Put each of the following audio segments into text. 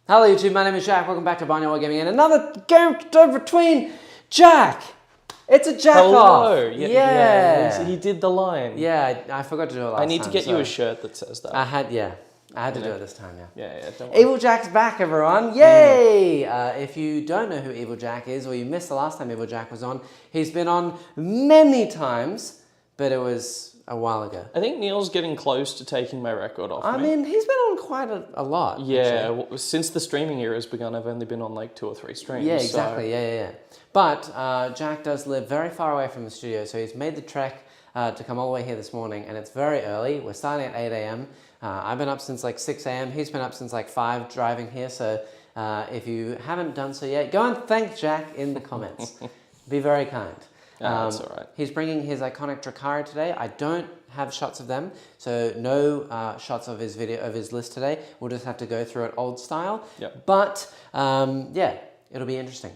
Hello YouTube, my name is Jack, welcome back to Barnyard Wargaming and another game between Jack! It's a jack-off! Hello! Yeah. He did the line. Yeah, I forgot to do it last time. I need to get you a shirt that says that. I had to do it this time, Yeah, don't worry. Evil Jack's back, everyone! Yay! If you don't know who Evil Jack is, or you missed the last time Evil Jack was on, he's been on many times, but it was a while ago. I think Neil's getting close to taking my record off me. I mean, he's been on quite a lot. Yeah, since the streaming era has begun, I've only been on like 2 or 3 streams. Yeah, exactly, yeah. But Jack does live very far away from the studio, so he's made the trek to come all the way here this morning, and it's very early. We're starting at 8 a.m. I've been up since like 6 a.m. He's been up since like 5 driving here, so if you haven't done so yet, go and thank Jack in the comments. Be very kind. That's all right. He's bringing his iconic Drukhari today. I don't have shots of them, so no shots of his list today. We'll just have to go through it old style. Yep. But yeah, it'll be interesting.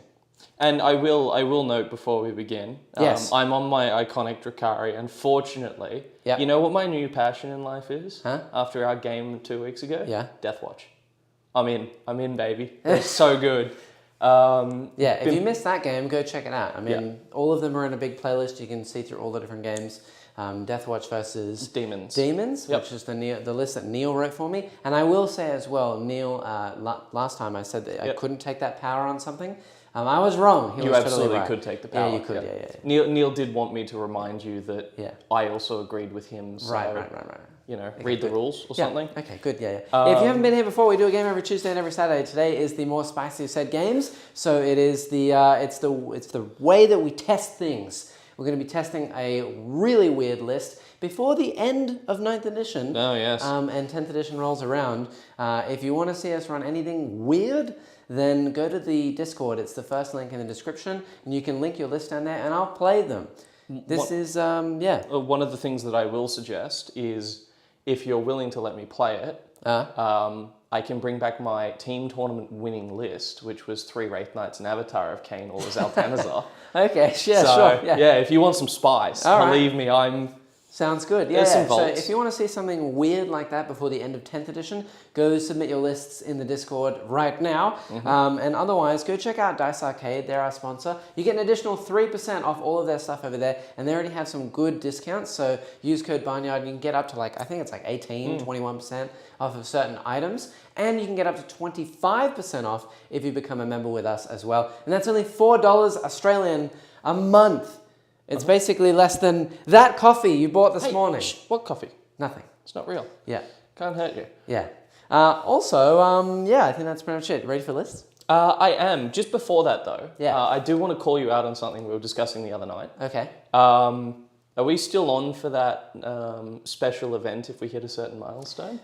And I will note before we begin, yes. I'm on my iconic Drukhari, and fortunately, you know what my new passion in life is? Huh? After our game 2 weeks ago? Yeah. Deathwatch. I'm in, baby. It's so good. Yeah, if you missed that game, go check it out. I mean, all of them are in a big playlist. You can see through all the different games. Deathwatch versus Demons, which is the list that Neil wrote for me. And I will say as well, Neil, last time I said that I couldn't take that power on something. I was wrong. You absolutely could take the power. Yeah, you could, yeah. Neil did want me to remind you that I also agreed with him. So, right. You know, read the rules or something. Okay, good, yeah. If you haven't been here before, we do a game every Tuesday and every Saturday. Today is the more spicy said games. So it is it's the way that we test things. We're going to be testing a really weird list before the end of 9th edition. Oh, yes. And 10th edition rolls around. If you want to see us run anything weird, then go to the Discord. It's the first link in the description, and you can link your list down there, and I'll play them. This is, one of the things that I will suggest is, if you're willing to let me play it, I can bring back my team tournament winning list, which was 3 Wraith Knights, an Avatar of Kane, or as Altanazar. Okay, sure. Yeah, if you want some spice, believe me, Sounds good. Yeah. So if you want to see something weird like that before the end of 10th edition, go submit your lists in the Discord right now. And otherwise, go check out Dice Arcade. They're our sponsor. You get an additional 3% off all of their stuff over there, and they already have some good discounts. So use code Barnyard, and you can get up to I think it's 18, 21% off of certain items. And you can get up to 25% off if you become a member with us as well. And that's only $4 Australian a month. It's basically less than that coffee you bought this morning. What coffee? Nothing. It's not real. Yeah. Can't hurt you. Yeah. I think that's pretty much it. Ready for lists? I am. Just before that, though, I do want to call you out on something we were discussing the other night. Okay. Are we still on for that special event if we hit a certain milestone?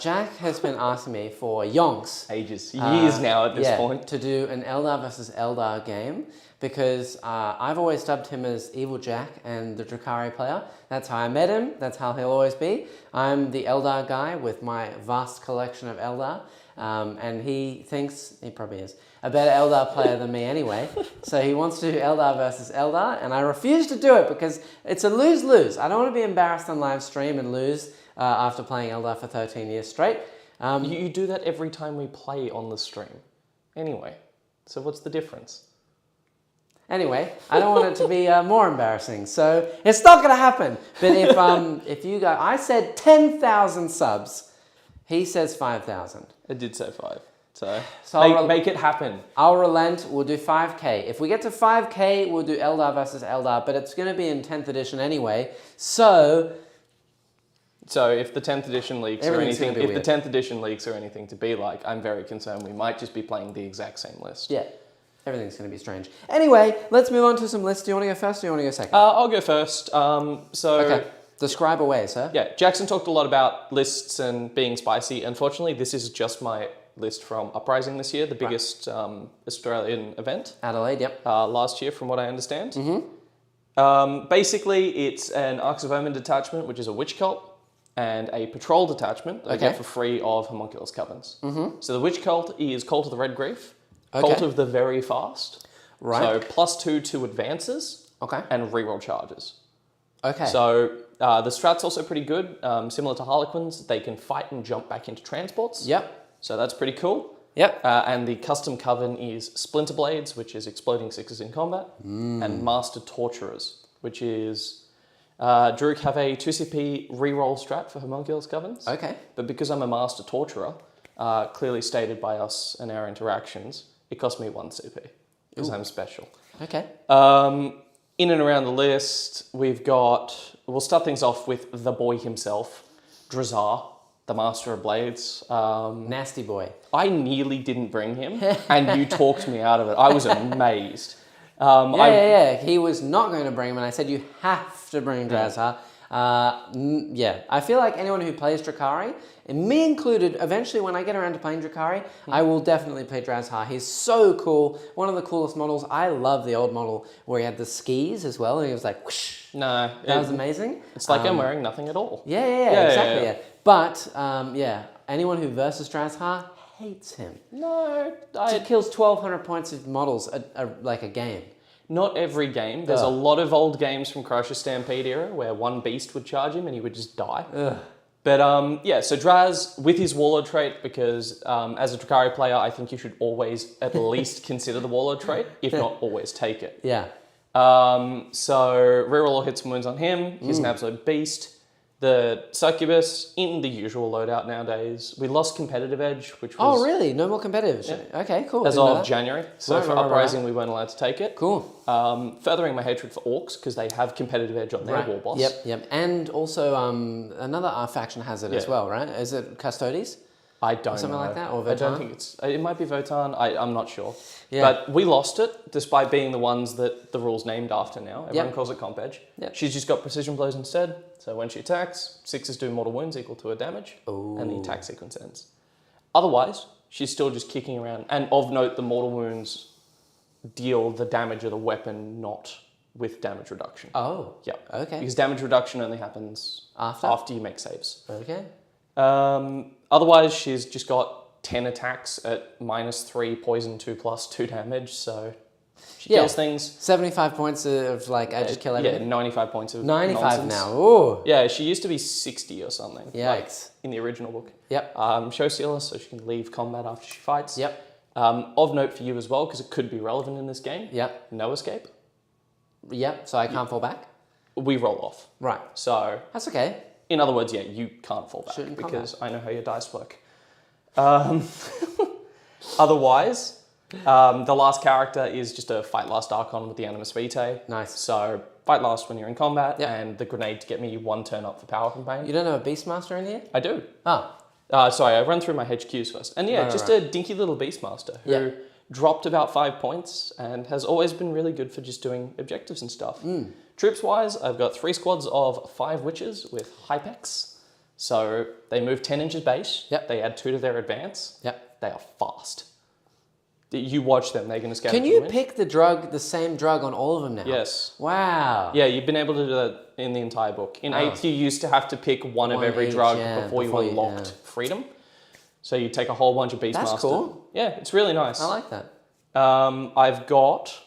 Jack has been asking me for yonks. Years now at this point. To do an Eldar versus Eldar game, because I've always dubbed him as Evil Jack and the Drukhari player. That's how I met him. That's how he'll always be. I'm the Eldar guy with my vast collection of Eldar. And he thinks, he probably is, a better Eldar player than me anyway. So he wants to do Eldar versus Eldar, and I refuse to do it because it's a lose-lose. I don't want to be embarrassed on live stream and lose after playing Eldar for 13 years straight. You do that every time we play on the stream. Anyway, so what's the difference? Anyway, I don't want it to be more embarrassing, so it's not going to happen. But if you go, I said 10,000 subs. He says 5,000. I did say 5. So make it happen. I'll relent. We'll do 5K. If we get to 5K, we'll do Eldar versus Eldar, but it's going to be in 10th edition anyway. So if the 10th edition leaks or anything, the 10th edition leaks or anything to be like, I'm very concerned we might just be playing the exact same list. Yeah. Everything's going to be strange. Anyway, let's move on to some lists. Do you want to go first or do you want to go second? I'll go first. Okay. Describe away, sir. Yeah, Jackson talked a lot about lists and being spicy. Unfortunately, this is just my list from Uprising this year, the biggest Australian event. Adelaide, yep. Last year, from what I understand. Basically, it's an Arcs of Omen detachment, which is a witch cult, and a patrol detachment that I get for free of Homunculus Covens. So the witch cult is Cult of the Red Grief, Cult of the Very Fast. Right. So +2 to advances and reroll charges. Okay. So the strat's also pretty good. Similar to Harlequins, they can fight and jump back into transports. Yep. So that's pretty cool. Yep. And the custom coven is Splinter Blades, which is exploding sixes in combat, and Master Torturers, which is Druk have a 2CP reroll strat for Homunculus Covens. Okay. But because I'm a Master Torturer, clearly stated by us in our interactions, it cost me 1 CP because I'm special. Okay. In and around the list, we'll start things off with the boy himself, Drukhari, the Master of Blades. Nasty boy. I nearly didn't bring him, and you talked me out of it. I was amazed. He was not going to bring him, and I said, you have to bring Drukhari. I feel like anyone who plays Drukhari, and me included, eventually when I get around to playing Drukhari, I will definitely play Drukhari. He's so cool. One of the coolest models. I love the old model where he had the skis as well, and he was like, whoosh. No. That was amazing. It's like I'm wearing nothing at all. Exactly. But, anyone who versus Drukhari hates him. No. He kills 1,200 points of models like a game. Not every game. There's a lot of old games from Crusher Stampede era where one beast would charge him and he would just die. But so Draz with his Warlord trait, because as a Drukhari player, I think you should always at least consider the Warlord trait, if not always take it. Yeah. So reroll all hits and wounds on him. He's an absolute beast. The Succubus in the usual loadout nowadays. We lost competitive edge, which was... Oh, really? No more competitive? Yeah. Okay, cool. As of January. So for Uprising, we weren't allowed to take it. Cool. Furthering my hatred for Orcs, because they have competitive edge on their war boss. Yep. And also another faction has it as well, right? Is it Custodes? I don't know. Something like that? Or Votan? I don't think it might be Votan. I'm not sure. Yeah. But we lost it, despite being the ones that the rule's named after now. Everyone calls it Comp Edge. Yep. She's just got Precision Blows instead. So when she attacks, 6s do mortal wounds equal to her damage. And the attack sequence ends. Otherwise, she's still just kicking around. And of note, the mortal wounds deal the damage of the weapon, not with damage reduction. Oh. Yeah. Okay. Because damage reduction only happens after you make saves. Okay. Otherwise, she's just got 10 attacks at -3 poison 2+2 damage, so she kills things. 75 points of I just kill everything. Yeah, 95 points of 95 nonsense. now. Ooh. Yeah, she used to be 60 or something. Yikes. In the original book. Yep. Show Sealer, so she can leave combat after she fights. Yep. Of note for you as well, because it could be relevant in this game. Yep. No escape. Yep, so I can't fall back? We roll off. Right. So... That's okay. In other words, you can't fall back because I know how your dice work. Otherwise, the last character is just a Fight Last Archon with the Animus Vitae. Nice. So fight last when you're in combat, and the grenade to get me 1 turn up for power campaign. You don't have a Beastmaster in here? I do. Oh. Sorry, I run through my HQs first. And a dinky little Beastmaster who dropped about 5 points and has always been really good for just doing objectives and stuff. Troops-wise, I've got 3 squads of 5 witches with Hypex. So they move 10 inches base. Yep. They add 2 to their advance. Yep. They are fast. You watch them, they're going to scatter. Can you pick the same drug on all of them now? Yes. Wow. Yeah, you've been able to do that in the entire book. In 8th, you used to have to pick one of every drug before you unlocked freedom. So you take a whole bunch of Beastmaster. That's cool. Yeah, it's really nice. I like that. I've got...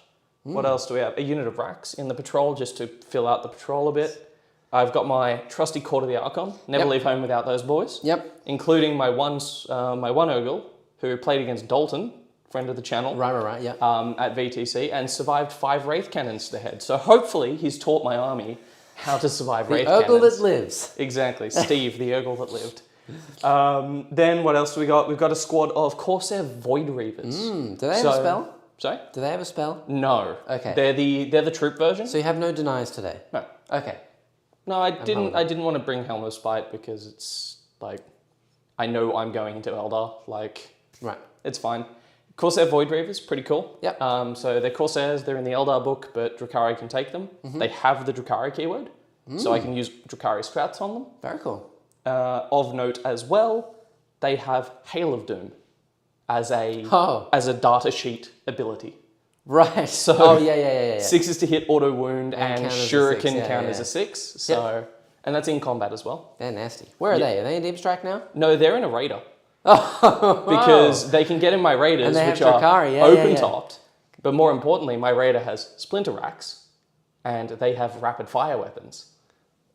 What else do we have? A unit of Racks in the patrol just to fill out the patrol a bit. I've got my trusty Court of the Archon. Never leave home without those boys. Yep. Including my one Urgle who played against Dalton, friend of the channel. Right, yeah. At VTC and survived 5 Wraith Cannons to the head. So hopefully he's taught my army how to survive Wraith Cannons. The Urgle that lives. Exactly. Steve, the Urgle that lived. Then what else do we got? We've got a squad of Corsair Void Reavers. Do they have a spell? Sorry? Do they have a spell? No. Okay. They're the troop version. So you have no denies today? No. Okay. No, I didn't want to bring Helm of Spite because it's like I know I'm going into Eldar. Right. It's fine. Corsair Void Reavers, pretty cool. Yep. So they're Corsairs, they're in the Eldar book, but Drukhari can take them. They have the Drukhari keyword, so I can use Drukhari strats on them. Very cool. Of note as well, they have Hail of Doom as a data sheet ability. Right. So yeah. 6 to hit auto wound and Shuriken count as a 6. So and that's in combat as well. They're nasty. Where are they? Are they in Deep Strike now? No, they're in a Raider. Because they can get in my Raiders, which are open topped. But more importantly, my Raider has Splinter Racks and they have rapid fire weapons.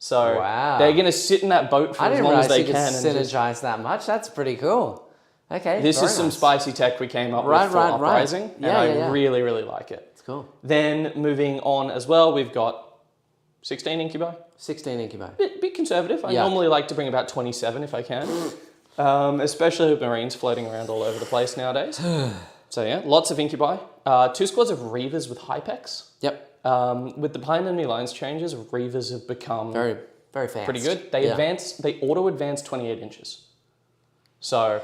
So they're going to sit in that boat for as long as they can. I didn't realize you could synergize that much. That's pretty cool. Okay. This is some spicy tech we came up with for Uprising, and I really, really like it. It's cool. Then moving on as well, we've got 16 incubi. 16 incubi. Bit conservative. I normally like to bring about 27 if I can, especially with Marines floating around all over the place nowadays. So yeah, lots of incubi. 2 squads of Reavers with Hypex. Yep. With the Behind Enemy Lines changes, Reavers have become very fast. Pretty good. They auto advance 28 inches. So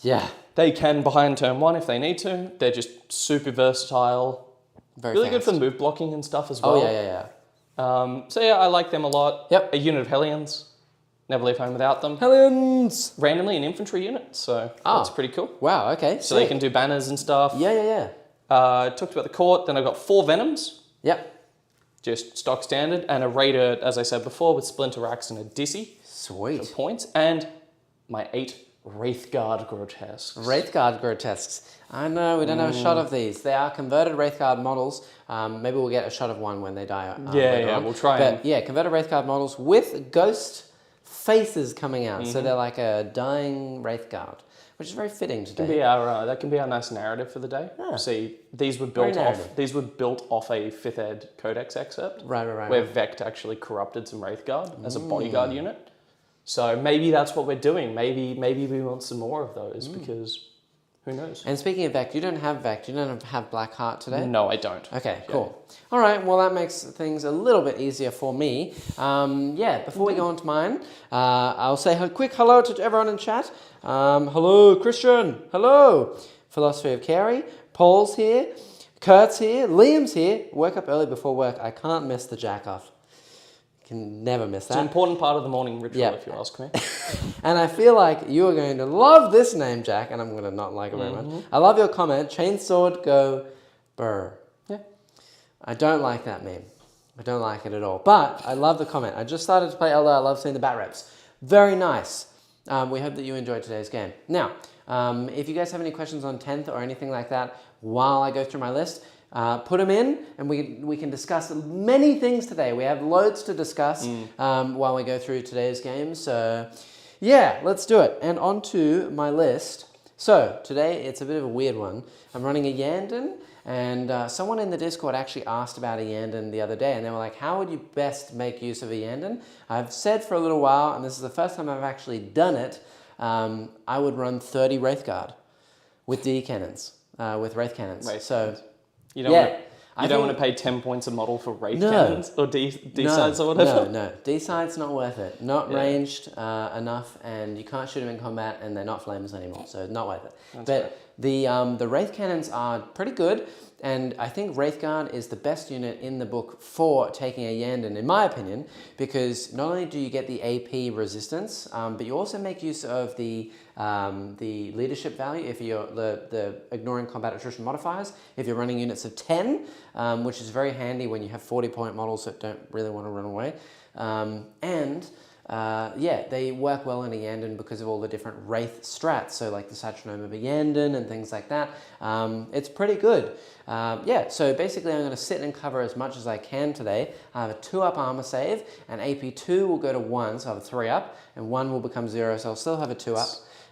yeah, they can behind turn 1 if they need to. They're just super versatile. Really good for move blocking and stuff as well. Oh yeah. So yeah, I like them a lot. Yep. A unit of Hellions. Never leave home without them. Hellions! Randomly an infantry unit, so that's pretty cool. Wow, okay. So they can do banners and stuff. Yeah. Talked about the court, then I've got 4 Venoms. Yep. Just stock standard, and a Raider, as I said before, with Splinter Racks and a Dissy. Sweet. For points, and my 8 Wraithguard Grotesques. Wraithguard Grotesques. I know, we don't have a shot of these. They are converted Wraithguard models. Maybe we'll get a shot of one when they die. We'll try. But yeah, converted Wraithguard models with ghost faces coming out. So they're like a dying Wraithguard, which is very fitting today. That can be our nice narrative for the day. Yeah. See, these were built off a 5th Ed Codex excerpt. Right. Where Vect actually corrupted some Wraithguard as a bodyguard unit. So maybe that's what we're doing. Maybe we want some more of those because who knows? And speaking of Vect, you don't have Vect. You don't have Blackheart today? No, I don't. Okay, cool. All right, well, that makes things a little bit easier for me. Before we go on to mine, I'll say a quick hello to everyone in chat. Hello, Christian. Hello. Philosophy of Carey. Paul's here. Kurt's here. Liam's here. Woke up early before work. I can't miss the jack off. Can never miss that. It's an important part of the morning ritual, if you ask me. And I feel like you are going to love this name, Jack, and I'm going to not like it very much. I love your comment. Chainsword go burr. Yeah. I don't like that meme. I don't like it at all. But I love the comment. I just started to play Elder. I love seeing the bat reps. Very nice. We hope that you enjoyed today's game. Now, if you guys have any questions on 10th or anything like that while I go through my list, put them in, and we can discuss many things today. We have loads to discuss while we go through today's game. So, yeah, let's do it. And on to my list. So, today it's a bit of a weird one. I'm running a Yandin, and someone in the Discord actually asked about a Yandin the other day, and they were like, how would you best make use of a Yandin? I've said for a little while, and this is the first time I've actually done it, I would run 30 Wraithguard with D cannons, with Wraith cannons. You don't want to pay 10 points a model for Wraith cannons or D-sides or whatever? No. D-side's not worth it. Not ranged enough, and you can't shoot them in combat, and they're not flames anymore, so not worth it. The Wraith cannons are pretty good, and I think Wraithguard is the best unit in the book for taking a Yandin, in my opinion, because not only do you get the AP resistance, but you also make use of the leadership value if you're the ignoring combat attrition modifiers if you're running units of 10, which is very handy when you have 40-point models that don't really want to run away. They work well in a Yandin because of all the different Wraith strats, so like the Satronome of a Yandin and things like that. It's pretty good. So basically I'm going to sit and cover as much as I can today. I have a 2-up armor save, and AP 2 will go to 1, so I have a 3-up, and 1 will become 0, so I'll still have a 2-up.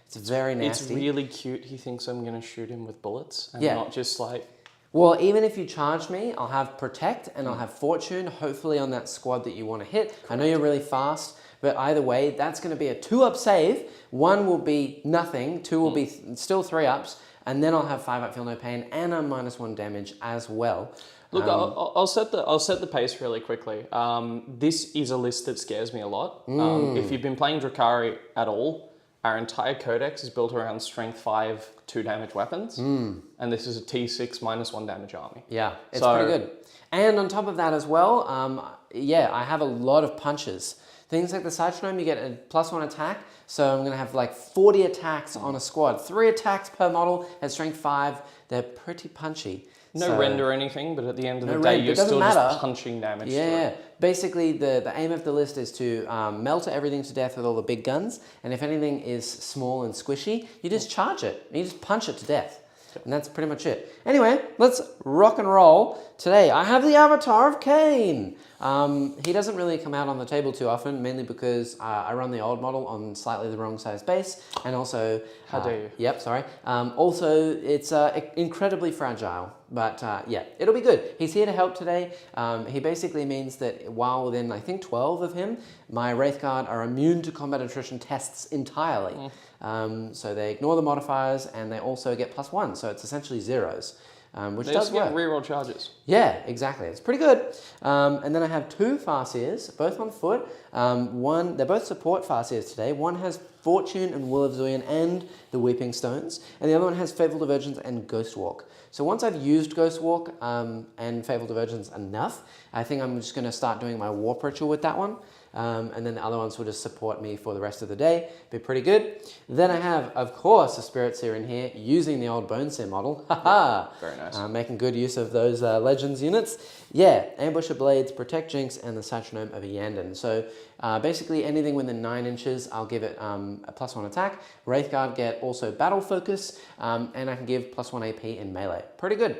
It's very nasty. It's really cute. He thinks I'm going to shoot him with bullets and not just like... Well, even if you charge me, I'll have Protect and I'll have Fortune, hopefully on that squad that you want to hit. Correct. I know you're really fast, but either way, that's going to be a 2-up save. 1 will be nothing, 2 will be still 3-ups, and then I'll have 5-up Feel No Pain and a -1 damage as well. Look, I'll set the pace really quickly. This is a list that scares me a lot. If you've been playing Drukhari at all, our entire codex is built around strength 5, 2 damage weapons, and this is a T6 -1 damage army. Yeah, it's pretty good. And on top of that as well, I have a lot of punches. Things like the Satronome, you get a +1 attack, so I'm going to have like 40 attacks on a squad. 3 attacks per model at strength 5. They're pretty punchy. No rend or anything, but at the end of the day, you're still just punching damage. Yeah. Basically, the aim of the list is to melt everything to death with all the big guns, and if anything is small and squishy, you just charge it. You just punch it to death. And that's pretty much it. Anyway, let's rock and roll. Today, I have the avatar of Kane. He doesn't really come out on the table too often, mainly because I run the old model on slightly the wrong size base, and also... How dare you? Yep, sorry. Also, it's incredibly fragile, but yeah, it'll be good. He's here to help today. He basically means that while within, I think, 12 of him, my Wraith Guard are immune to combat attrition tests entirely. So they ignore the modifiers, and they also get +1, so it's essentially zeros. Which does work. Reroll charges. Yeah, exactly. It's pretty good. And then I have 2 Farseers, both on foot. They're both support Farseers today. One has Fortune and Will of Zuyan and the Weeping Stones, and the other one has Fateful Divergence and Ghost Walk. So once I've used Ghost Walk and Fateful Divergence enough, I think I'm just going to start doing my Warp Ritual with that one. And then the other ones will just support me for the rest of the day. Be pretty good. Then I have, of course, a Spirit Seer in here using the old Bone Seer model. Haha! Very nice. Making good use of those Legends units. Yeah, Ambusher Blades, Protect Jinx, and the Satronome of Yanden. So basically anything within 9 inches, I'll give it a +1 attack. Wraith Guard get also Battle Focus, and I can give +1 AP in melee. Pretty good.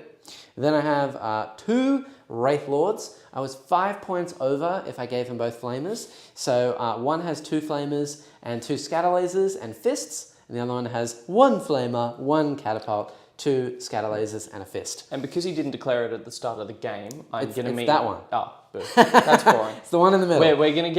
Then I have 2 Wraith Lords. I was 5 points over if I gave them both Flamers. So one has 2 Flamers and 2 Scatter Lasers and Fists, and the other one has 1 Flamer, 1 Catapult, 2 Scatter Lasers, and a Fist. And because he didn't declare it at the start of the game, I'm going to meet that one. Oh, boo. That's boring. It's the one in the middle. We're going to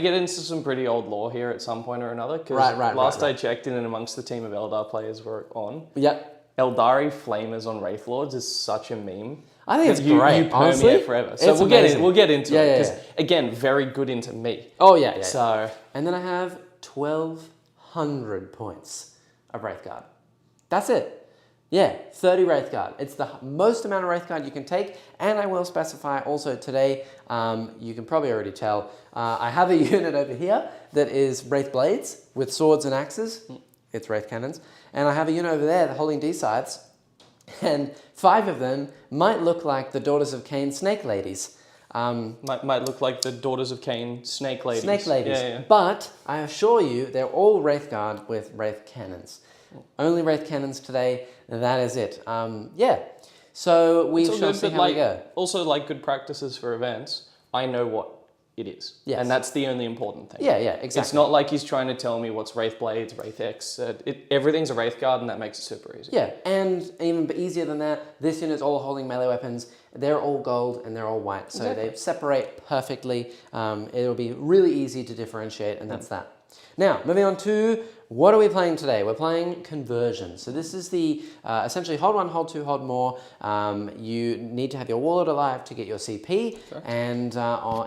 get into some pretty old lore here at some point or another. Because last I checked, in and amongst the team of Eldar players we're on. Yep. Eldari Flamers on Wraith Lords is such a meme. I think it's great. You permeate forever. So we'll get into it. Because again, very good into me. Oh yeah. So and then I have 1,200 points of Wraith Guard. That's it. Yeah, 30 Wraith Guard. It's the most amount of Wraith Guard you can take, and I will specify also today, you can probably already tell, I have a unit over here that is Wraith Blades with swords and axes. It's Wraith Cannons. And I have a unit over there holding D-sides, and 5 of them might look like the Daughters of Cain Snake Ladies. Might look like the Daughters of Cain Snake Ladies. Snake Ladies. Yeah. But I assure you, they're all Wraith Guard with Wraith Cannons. Only Wraith Cannons today, that is it. Yeah, so we shall see how we go. Also, like good practices for events, I know what it is. Yes. And that's the only important thing. Yeah, exactly. It's not like he's trying to tell me what's Wraith Blades, Wraith X. Everything's a Wraith Guard, and that makes it super easy. Yeah, and even easier than that, this unit's all holding melee weapons. They're all gold and they're all white, so they separate perfectly. It'll be really easy to differentiate, and that's that. Now, moving on to what are we playing today? We're playing Conversion. So this is the essentially hold 1, hold 2, hold more. You need to have your warlord alive to get your CP, and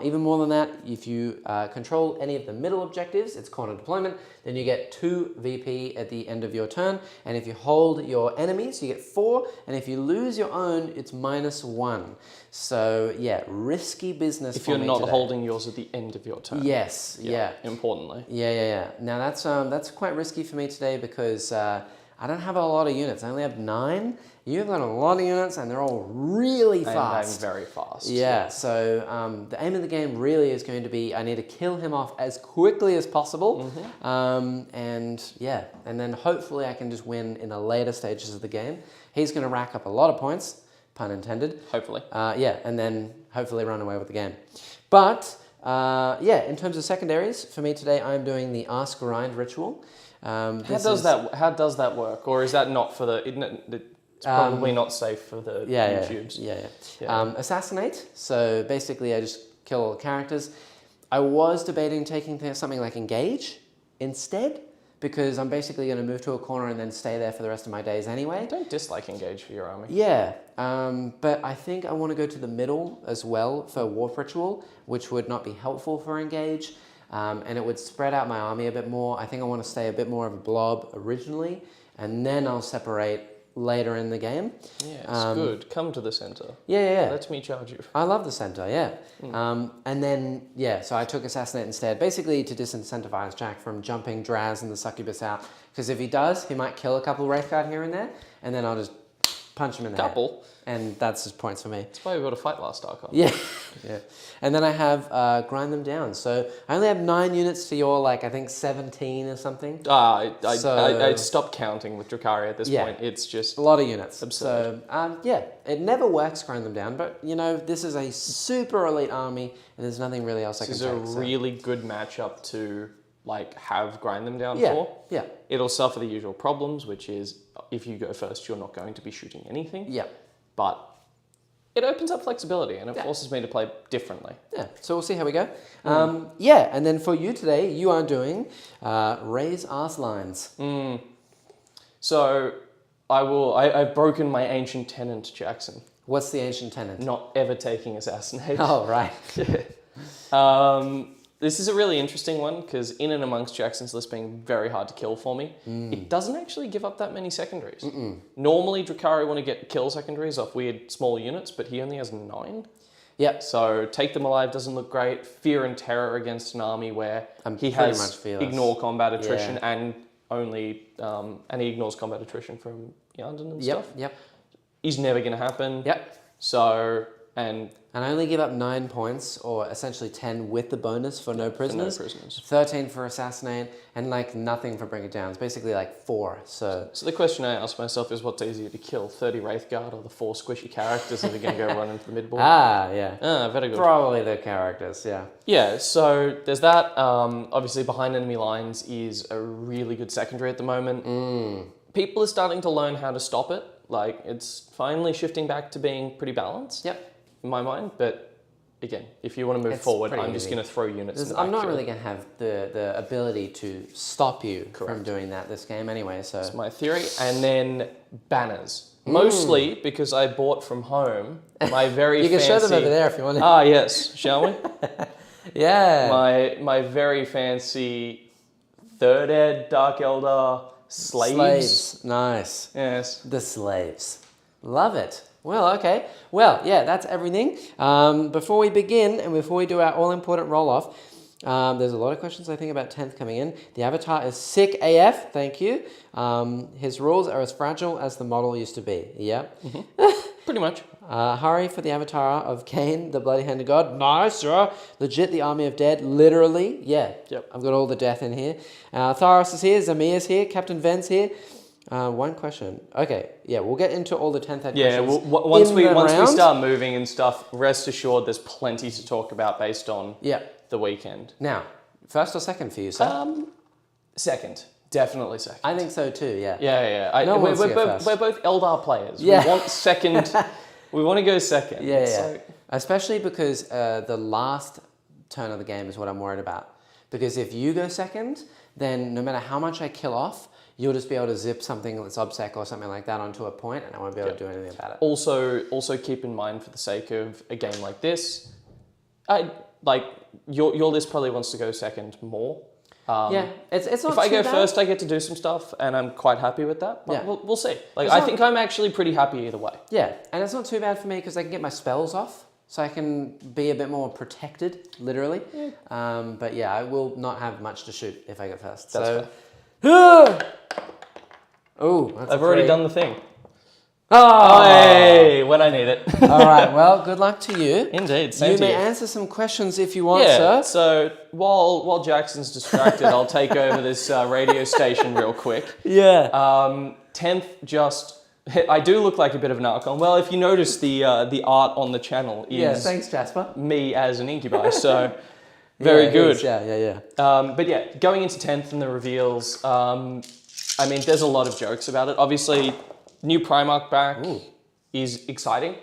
even more than that, if you control any of the middle objectives, it's corner deployment, then you get 2 VP at the end of your turn, and if you hold your enemies, you get 4, and if you lose your own, it's -1. So yeah, risky business if for you're me not today. holding yours at the end of your turn. Yes, yeah. Importantly. Yeah. Now that's quite risky for me today because I don't have a lot of units. I only have 9. You've got a lot of units and they're all really fast. And I'm very fast. Yeah, so the aim of the game really is going to be I need to kill him off as quickly as possible. And then hopefully I can just win in the later stages of the game. He's going to rack up a lot of points, pun intended. Hopefully. And then hopefully run away with the game. But in terms of secondaries, for me today I'm doing the Ask Grind ritual. How does that work? Or is that not for the... It's probably not safe for the YouTubes. Assassinate. So basically I just kill all the characters. I was debating taking something like Engage instead, because I'm basically going to move to a corner and then stay there for the rest of my days anyway. I don't dislike Engage for your army. Yeah, but I think I want to go to the middle as well for Warp Ritual, which would not be helpful for Engage, and it would spread out my army a bit more. I think I want to stay a bit more of a blob originally, and then I'll separate later in the game. Yeah, it's good. Come to the center. Yeah. Let me charge you. I love the center, yeah. And then, so I took Assassinate instead, basically to disincentivize Jack from jumping Draz and the Succubus out, because if he does, he might kill a couple Wraith Guard here and there, and then I'll just punch him in the Couple. head. And that's just points for me. That's why we got to fight last Archon. Yeah. Yeah. And then I have grind them down. So I only have 9 units to your, like, I think 17 or something. I stopped counting with Drukhari at this point. It's just a lot of units. Absurd. So, yeah, it never works grind them down. But, you know, this is a super elite army, and there's nothing really else I can take. This is a really good matchup to, like, have grind them down Yeah. for. Yeah. It'll suffer the usual problems, which is if you go first, you're not going to be shooting anything. Yeah. But it opens up flexibility and it forces me to play differently. Yeah, so we'll see how we go. Yeah, and then for you today, you are doing raise arse lines. So I've broken my ancient tenant, Jackson. What's the ancient tenant? Not ever taking assassinate. Oh, right. This is a really interesting one because in and amongst Jackson's list being very hard to kill for me, it doesn't actually give up that many secondaries. Normally, Drukhari want to get kill secondaries off weird small units, but he only has 9. Yep. So take them alive doesn't look great. Fear and terror against an army where he has ignore combat attrition and only and he ignores combat attrition from Yndari and stuff. Yep. Is never going to happen. Yep. So and I only give up 9 points, or essentially 10 with the bonus for no prisoners. 13 for assassinate, and like nothing for bring it down. It's basically like 4. So the question I ask myself is, what's easier to kill, 30 Wraithguard or the 4 squishy characters that are going to go run into the midboard? Very good. Probably the characters, yeah. Yeah, so there's that. Obviously, behind enemy lines is a really good secondary at the moment. People are starting to learn how to stop it. Like, it's finally shifting back to being pretty balanced. Yep. In my mind, but again, if you want to move forward, I'm just going to throw units in the I'm not backfield. really going to have the ability to stop you from doing that this game anyway, so... That's my theory. And then banners. Mostly because I bought from home my very You can fancy... show them over there if you want to. Ah, yes. Shall we? Yeah. My very fancy 3rd Ed Dark Elder slaves. Nice. Yes. The slaves. Love it. Well, okay. Well, yeah, that's everything. Before we begin and before we do our all-important roll-off, there's a lot of questions, I think, about 10th coming in. The avatar is sick AF, thank you. His rules are as fragile as the model used to be. Yep. Pretty much. Hurry for the avatar of Cain, the bloody-handed god. Nice, sir. Legit, the army of dead. Literally. Yeah. Yep. I've got all the death in here. Tharos is here. Zamia's here. Captain Ven's here. One question. Okay, yeah, we'll get into all the 10th ed questions. Yeah, once we start moving and stuff, rest assured there's plenty to talk about based on the weekend. Now, first or second for you, sir? Second. Definitely second. I think so too, yeah. Yeah. We're both Eldar players. Yeah. We want second. We want to go second. Yeah. So. Especially because the last turn of the game is what I'm worried about. Because if you go second, then no matter how much I kill off, you'll just be able to zip something that's obsec or something like that onto a point, and I won't be able to do anything about it. Also keep in mind, for the sake of a game like this, your list probably wants to go second more. It's not. If I go first, I get to do some stuff, and I'm quite happy with that. But we'll see. I think I'm actually pretty happy either way. Yeah, and it's not too bad for me because I can get my spells off, so I can be a bit more protected, literally. Yeah. But yeah, I will not have much to shoot if I go first. That's fair. Oh, I've already done the thing. Oh, hey, when I need it. All right, well, good luck to you. Indeed, same You to may you. answer some questions if you want, sir. So while Jackson's distracted, I'll take over this radio station real quick. Yeah. 10th, just... I do look like a bit of an Archon. Well, if you notice, the art on the channel is thanks, Jasper. Me as an incubi, so very good. Yeah. But yeah, going into 10th and the reveals, I mean, there's a lot of jokes about it. Obviously, new Primarch back is exciting.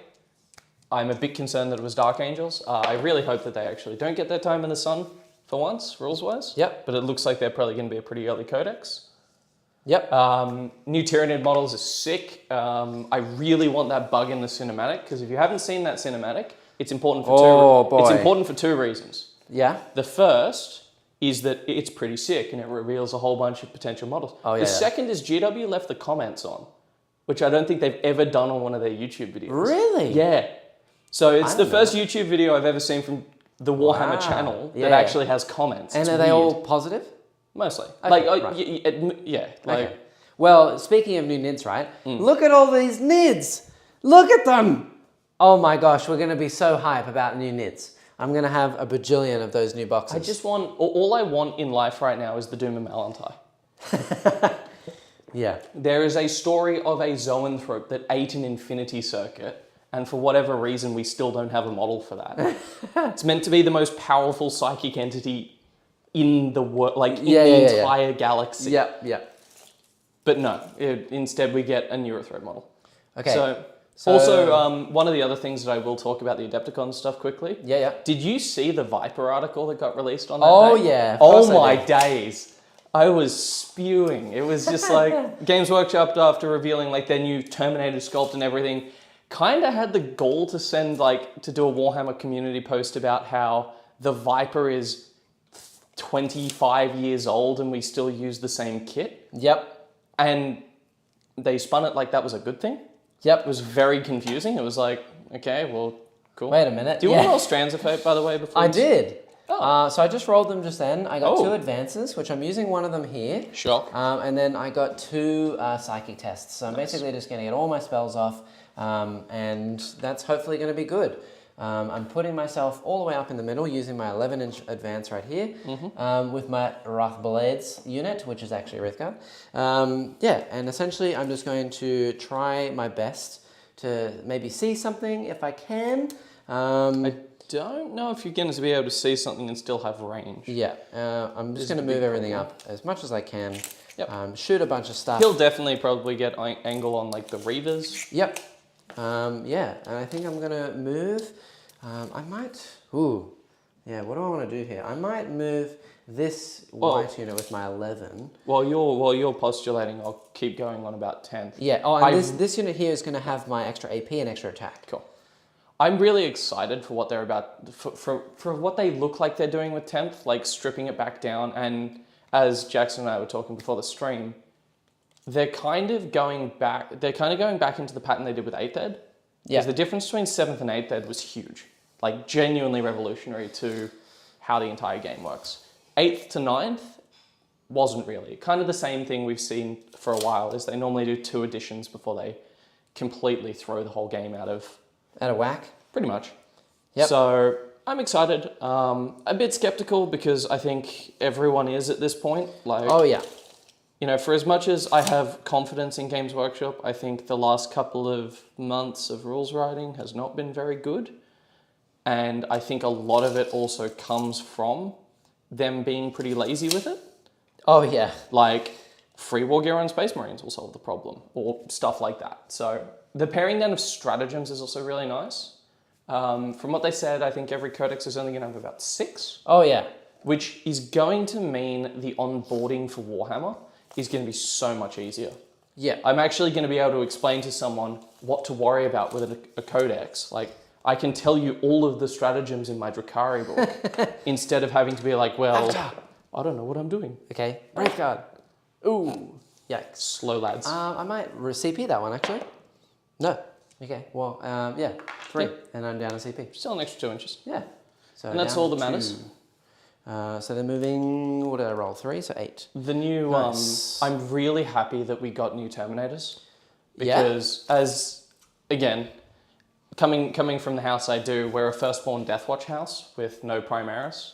I'm a bit concerned that it was Dark Angels. I really hope that they actually don't get their time in the sun for once, rules-wise. Yep. But it looks like they're probably going to be a pretty early codex. Yep. New Tyranid models are sick. I really want that bug in the cinematic, because if you haven't seen that cinematic, it's important for It's important for 2 reasons. Yeah. The first is that it's pretty sick and it reveals a whole bunch of potential models. The second is GW left the comments on, which I don't think they've ever done on one of their YouTube videos. Really? Yeah. So it's the first YouTube video I've ever seen from the Warhammer channel that actually has comments. And it's are they all positive? Mostly. Okay, Yeah. okay. Well, speaking of new NIDs, right? Look at all these NIDs. Look at them. Oh my gosh, we're going to be so hype about new NIDs. I'm going to have a bajillion of those new boxes. I just want, all I want in life right now is the Doom and Malantai. Yeah. There is a story of a zoanthrope that ate an infinity circuit, and for whatever reason, we still don't have a model for that. It's meant to be the most powerful psychic entity in the world, like in the entire galaxy. Yeah. But no, instead we get a Neurothread model. Okay. So also, one of the other things that I will talk about the Adepticon stuff quickly. Yeah. Did you see the Viper article that got released on that Oh, day? yeah. Oh my days. I was spewing. It was just like Games Workshop, after revealing like their new Terminator sculpt and everything, kind of had the goal to send to do a Warhammer community post about how the Viper is 25 years old and we still use the same kit. Yep. And they spun it like that was a good thing. Yep. It was very confusing. It was like, okay, well, cool. Wait a minute. Do you want to roll Strands of Fate, by the way, before I did. Oh. So I just rolled them just then. I got 2 advances, which I'm using one of them here. Sure. And then I got 2 psychic tests. So I'm basically just going to get all my spells off, and that's hopefully going to be good. I'm putting myself all the way up in the middle using my 11-inch advance right here with my Wrathblades unit, which is actually a Wraithguard. And essentially I'm just going to try my best to maybe see something if I can. I don't know if you're going to be able to see something and still have range. Yeah, I'm just going to move everything up as much as I can. Yep. Shoot a bunch of stuff. He'll definitely probably get angle on like the Reavers. Yep. And I think I'm going to move. I might... Ooh. Yeah, what do I want to do here? I might move this white unit with my 11. While you're postulating, I'll keep going on about 10th. Yeah, and this unit here is going to have my extra AP and extra attack. Cool. I'm really excited for what they're about, for what they look like they're doing with 10th, like stripping it back down. And as Jackson and I were talking before the stream, they're kind of going back into the pattern they did with 8th Ed. Yeah. Because the difference between 7th and 8th Ed was huge. Like genuinely revolutionary to how the entire game works. 8th to 9th wasn't really. Kind of the same thing we've seen for a while is they normally do 2 editions before they completely throw the whole game out of whack. Pretty much. Yep. So I'm excited. A bit skeptical because I think everyone is at this point. Like, oh yeah. You know, for as much as I have confidence in Games Workshop, I think the last couple of months of rules writing has not been very good. And I think a lot of it also comes from them being pretty lazy with it. Oh yeah. Like, free war gear on Space Marines will solve the problem, or stuff like that. So the paring down of stratagems is also really nice. From what they said, I think every codex is only going to have about 6. Oh yeah. Which is going to mean the onboarding for Warhammer is going to be so much easier. Yeah. I'm actually going to be able to explain to someone what to worry about with a codex. Like, I can tell you all of the stratagems in my Drukhari book instead of having to be like, well, I don't know what I'm doing. Okay. Wraithguard. Ooh. Yikes. Slow lads. I might CP that one actually. No. Okay. Well, 3. Yeah. And I'm down to CP. Still an extra 2 inches. Yeah. So and that's all that matters. So they're moving, what did I roll? 3, so 8. The new, nice. I'm really happy that we got new Terminators. Because as, again, coming from the house I do, we're a Firstborn Deathwatch house with no Primaris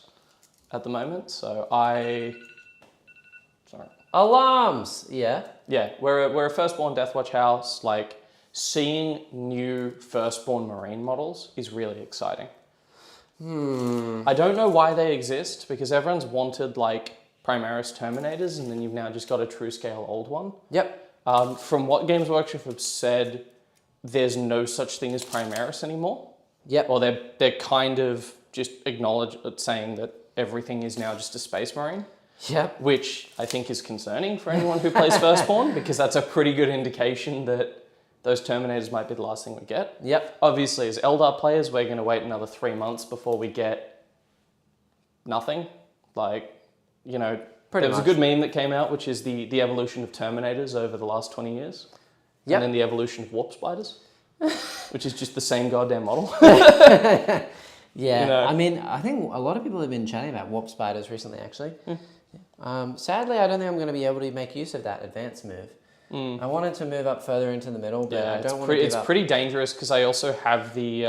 at the moment. So sorry. Alarms! Yeah. Yeah, we're a Firstborn Deathwatch house. Like, seeing new Firstborn Marine models is really exciting. I don't know why they exist, because everyone's wanted like Primaris Terminators, and then you've now just got a true scale old one. Yep. From what Games Workshop have said, there's no such thing as Primaris anymore. Yep. Or they're kind of just saying that everything is now just a Space Marine. Yep. Which I think is concerning for anyone who plays Firstborn, because that's a pretty good indication that those Terminators might be the last thing we get. Yep. Obviously, as Eldar players, we're going to wait another 3 months before we get nothing. Like, you know, there was a good meme that came out, which is the evolution of Terminators over the last 20 years. Yep. And then the evolution of Warp Spiders, which is just the same goddamn model. Yeah. You know? I mean, I think a lot of people have been chatting about Warp Spiders recently, actually. Sadly, I don't think I'm going to be able to make use of that advanced move. I wanted to move up further into the middle, but I don't want to give It's pretty dangerous because I also have the,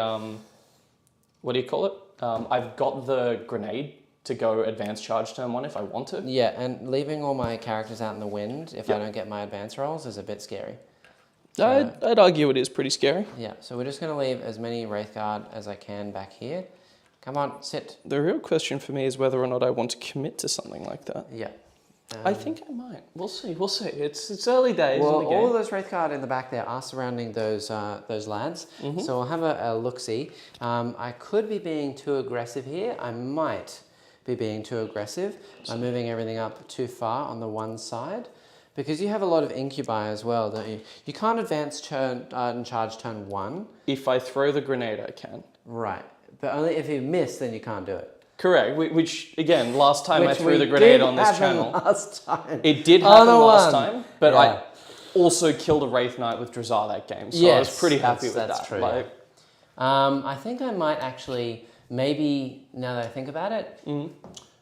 what do you call it? I've got the grenade to go advanced charge turn 1 if I want to. Yeah, and leaving all my characters out in the wind if I don't get my advance rolls is a bit scary. So, I'd argue it is pretty scary. Yeah, so we're just going to leave as many Wraithguard as I can back here. Come on, sit. The real question for me is whether or not I want to commit to something like that. Yeah. I think I might. We'll see. We'll see. It's early days in the game. All of those Wraithguard in the back there are surrounding those lads. So we'll have a look-see. I could be being too aggressive here. I might be being too aggressive by moving everything up too far on the one side. Because you have a lot of incubi as well, don't you? You can't advance turn and charge turn 1. If I throw the grenade, I can. Right. But only if you miss, then you can't do it. Correct. Which again, last time I threw the grenade on this channel. Last time. It did happen last time, but I also killed a Wraith Knight with Drazar that game, so I was pretty happy with that. That's true. Like, I think I might actually, maybe now that I think about it,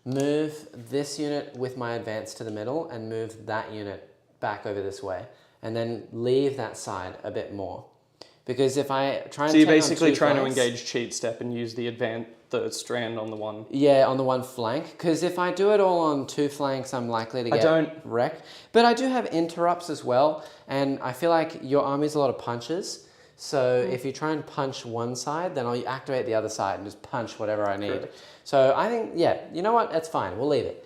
move this unit with my advance to the middle and move that unit back over this way, and then leave that side a bit more. Because if I try and so you're basically trying to engage cheat step and use the strand on the one. Yeah, on the one flank. Because if I do it all on 2 flanks, I'm likely to get wrecked. But I do have interrupts as well, and I feel like your army's a lot of punches. So if you try and punch one side, then I'll activate the other side and just punch whatever I need. Correct. So I think, you know what? That's fine. We'll leave it.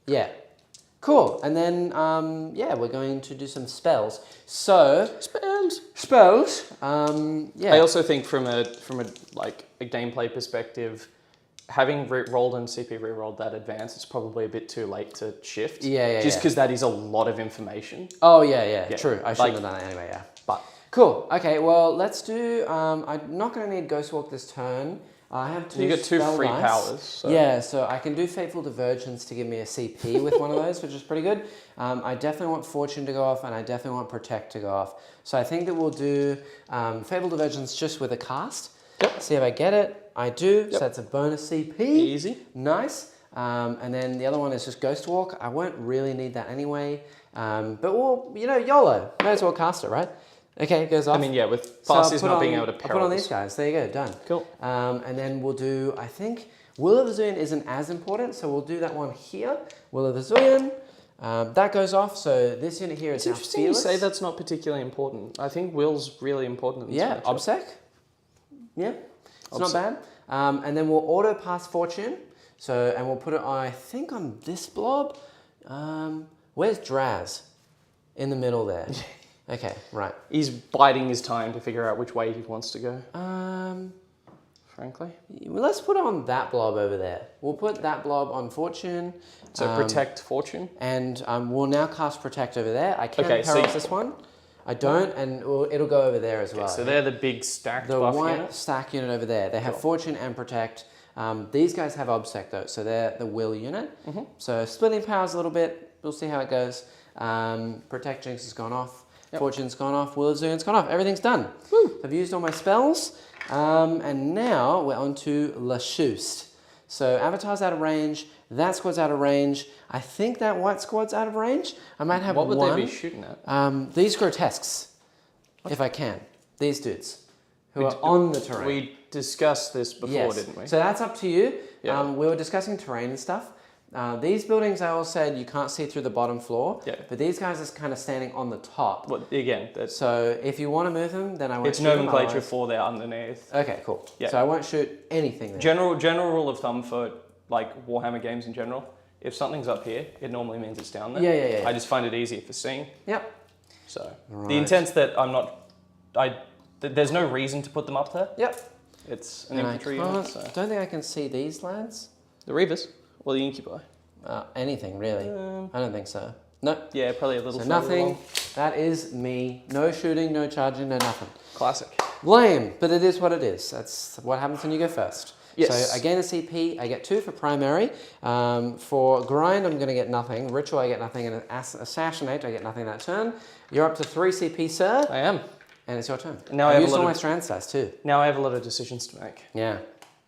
Yeah. Cool. And then, we're going to do some spells. So spells. I also think from a gameplay perspective, having rolled and CP re-rolled that advance, it's probably a bit too late to shift. Just because that is a lot of information. Oh yeah. True. I shouldn't have done that anyway. Yeah. But cool. Okay. Well, let's do. I'm not going to need Ghost Walk this turn. I have 2 You got 2 free dice. powers. So. Yeah, so I can do Fateful Divergence to give me a CP with one of those, which is pretty good. I definitely want Fortune to go off, and I definitely want Protect to go off. So I think that we'll do Fateful Divergence just with a cast. Yep. See if I get it. I do, so that's a bonus CP. Easy. Nice. And then the other one is just Ghost Walk. I won't really need that anyway. But we'll, YOLO. May as well cast it, right? Okay, it goes off. I mean, with Farsi's not being able to I'll put on these guys. There you go, done. Cool. And then we'll do, I think, Will of the Zuyan isn't as important, so we'll do that one here. Will of the Zuyan. That goes off, so this unit here is now interesting Fearless. you say that's not particularly important. I think Will's really important in this matchup. Obsec. Yeah, it's not bad. And then we'll auto pass Fortune. So, and we'll put it, I think, on this blob. Where's Draz? In the middle there. Okay, right. He's biding his time to figure out which way he wants to go. Frankly. Well, let's put on that blob over there. We'll put that blob on Fortune. So Protect Fortune. And we'll now cast Protect over there. I can paralyze this one. I don't, and it'll go over there as well. So they're the big stacked the buff white unit? stack unit over there. They have Fortune and Protect. These guys have Obsec though, so they're the Will unit. So splitting powers a little bit. We'll see how it goes. Protect Jinx has gone off. Fortune's gone off. Will of Zuyan's gone off. Everything's done. Woo. I've used all my spells. And now we're on to Lashoost. So Avatar's out of range. That squad's out of range. I think that white squad's out of range. I might have one. What would they be shooting at? These grotesques, if I can. These dudes who are on the terrain. We discussed this before, didn't we? So that's up to you. Yeah. We were discussing terrain and stuff. These buildings, I all said, you can't see through the bottom floor. Yeah. But these guys are kind of standing on the top. Well, again, so if you want to move them, then I won't shoot them. It's nomenclature for they're underneath. Okay, cool. Yeah. So I won't shoot anything there. General rule of thumb for like Warhammer games in general, if something's up here, it normally means it's down there. Yeah. I just find it easier for seeing. Yep. So the intent's that there's no reason to put them up there. Yep. It's an infantry unit. So. Don't think I can see these lads. The Reavers or the Incubi. Anything really. I don't think so. No. Yeah, probably a little. So nothing. Along. That is me. No shooting, no charging, no nothing. Classic. Lame, but it is what it is. That's what happens when you go first. Yes. So I gain a CP. I get 2 for primary. For grind, I'm going to get nothing. Ritual, I get nothing. And assassinate, I get nothing that turn. You're up to 3 CP, sir. I am. And it's your turn. Now I've used all my strand stats too. Now I have a lot of decisions to make. Yeah.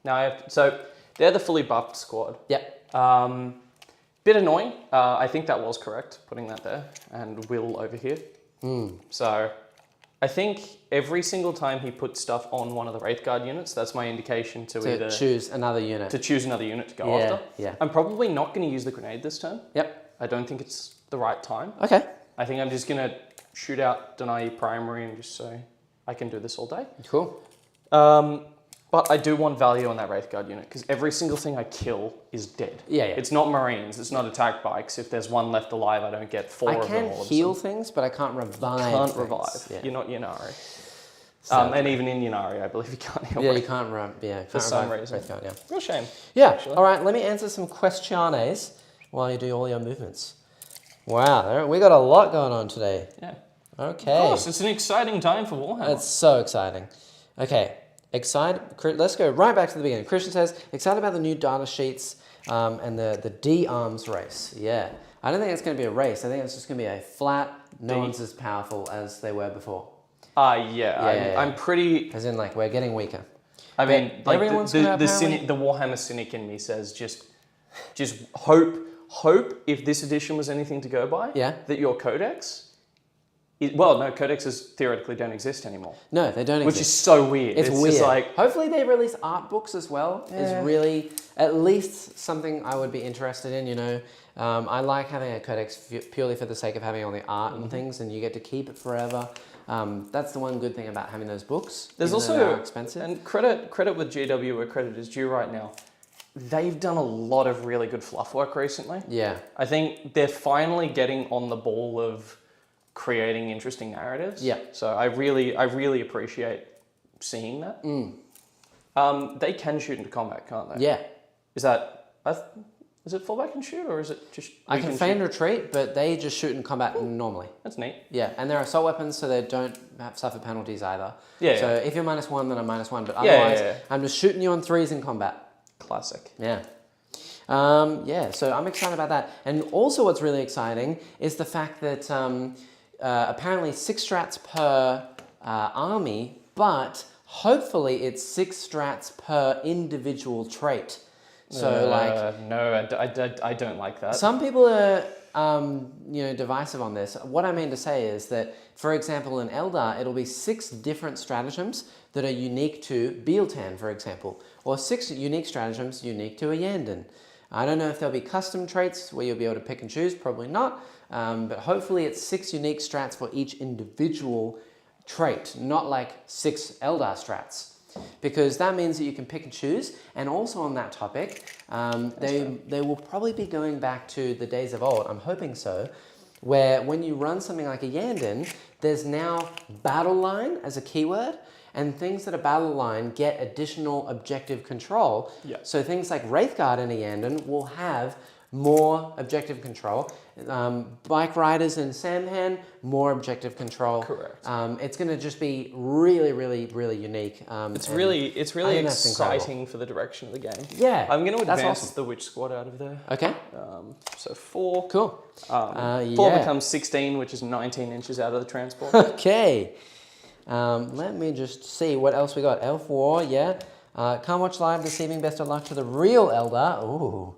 Now I have. So they're the fully buffed squad. Yep. Bit annoying. I think that was correct, putting that there, and Will over here. So I think every single time he puts stuff on one of the Wraith Guard units, that's my indication to either choose another unit. To choose another unit to go after. Yeah. I'm probably not going to use the grenade this turn. Yep. I don't think it's the right time. Okay. I think I'm just going to shoot out Ynnari primary and just so I can do this all day. Cool. But I do want value on that Wraith Guard unit because every single thing I kill is dead. Yeah. It's not Marines, it's not attack bikes. If there's one left alive, I don't get four of them. I can heal things, but I can't revive. Can't revive. Yeah. You're not Ynnari. And even in Ynnari, I believe you can't heal. Yeah, you can't run. Yeah, for some reason. Wraith Guard, yeah. Real shame. Yeah. Actually. All right. Let me answer some questiones while you do all your movements. Wow, we got a lot going on today. Yeah. Okay. Of course, it's an exciting time for Warhammer. It's so exciting. Okay. Let's go right back to the beginning. Christian says, excited about the new data sheets and the D-arms race. Yeah. I don't think it's going to be a race. I think it's just going to be a flat, no one's as powerful as they were before. I'm pretty... As in, like, we're getting weaker. I mean, like the apparently... Warhammer cynic in me says just hope if this edition was anything to go by, that your codex... codexes theoretically don't exist anymore. No, they don't exist. Which is so weird. It's weird. Just like... Hopefully they release art books as well. Yeah. Is really at least something I would be interested in, you know. I like having a codex purely for the sake of having all the art and things, and you get to keep it forever. That's the one good thing about having those books. There's also expensive. And credit with GW where credit is due right now. They've done a lot of really good fluff work recently. Yeah. I think they're finally getting on the ball of creating interesting narratives. Yeah. So I really appreciate seeing that. They can shoot into combat, can't they? Yeah. Is it fallback and shoot, or is it just... I can feign retreat, but they just shoot in combat normally. That's neat. Yeah, and they're assault weapons, so they don't suffer penalties either. Yeah. So if you're -1, then I'm -1, but otherwise, I'm just shooting you on 3s in combat. Classic. Yeah. So I'm excited about that. And also what's really exciting is the fact that apparently 6 strats per army, but hopefully it's 6 strats per individual trait. So no, I don't like that. Some people are divisive on this. What I mean to say is that, for example, in Eldar, it'll be 6 different stratagems that are unique to Bealtan, for example, or 6 unique stratagems unique to a Yanden. I don't know if there'll be custom traits where you'll be able to pick and choose, probably not, but hopefully it's 6 unique strats for each individual trait, not like 6 Eldar strats. Because that means that you can pick and choose, and also on that topic, they will probably be going back to the days of old, I'm hoping so, where when you run something like a Yanden, there's now battle line as a keyword, and things that are battle line get additional objective control. Yeah. So things like Wraithguard in a Yanden will have more objective control. Bike riders in Samhan, more objective control. Correct. It's going to just be really, really, really unique. It's really exciting for the direction of the game. Yeah, I'm going to advance the Witch Squad out of there. Okay. So 4. Cool. 4 becomes 16, which is 19 inches out of the transport. Okay. Let me just see what else we got. Elf War, yeah. Can't watch live this evening. Best of luck to the real Eldar. Ooh.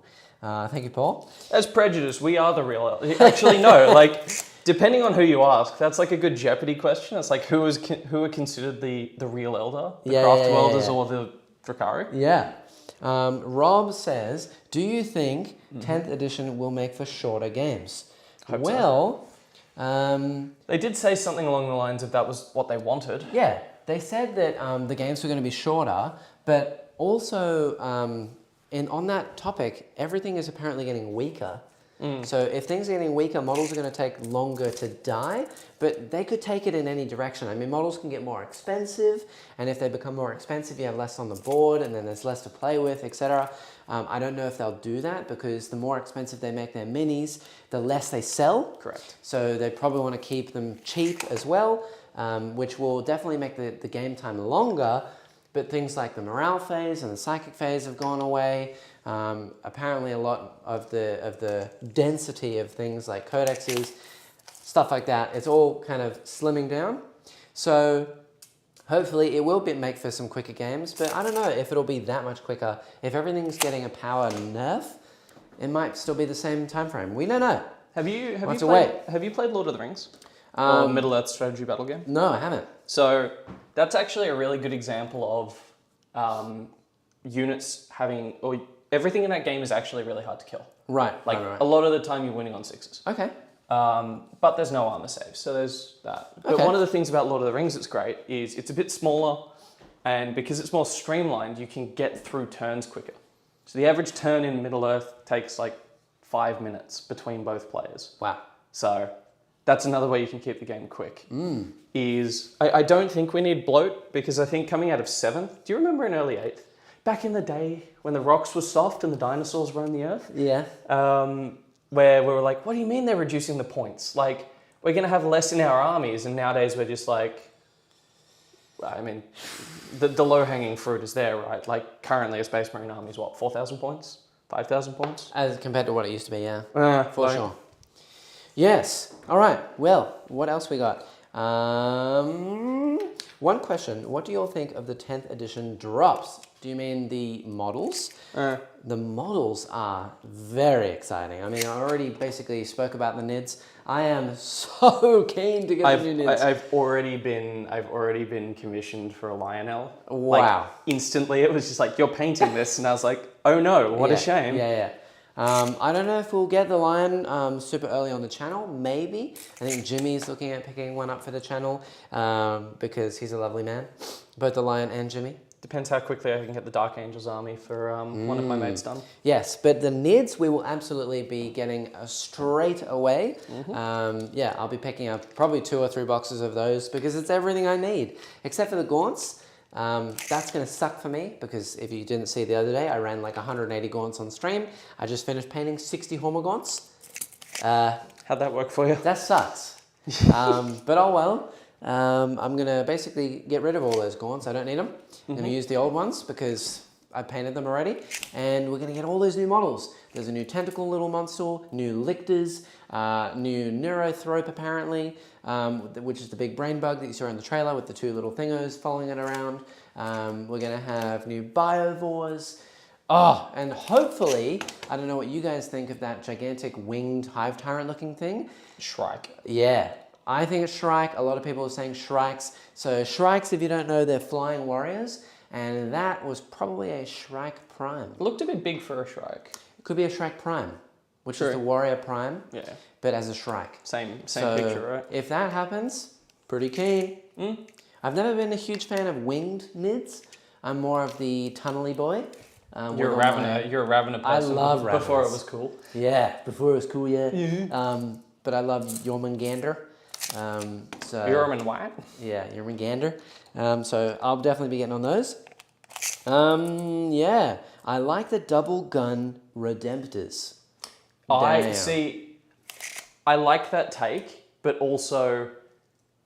Thank you, Paul. As prejudice, we are the real Eldar. Actually, no. Like, depending on who you ask, that's like a good Jeopardy question. It's like who are considered the real Eldar, the Craftworlds or the Drukhari? Yeah. Rob says, do you think 10th edition will make for shorter games? Hope so. They did say something along the lines of that was what they wanted. Yeah, they said that the games were going to be shorter, but also on that topic, everything is apparently getting weaker. So if things are getting weaker, models are going to take longer to die, but they could take it in any direction. I mean, models can get more expensive, and if they become more expensive, you have less on the board, and then there's less to play with, etc. I don't know if they'll do that, because the more expensive they make their minis, the less they sell. Correct. So they probably want to keep them cheap as well, which will definitely make the game time longer, but things like the morale phase and the psychic phase have gone away. Apparently a lot of the density of things like codexes, stuff like that, it's all kind of slimming down. So hopefully it will make for some quicker games, but I don't know if it'll be that much quicker. If everything's getting a power nerf, it might still be the same time frame. We don't know. Have you played Lord of the Rings? Or Middle-earth strategy battle game? No, I haven't. So that's actually a really good example of units having, or everything in that game is actually really hard to kill. Right. Like a lot of the time you're winning on 6s. Okay. But there's no armor saves, so there's that. But one of the things about Lord of the Rings that's great is it's a bit smaller, and because it's more streamlined, you can get through turns quicker. So the average turn in Middle-earth takes like 5 minutes between both players. Wow. So that's another way you can keep the game quick. I don't think we need bloat, because I think coming out of 7th, do you remember in early 8th? Back in the day when the rocks were soft and the dinosaurs roamed the earth? Yeah. Where we were like, what do you mean they're reducing the points? Like, we're going to have less in our armies, and nowadays we're just like, I mean, the low-hanging fruit is there, right? Like, currently a Space Marine army is what, 4,000 points? 5,000 points? As compared to what it used to be, yeah. For sure. Yes. All right. Well, what else we got? One question. What do you all think of the 10th edition drops? Do you mean the models? The models are very exciting. I mean, I already basically spoke about the NIDs. I am so keen to get the new NIDs. I've already been commissioned for a Lionel. Wow. Like, instantly, it was just like, you're painting this, and I was like, oh no, what a shame. Yeah. I don't know if we'll get the lion super early on the channel. Maybe. I think Jimmy's looking at picking one up for the channel because he's a lovely man. Both the lion and Jimmy. Depends how quickly I can get the Dark Angels army for one of my mates done. Yes, but the NIDs we will absolutely be getting straight away. Yeah, I'll be picking up probably 2 or 3 boxes of those because it's everything I need. Except for the gaunts. That's going to suck for me because if you didn't see the other day, I ran like 180 gaunts on stream. I just finished painting 60 Horma gaunts. How'd that work for you? That sucks. But oh well. I'm going to basically get rid of all those gaunts. I don't need them. I'm going to use the old ones because I painted them already. And we're going to get all those new models. There's a new tentacle little monster, new lictors, new neurothrop apparently, which is the big brain bug that you saw in the trailer with the 2 little thingos following it around. We're going to have new biovores. Oh, and hopefully, I don't know what you guys think of that gigantic winged hive tyrant looking thing. Shrike. Yeah. I think it's Shrike. A lot of people are saying Shrikes. So Shrikes, if you don't know, they're flying warriors. And that was probably a Shrike Prime. It looked a bit big for a Shrike. It could be a Shrike Prime, which is the Warrior Prime. Yeah. But as a Shrike. Same picture, right? If that happens, pretty keen. I've never been a huge fan of winged NIDs. I'm more of the tunnely boy. You're a Ravener person. I love Ravens. Before it was cool. Yeah, before it was cool, yeah. But I love Jormungandr. Jormungandr what? Yeah, Jormungandr. So I'll definitely be getting on those. Yeah, I like the double gun Redemptors. I like that take, but also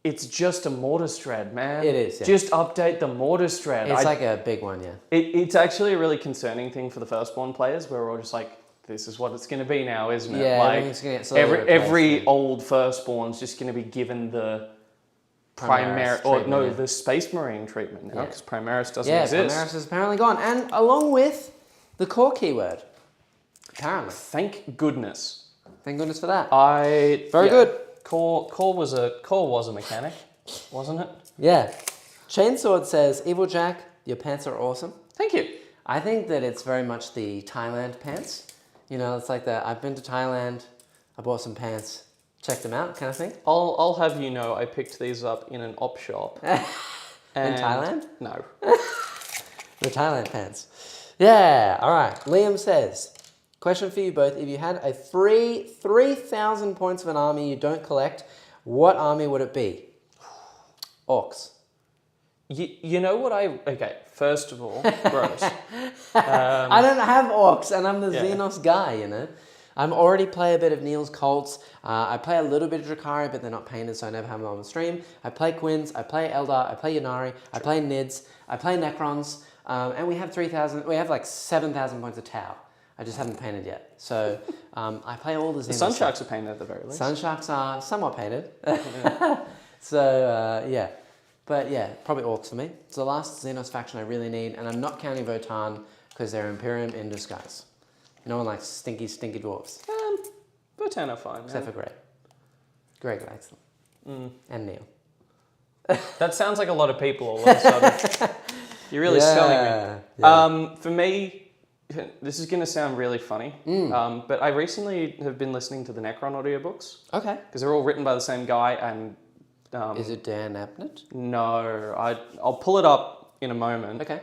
it's just a mortar strad, man. It is, yeah. Just update the mortar strad. It's like a big one, yeah. It's actually a really concerning thing for the Firstborn players where we're all just like, this is what it's going to be now, isn't it? Yeah, like, everything's going to get slowly every old Firstborn's just going to be given the the Space Marine treatment now, because Primaris doesn't exist. Yeah, Primaris is apparently gone. And along with the core keyword, apparently. Thank goodness. Thank goodness for that. Very good. Core was a mechanic, wasn't it? Yeah. Chainsword says, Evil Jack, your pants are awesome. Thank you. I think that it's very much the Thailand pants. You know, it's like that. I've been to Thailand. I bought some pants. Check them out, kind of thing. I'll have you know, I picked these up in an op shop. In Thailand? No. The Thailand pants. Yeah. All right. Liam says, question for you both. If you had a free 3,000 points of an army you don't collect, what army would it be? Orcs. You know what okay, first of all, gross. I don't have orcs and I'm the Xenos guy, you know. I already play a bit of Neil's Colts. I play a little bit of Drukhari, but they're not painted, so I never have them on the stream. I play Quins, I play Eldar, I play Ynnari, I play Nids, I play Necrons, and we have 3,000, we have like 7,000 points of Tau. I just haven't painted yet. So I play all the Xenos. The Sunsharks are painted at the very least. Sunsharks are somewhat painted. So yeah. But yeah, probably Orcs for me. It's the last Xenos faction I really need, and I'm not counting Votann because they're Imperium in disguise. No one likes stinky dwarves. Vertan are fine. Except for Greg. Greg likes them. And Neil. That sounds like a lot of people all of a sudden. You're really selling me. Yeah. For me, this is going to sound really funny, but I recently have been listening to the Necron audiobooks. Okay. Because they're all written by the same guy, and... is it Dan Abnett? No, I'll pull it up in a moment. Okay.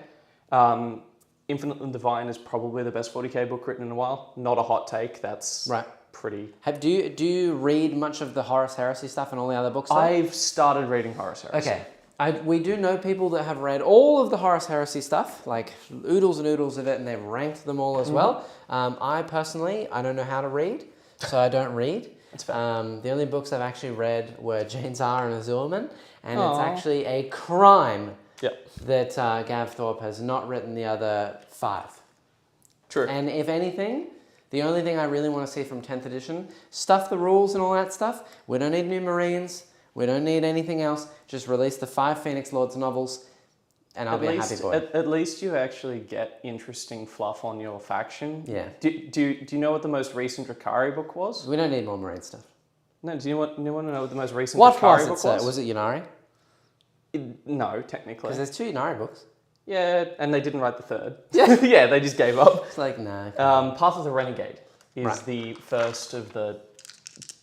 Infinitely Divine is probably the best 40k book written in a while. Not a hot take, that's pretty... Do you read much of the Horus Heresy stuff and all the other books? I've started reading Horus Heresy. Okay. We do know people that have read all of the Horus Heresy stuff, like oodles and oodles of it, and they've ranked them all as well. I personally, I don't know how to read, so I don't read. That's fair. The only books I've actually read were Jane Czar and Azurman, and it's actually a crime that Gav Thorpe has not written the other 5. True. And if anything, the only thing I really want to see from 10th edition, stuff the rules and all that stuff. We don't need new Marines. We don't need anything else. Just release the 5 Phoenix Lords novels, and I'll be a happy boy. At least you actually get interesting fluff on your faction. Yeah. Do you know what the most recent Drukhari book was? We don't need more Marine stuff. No, do you want to know what the most recent Drukhari book was? Was it Ynnari? No, technically. Because there's 2 Ynnari books. Yeah, and they didn't write the 3rd. Yeah, yeah, they just gave up. It's like, no. Path of the Renegade is the first of the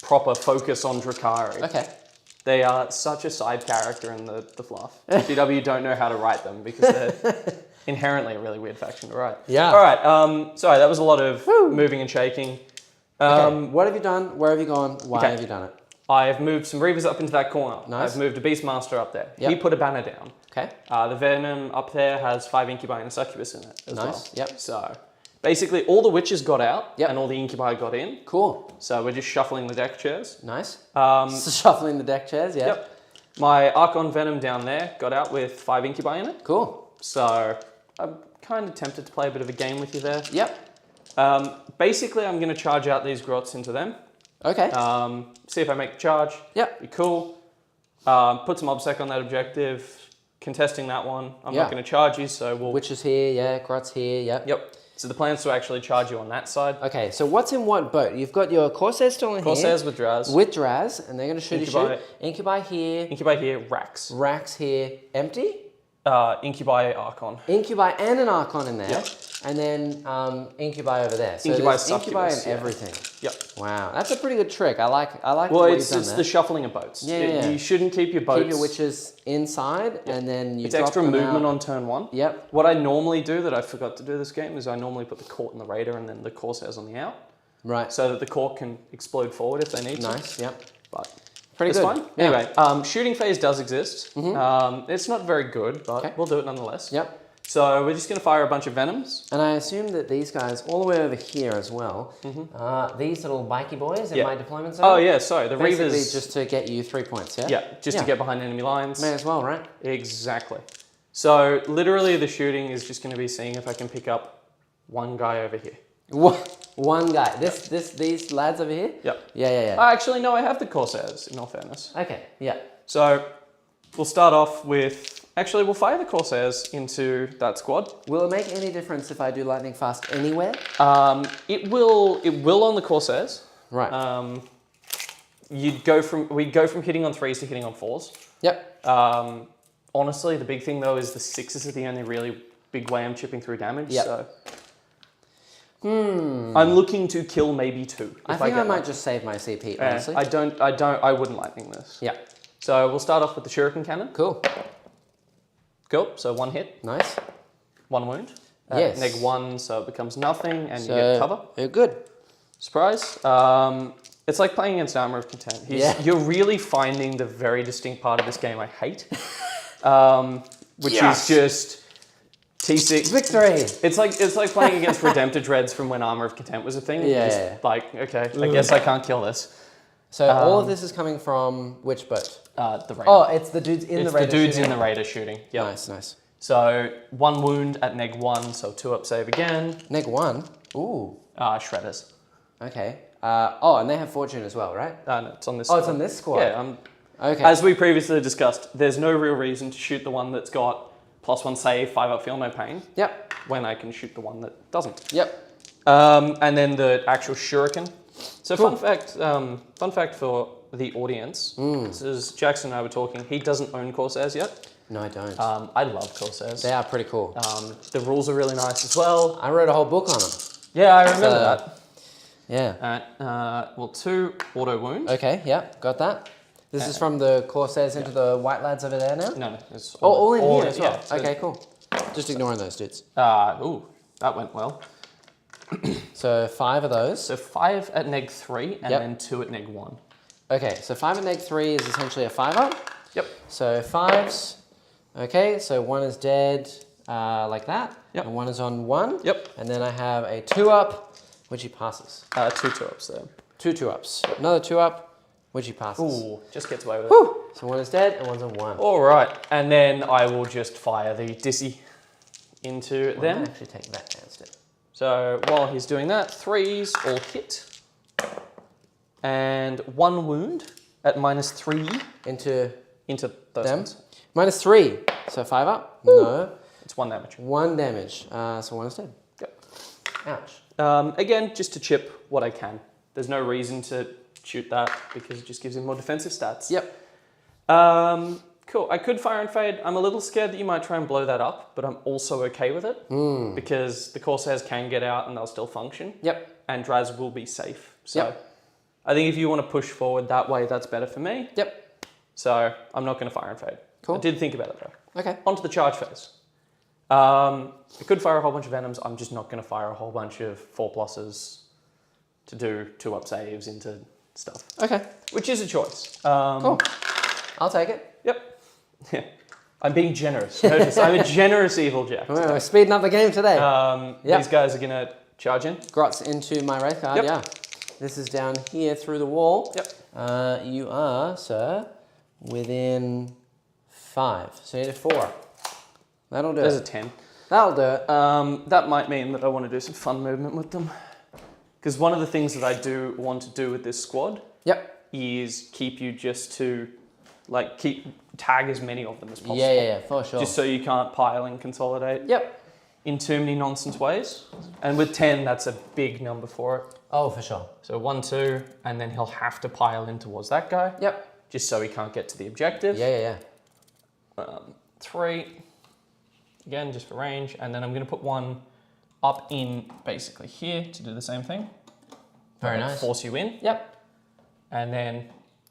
proper focus on Drukhari. Okay. They are such a side character in the fluff. GW don't know how to write them because they're inherently a really weird faction to write. Yeah. All right. Sorry, that was a lot of moving and shaking. Okay. What have you done? Where have you gone? Why have you done it? I've moved some Reavers up into that corner. Nice. I've moved a Beastmaster up there. Yep. He put a banner down. Okay. The Venom up there has 5 Incubi and a Succubus in it as well. Nice. Yep. So basically all the Witches got out and all the Incubi got in. Cool. So we're just shuffling the deck chairs. Nice. So shuffling the deck chairs, yeah. Yep. My Archon Venom down there got out with 5 Incubi in it. Cool. So I'm kind of tempted to play a bit of a game with you there. Yep. Basically, I'm going to charge out these Grots into them. Okay. See if I make the charge. Yep. Be cool. Put some obsec on that objective. Contesting that one. I'm not going to charge you, so we'll... Witches here, yeah. Grots here, yep. Yep. So the plan's to actually charge you on that side. Okay, so what's in what boat? You've got your Corsairs still in Corsairs here. with Draz. With Draz, and they're going to shoot Incubi. you. Incubi here. Incubi here, Rax. Rax here. Empty? Incubi Archon. Incubi and an Archon in there. Yep. And then Incubi over there. So Incubi, Incubi and everything. Yep. Wow, that's a pretty good trick. I like well, what you've it's done there. the shuffling of boats. Yeah. You shouldn't keep your boats... Keep your Witches inside, and then you It's drop extra them movement out. on turn 1. Yep. What I normally do that I forgot to do this game is I normally put the Court and the Raider and then the Corsairs on the out. Right. So that the Court can explode forward if they need to. Nice, yep. But pretty good. fine. Yeah. Anyway, shooting phase does exist. It's not very good, but we'll do it nonetheless. Yep. So we're just going to fire a bunch of Venoms. And I assume that these guys, all the way over here as well, these little bikey boys in my deployment zone. Oh yeah, sorry. The basically Reavers... just to get you 3 points, yeah? Yeah, just to get behind enemy lines. May as well, right? Exactly. So literally the shooting is just going to be seeing if I can pick up one guy over here. One guy. These lads over here? Yep. Yeah. Actually, no, I have the Corsairs, in all fairness. Okay, yeah. So we'll start off with... Actually, we'll fire the Corsairs into that squad. Will it make any difference if I do lightning fast anywhere? It will on the Corsairs. Right. We'd go from hitting on 3s to hitting on 4s. Yep. Honestly, the big thing though is the 6s are the only really big way I'm chipping through damage. Yep. So I'm looking to kill maybe 2. I think I might just save my CP, honestly. I wouldn't lightning this. Yeah. So we'll start off with the Shuriken Cannon. Cool. Cool. So 1 hit. Nice. 1 wound. Yes. -1, so it becomes nothing, and you get cover. You're good. Surprise. It's like playing against Armor of Content. You're really finding the very distinct part of this game I hate, which is just T6 victory. It's like playing against Redemptor Dreads from when Armor of Content was a thing. Like, okay, I guess I can't kill this. So all of this is coming from which boat? The Raider. Oh, it's the dudes in the Raider. It's the dudes in the Raider shooting. Yep. Nice. So 1 wound at -1, so 2-up save again. -1. Ooh. Shredders. Okay. And they have fortune as well, right? No, it's on this. Oh, it's on this squad. Yeah. Okay. As we previously discussed, there's no real reason to shoot the one that's got +1 save, 5-up feel no pain. Yep. When I can shoot the one that doesn't. Yep. And then the actual shuriken. So Cool. fun fact for the audience. This is Jackson and I were talking. He doesn't own Corsairs yet. No, I don't. I love Corsairs. They are pretty cool. The rules are really nice as well. I wrote a whole book on them. Yeah, I remember that. Yeah. Well, 2 auto wound. Okay, yeah, got that. This is from the Corsairs into the White Lads over there now? No, it's all in here as well. Yeah, okay, cool. Just ignoring those dudes. Ooh, that went well. So 5 of those. So 5 at neg 3 and then 2 at neg 1. Okay, so 5 at neg 3 is essentially a 5-up. Yep. So 5s. Okay, so 1 is dead like that. Yep. And 1 is on 1. Yep. And then I have a 2-up, which he passes. 2 2-ups there. 2 2-ups. Another 2-up, which he passes. Ooh, just gets away with it. Whew. So 1 is dead and 1's on 1. All right, and then I will just fire the Dissy into them. I'll actually take that down instead. So while he's doing that, 3s all hit. And 1 wound at -3 Into those them. ones. -3. So 5-up? No. It's 1 damage. 1 damage. So 1 is dead. Yep. Ouch. Again, just to chip what I can. There's no reason to shoot that because it just gives him more defensive stats. Yep. Cool. I could fire and fade. I'm a little scared that you might try and blow that up, but I'm also okay with it because the Corsairs can get out and they'll still function. Yep. And Draz will be safe. So I think if you want to push forward that way, that's better for me. Yep. So I'm not going to fire and fade. Cool. I did think about it though. Okay. Onto the charge phase. I could fire a whole bunch of Venoms. I'm just not going to fire a whole bunch of 4+s to do 2-up saves into stuff. Okay. Which is a choice. Cool. I'll take it. Yep. Yeah. I'm being generous. Notice, I'm a generous evil Jack. We're speeding up the game today. These guys are going to charge in. Grots into my wraith card, yeah. This is down here through the wall. Yep. You are, sir, within 5. So you need a 4. That'll do There's it. a 10. That'll do it. That might mean that I want to do some fun movement with them. Because one of the things that I do want to do with this squad is keep you just to, like, tag as many of them as possible. Yeah, for sure. Just so you can't pile and consolidate. Yep. In too many nonsense ways. And with 10, that's a big number for it. Oh, for sure. So 1, 2, and then he'll have to pile in towards that guy. Yep. Just so he can't get to the objective. Yeah. 3, again, just for range. And then I'm going to put 1 up in basically here to do the same thing. Very nice. Force you in. Yep. And then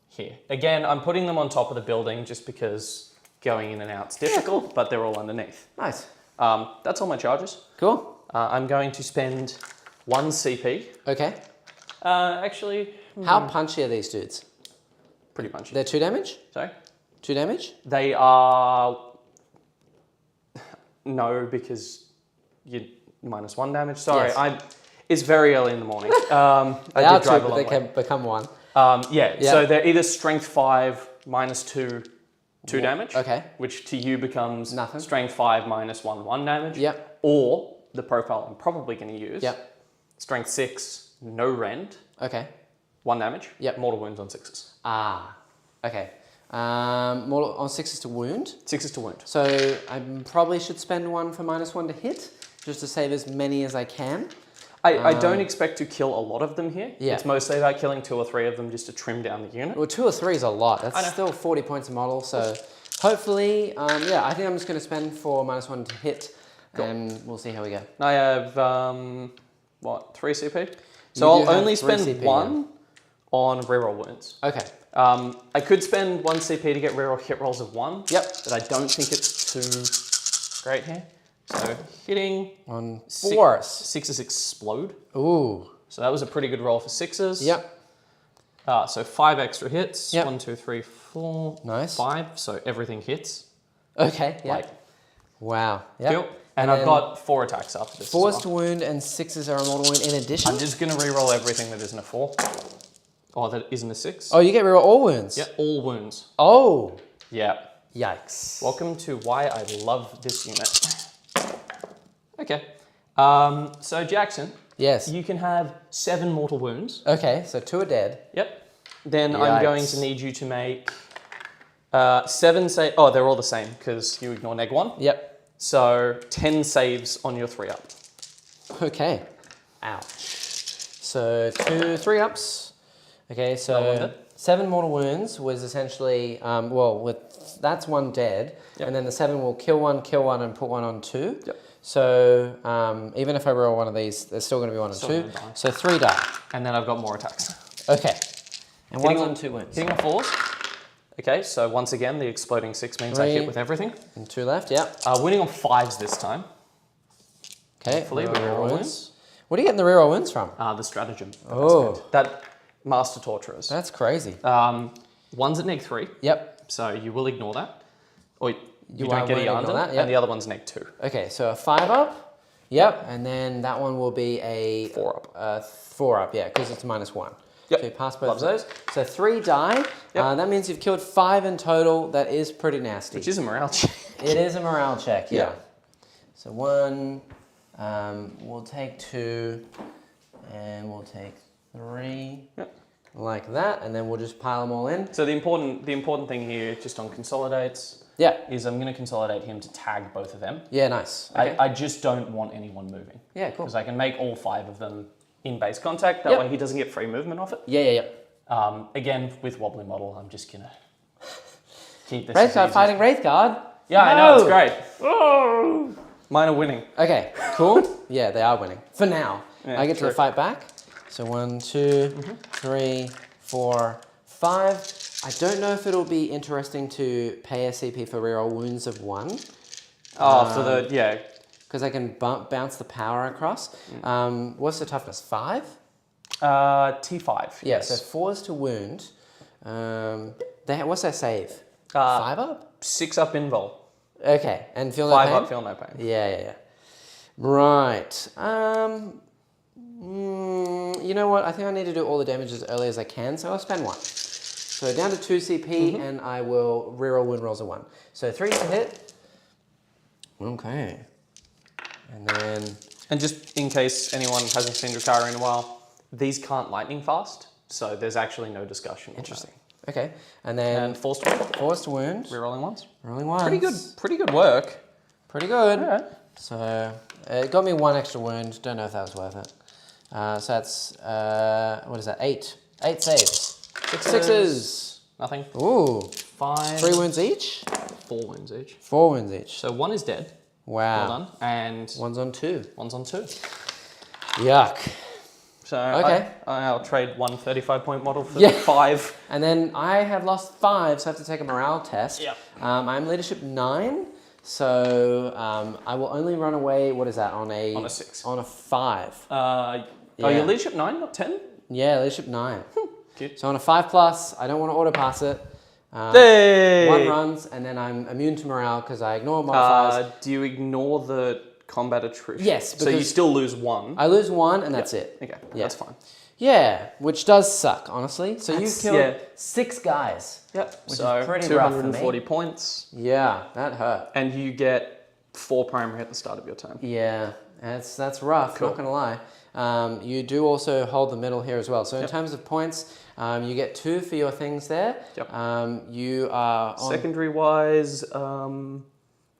here. Again, I'm putting them on top of the building just because going in and out's difficult, but they're all underneath. Nice. That's all my charges. Cool. I'm going to spend 1 CP. Okay. Actually... How punchy are these dudes? Pretty punchy. They're 2 damage? Sorry? 2 damage? They are... No, because you're -1 damage. Sorry, Yes. It's very early in the morning. They are 2, but they can become 1. So they're either strength 5 -2, 2 damage. Okay. Which to you becomes nothing. Strength 5 -1, 1 damage. Yep. Or the profile I'm probably going to use. Yep. Strength 6, no rend. Okay. 1 damage. Yep. Mortal wounds on 6s. Ah. Okay. Mortal on 6 is to wound. 6 is to wound. So I probably should spend 1 for -1 to hit, just to save as many as I can. I don't expect to kill a lot of them here. Yeah. It's mostly about killing 2 or 3 of them just to trim down the unit. Well, 2 or 3 is a lot. That's still 40 points a model. So hopefully, I think I'm just going to spend for -1 to hit, and we'll see how we go. I have, 3 CP? So I'll only spend CP, 1 on reroll wounds. Okay. I could spend 1 CP to get reroll hit rolls of 1. Yep. But I don't think it's too great here. So hitting on 4s. 6s explode. Ooh. So that was a pretty good roll for 6s. Yep. So 5 extra hits. Yep. 1, 2, 3, 4. Nice. 5. So everything hits. Okay. Yeah. Like, wow. Yep. cool. And I've got 4 attacks after this. 4s to wound and 6s are a mortal wound in addition. I'm just going to reroll everything that isn't a 4. Or that isn't a 6. Oh, you get reroll all wounds? Yeah, all wounds. Oh. Yeah. Yikes. Welcome to why I love this unit. Okay. So Jackson. Yes. You can have 7 mortal wounds. Okay, so 2 are dead. Yep. Then Yikes. I'm going to need you to make 7 save. Oh, they're all the same because you ignore neg 1. Yep. So 10 saves on your 3-up. Okay. Ouch. So 3 ups. Okay, so 7 mortal wounds was essentially, that's 1 dead, and then the 7 will kill 1, and put 1 on 2. Yep. So even if I roll one of these, there's still going to be 1 and 2. So 3 die. And then I've got more attacks. Okay. And 1 on 2 wounds. Hitting on 4s. Okay, so once again, the exploding 6 means I hit with everything. And 2 left, yeah. Winning on 5s this time. Okay, hopefully with reroll wounds. What are you getting the reroll wounds from? The stratagem. Oh. That Master Torturers. That's crazy. 1's at -3. Yep. So you will ignore that. Or you don't get a yarn that, and the other one's -2. Okay, so a 5 up. Yep, and then that one will be a 4 up. 4 up, yeah, because it's -1. Yep. So you pass both of those. So 3 die. Yep. That means you've killed 5 in total. That is pretty nasty. Which is a morale check. It is a morale check, yeah. So 1, we'll take 2, and we'll take 3. Yep. Like that, and then we'll just pile them all in. So the important thing here, just on consolidates, is I'm going to consolidate him to tag both of them. Yeah, nice. Okay. I just don't want anyone moving. Yeah, cool. Because I can make all 5 of them in base contact. That way he doesn't get free movement off it. Yeah. Again, with wobbly model, I'm just going to keep this. Wraithguard fighting Wraithguard. Yeah, I know, it's great. Oh! Mine are winning. Okay, cool. Yeah, they are winning. For now. Yeah, I get to fight back. So 1, 2, 3, 4, 5. I don't know if it'll be interesting to pay a CP for reroll wounds of 1. For the, Because I can bounce the power across. What's the toughness? 5? T5. Yeah, yes. so 4's to wound. What's their save? 5 up? 6 up invul. Okay, and feel no 5 pain? up feel no pain. Yeah. Right. You know what? I think I need to do all the damage as early as I can, so I'll spend 1. So down to 2 CP, and I will reroll wound rolls of 1. So 3 to hit. Okay. And then... And just in case anyone hasn't seen Drukhari in a while, these can't lightning fast, so there's actually no discussion. Interesting. Okay. And then... And force to wound. Force to wound. Rerolling ones. Rolling ones. Pretty good work. Pretty good. Yeah. So it got me 1 extra wound. Don't know if that was worth it. So that's, what is that? 8. 8 saves. 6 sixes. Nothing. Ooh. 5. 3 wounds each? 4 wounds each. 4 wounds each. So 1 is dead. Wow. Well done. And 1's on 2. 1's on 2. Yuck. So okay. I'll trade 1 35-point model for 5. And then I have lost 5, so I have to take a morale test. Yeah. I'm leadership 9. So I will only run away, what is that, on a 6. On a 5. Your leadership 9, not 10? Yeah, leadership 9. Cute. So on a 5+, I don't want to auto pass it. Hey! 1 runs, and then I'm immune to morale because I ignore modifiers. Do you ignore the combat attrition? Yes. So you still lose 1? I lose 1, and that's it. Okay, that's fine. Yeah, which does suck, honestly. So you killed 6 guys. Yep. Which so is pretty 240 points. Yeah, that hurt. And you get 4 primary at the start of your turn. Yeah, that's rough, not going to lie. You do also hold the middle here as well. So in terms of points, you get 2 for your things there. Yep. You are on... Secondary-wise,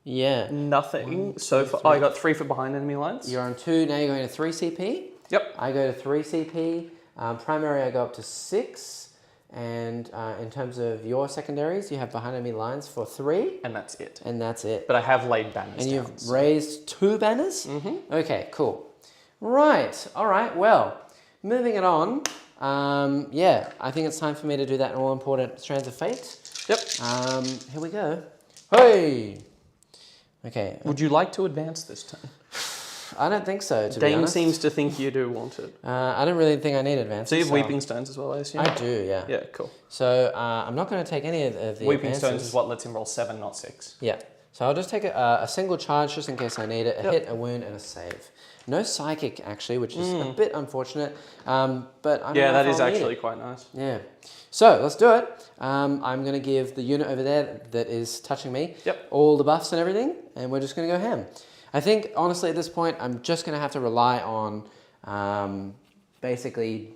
nothing. 1, 2, so for, 3. I got 3 for behind enemy lines. You're on 2, now you're going to 3 CP. Yep. I go to 3 CP. Primary, I go up to 6. And in terms of your secondaries, you have behind enemy lines for 3. And that's it. And that's it. But I have laid banners And you've raised 2 banners? Mm-hmm. Okay, cool. Right. All right. Well, moving it on. I think it's time for me to do that all-important Strands of Fate. Yep. Here we go. Hey! Okay. Would you like to advance this turn? I don't think so, to be honest. Seems to think you do want it. I don't really think I need advances. So you have Weeping Stones as well, I assume? I do, yeah. Yeah, cool. So I'm not going to take any of the Weeping advances. Stones is what lets him roll 7, not 6. Yeah. So I'll just take a single charge just in case I need it. A hit, a wound, and a save. No psychic, actually, which is a bit unfortunate. But I don't know that if is I'll need actually it. quite nice. Yeah. So let's do it. I'm going to give the unit over there that is touching me all the buffs and everything, and we're just going to go ham. I think, honestly, at this point, I'm just going to have to rely on basically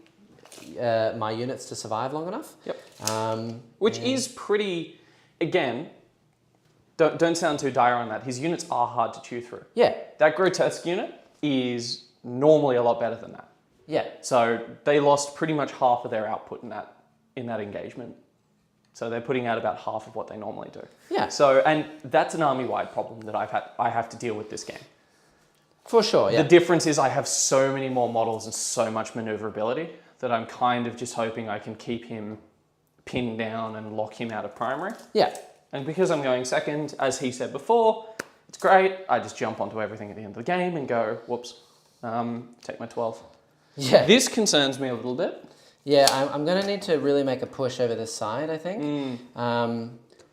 my units to survive long enough. Yep. Which is pretty, again, don't sound too dire on that. His units are hard to chew through. Yeah. That grotesque unit is normally a lot better than that. Yeah. So they lost pretty much half of their output in that engagement. So they're putting out about half of what they normally do. Yeah. So, and that's an army-wide problem that I have to deal with this game. For sure, yeah. The difference is I have so many more models and so much maneuverability that I'm kind of just hoping I can keep him pinned down and lock him out of primary. Yeah. And because I'm going second, as he said before, it's great. I just jump onto everything at the end of the game and go, whoops, take my 12. Yeah. This concerns me a little bit. Yeah, I'm going to need to really make a push over this side, I think.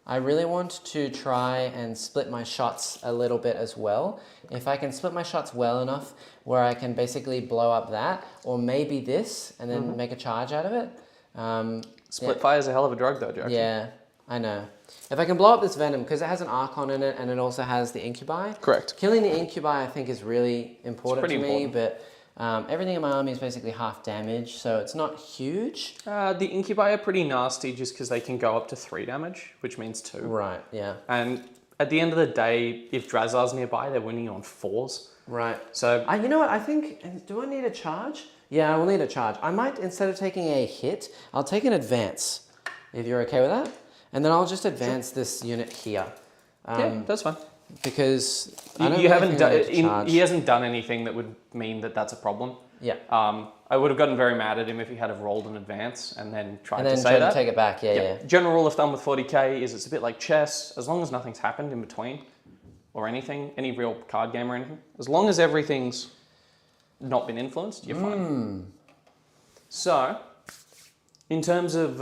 I really want to try and split my shots a little bit as well. If I can split my shots well enough where I can basically blow up that, or maybe this, and then make a charge out of it. Split fire is a hell of a drug though, Joe. Yeah, I know. If I can blow up this Venom, because it has an Archon in it and it also has the Incubi. Correct. Killing the Incubi I think is really important to me, important. but everything in my army is basically half damage, so it's not huge. The Incubi are pretty nasty just because they can go up to 3 damage, which means 2. Right, yeah. And at the end of the day, if Drazar's nearby, they're winning on 4s. Right. So you know what, I think, do I need a charge? Yeah, I will need a charge. I might, instead of taking a hit, I'll take an advance, if you're okay with that. And then I'll just advance this unit here. yeah, that's fine. Because he hasn't done anything that would mean that that's a problem. Yeah. I would have gotten very mad at him if he had have rolled an advance and then tried to say tried that. to take it back, yeah. General rule of thumb with 40k is it's a bit like chess. As long as nothing's happened in between or anything, any real card game or anything, as long as everything's not been influenced, you're fine. So, in terms of,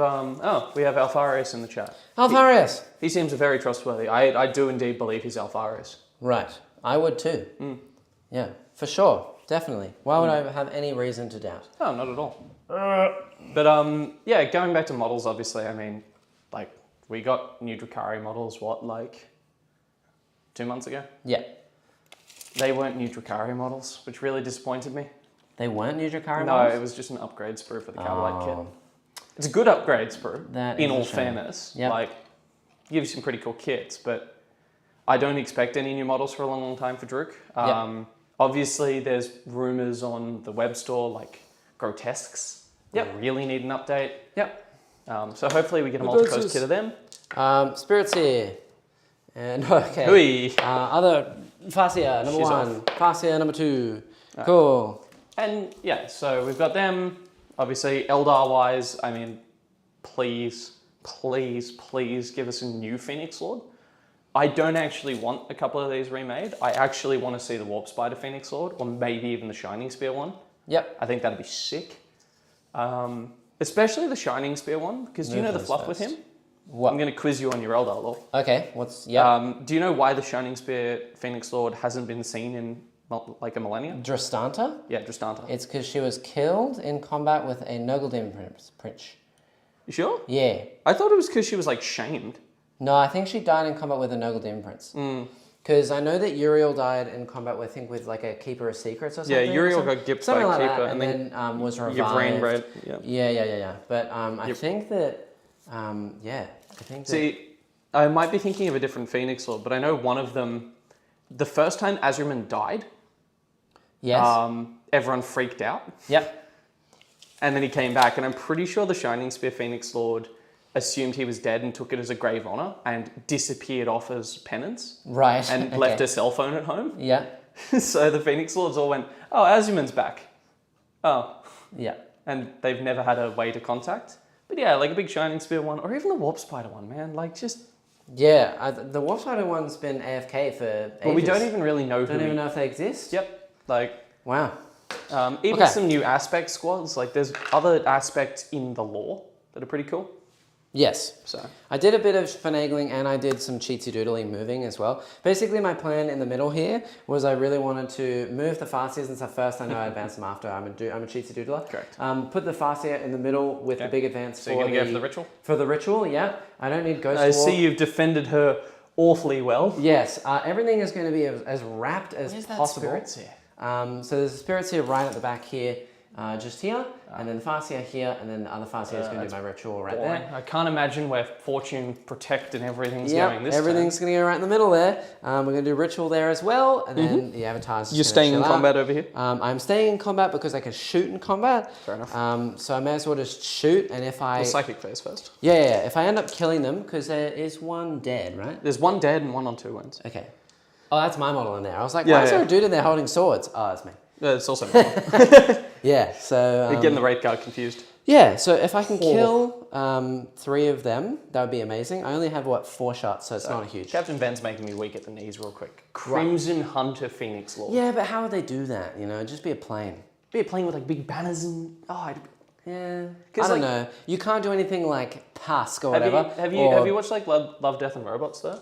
we have Alfarius in the chat. Alfarius! He seems very trustworthy. I do indeed believe he's Alfarius. Right. I would too. Yeah, for sure. Definitely. Why would I have any reason to doubt? No, not at all. But yeah, going back to models, obviously, I mean, like, we got new Drukhari models, what, like 2 months ago? Yeah. They weren't new Drukhari models, which really disappointed me. They weren't new Drukhari No, models? it was just an upgrade sprue for the Cavalite kit. It's a good upgrade sprue, in all fairness. Yep. Like, gives you some pretty cool kits, but I don't expect any new models for a long, long time for Druk. Obviously, there's rumours on the web store, like Grotesques. Yep. Really need an update. Yep. So hopefully we get a multi-coast kit of them. Spirits here. And, okay. Hui. Other, Farsia, number She's 1. off. Farsia, number 2. Right. Cool. And yeah, so we've got them. Obviously, Eldar-wise, I mean, please, please, please give us a new Phoenix Lord. I don't actually want a couple of these remade. I actually want to see the Warp Spider Phoenix Lord, or maybe even the Shining Spear one. Yep. I think that'd be sick. Especially the Shining Spear one, because do you know the fluff with him? What? I'm going to quiz you on your Eldar lore. Okay, do you know why the Shining Spear Phoenix Lord hasn't been seen in like a millennia? Drastanta? Yeah, Drastanta. It's because she was killed in combat with a Nogaldin Prince. You sure? Yeah. I thought it was because she was like shamed. No, I think she died in combat with a Nogaldin Prince. Because I know that Uriel died in combat with, I think, with like a Keeper of Secrets or something. Yeah, Uriel got gipped by a Keeper and then was revived. Yvraine, yeah. But I think that, See, I might be thinking of a different Phoenix Lord, but I know one of them, the first time Azraman died, everyone freaked out. Yep. And then he came back, and I'm pretty sure the Shining Spear Phoenix Lord assumed he was dead and took it as a grave honor and disappeared off as penance. Right. And left a cell phone at home. Yeah. So the Phoenix Lords all went, oh, Azraman's back. Oh. Yeah. And they've never had a way to contact. But yeah, like a big Shining Spear one, or even the Warp Spider one, man. Like, just... Yeah, the Warp Spider one's been AFK for ages. But we don't even really know Don't even know if they exist? Yep. Like... Wow. Even some new aspect squads. Like, there's other aspects in the lore that are pretty cool. Yes. So I did a bit of finagling and I did some cheatsy doodling moving as well. Basically, my plan in the middle here was I really wanted to move the Farseers and stuff first. I know I advance them after. I'm a cheatsy doodler. Correct. Put the Farseer in the middle with the big advance so you're going to go for the ritual? For the ritual, yeah. I don't need Ghost I War. see you've defended her awfully well. Yes. Everything is going to be as wrapped as possible. Spirits here? So there's a Spirits here right at the back here. just here, and then Farseer here, and then the other Farseer is going to do my ritual right there. I can't imagine where Fortune, Protect, and everything's going this everything's going to go right in the middle there. We're going to do ritual there as well, and then the avatars. You're staying in combat over here? I'm staying in combat because I can shoot in combat. Fair enough. So I may as well just shoot, and if I... The psychic phase first. Yeah, if I end up killing them, because there is one dead, right? There's one dead and one on 2 wounds. Okay. Oh, that's my model in there. I was like, why is there a dude in there holding swords? Oh, that's me. Yeah, it's also Yeah, so... You're getting the Wraith Guard confused. Yeah, so if I can kill 3 of them, that would be amazing. I only have, 4 shots, so it's not a huge... Captain Ben's making me weak at the knees real quick. Crimson Hunter Phoenix Lord. Yeah, but how would they do that, you know? Just be a plane. Be a plane with, like, big banners and... Oh, yeah, I don't know. You can't do anything like Tusk or whatever. Have you watched, like, Love, Death and Robots, though?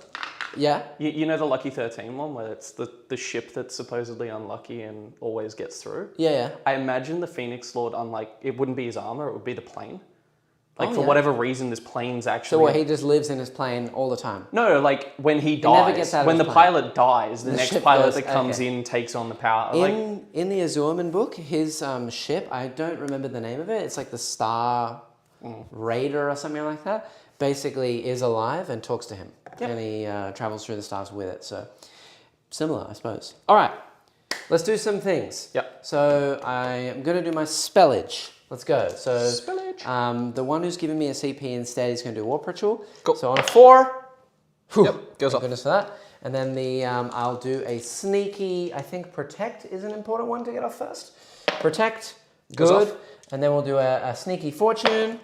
Yeah. You know the Lucky 13 one, where it's the ship that's supposedly unlucky and always gets through? Yeah. I imagine the Phoenix Lord, unlike, it wouldn't be his armor, it would be the plane. Like, for whatever reason, this plane's actually... So what, he just lives in his plane all the time? No, like, when he dies, never gets out of when his the plane. pilot dies, the next pilot that comes in takes on the power. In the Azurman book, his ship, I don't remember the name of it, it's like the Star Raider or something like that, basically is alive and talks to him. Yep. And he travels through the stars with it, so similar, I suppose. All right, let's do some things. Yep. So I am going to do my spellage. Let's go. So spellage. The one who's giving me a CP instead is going to do Warp Ritual. Cool. So on a 4, goes off. Goodness for that. And then the I'll do a sneaky, I think Protect is an important one to get off first. Protect, good. And then we'll do a sneaky Fortune.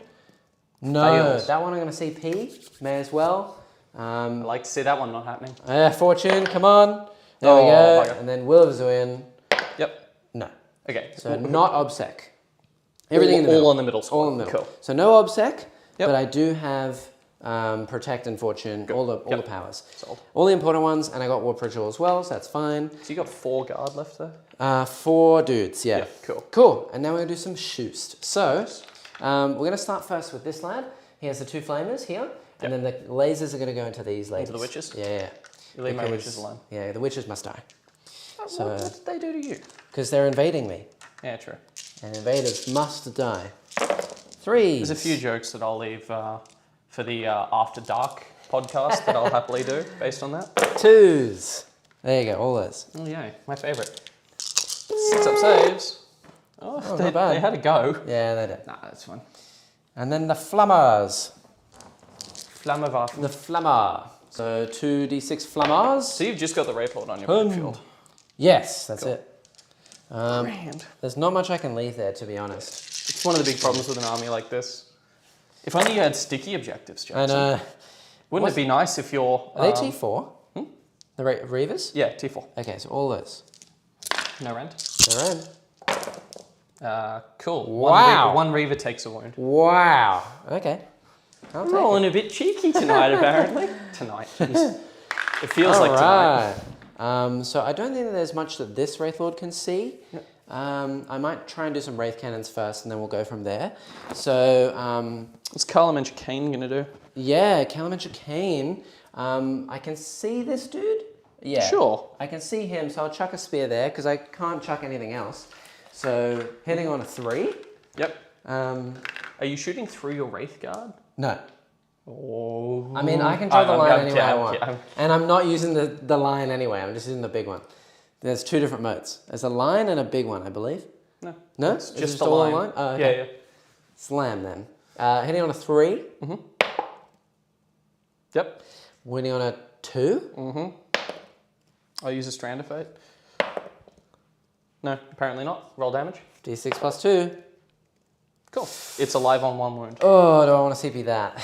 No, Fails. that one I'm going to CP, may as well. I like to see that one not happening. Fortune, come on. There we go. Bugger. And then Will of Zuin. Yep. No. Okay. So not Obsec. Everything in the middle. All in the middle squad. All in the middle. Cool. So no Obsec, but I do have Protect and Fortune, all the powers. Sold. All the important ones, and I got Warp Ritual as well, so that's fine. So you got 4 guard left there? 4 dudes, yeah. Cool. Cool. And now we're going to do some Shoost. So we're going to start first with this lad. He has the 2 flamers here. And then the lasers are going to go into these ladies. Into the witches? Yeah. You leave my witches alone. Yeah, the witches must die. So, what did they do to you? Because they're invading me. Yeah, true. And invaders must die. 3. There's a few jokes that I'll leave for the After Dark podcast that I'll happily do based on that. 2s. There you go, all those. Oh, yeah, my favourite. 6 up saves. Oh, not bad. They had a go. Yeah, they did. Nah, that's fine. And then the Flammers. Flammerwaffen. The Flammer. So 2d6 Flammers. So you've just got the Wraith Lord on your field. Yes, that's it. Grand. There's not much I can leave there, to be honest. It's one of the big problems with an army like this. If only you had sticky objectives, Jackson. And wouldn't it be nice if you're... Are they T4? The Reavers? Yeah, T4. Okay, so all those. No rend. They're in. Cool. Wow. One Reaver takes a wound. Wow. Okay. I'm rolling a bit cheeky tonight, apparently. Tonight. Jeez. It feels like tonight. So I don't think that there's much that this Wraith Lord can see. I might try and do some Wraith Cannons first, and then we'll go from there. So... what's Carlaman Chicane going to do? Yeah, Carlaman Chicane. I can see this dude. Yeah. Sure. I can see him, so I'll chuck a spear there, because I can't chuck anything else. So, hitting on a 3. Yep. Are you shooting through your Wraith Guard? No. Oh. I mean, I can draw the line any way I want. And I'm not using the line anyway, I'm just using the big one. There's 2 different modes. There's a line and a big one, I believe. No. No? It's just all line. a line? Oh, okay. Yeah. Slam then. Hitting on a 3. Mm-hmm. Yep. Winning on a 2. Mm-hmm. I'll use a Strand of Fate. No, apparently not. Roll damage. D6 plus 2. Cool. It's alive on 1 wound. Oh, do I want to CP that?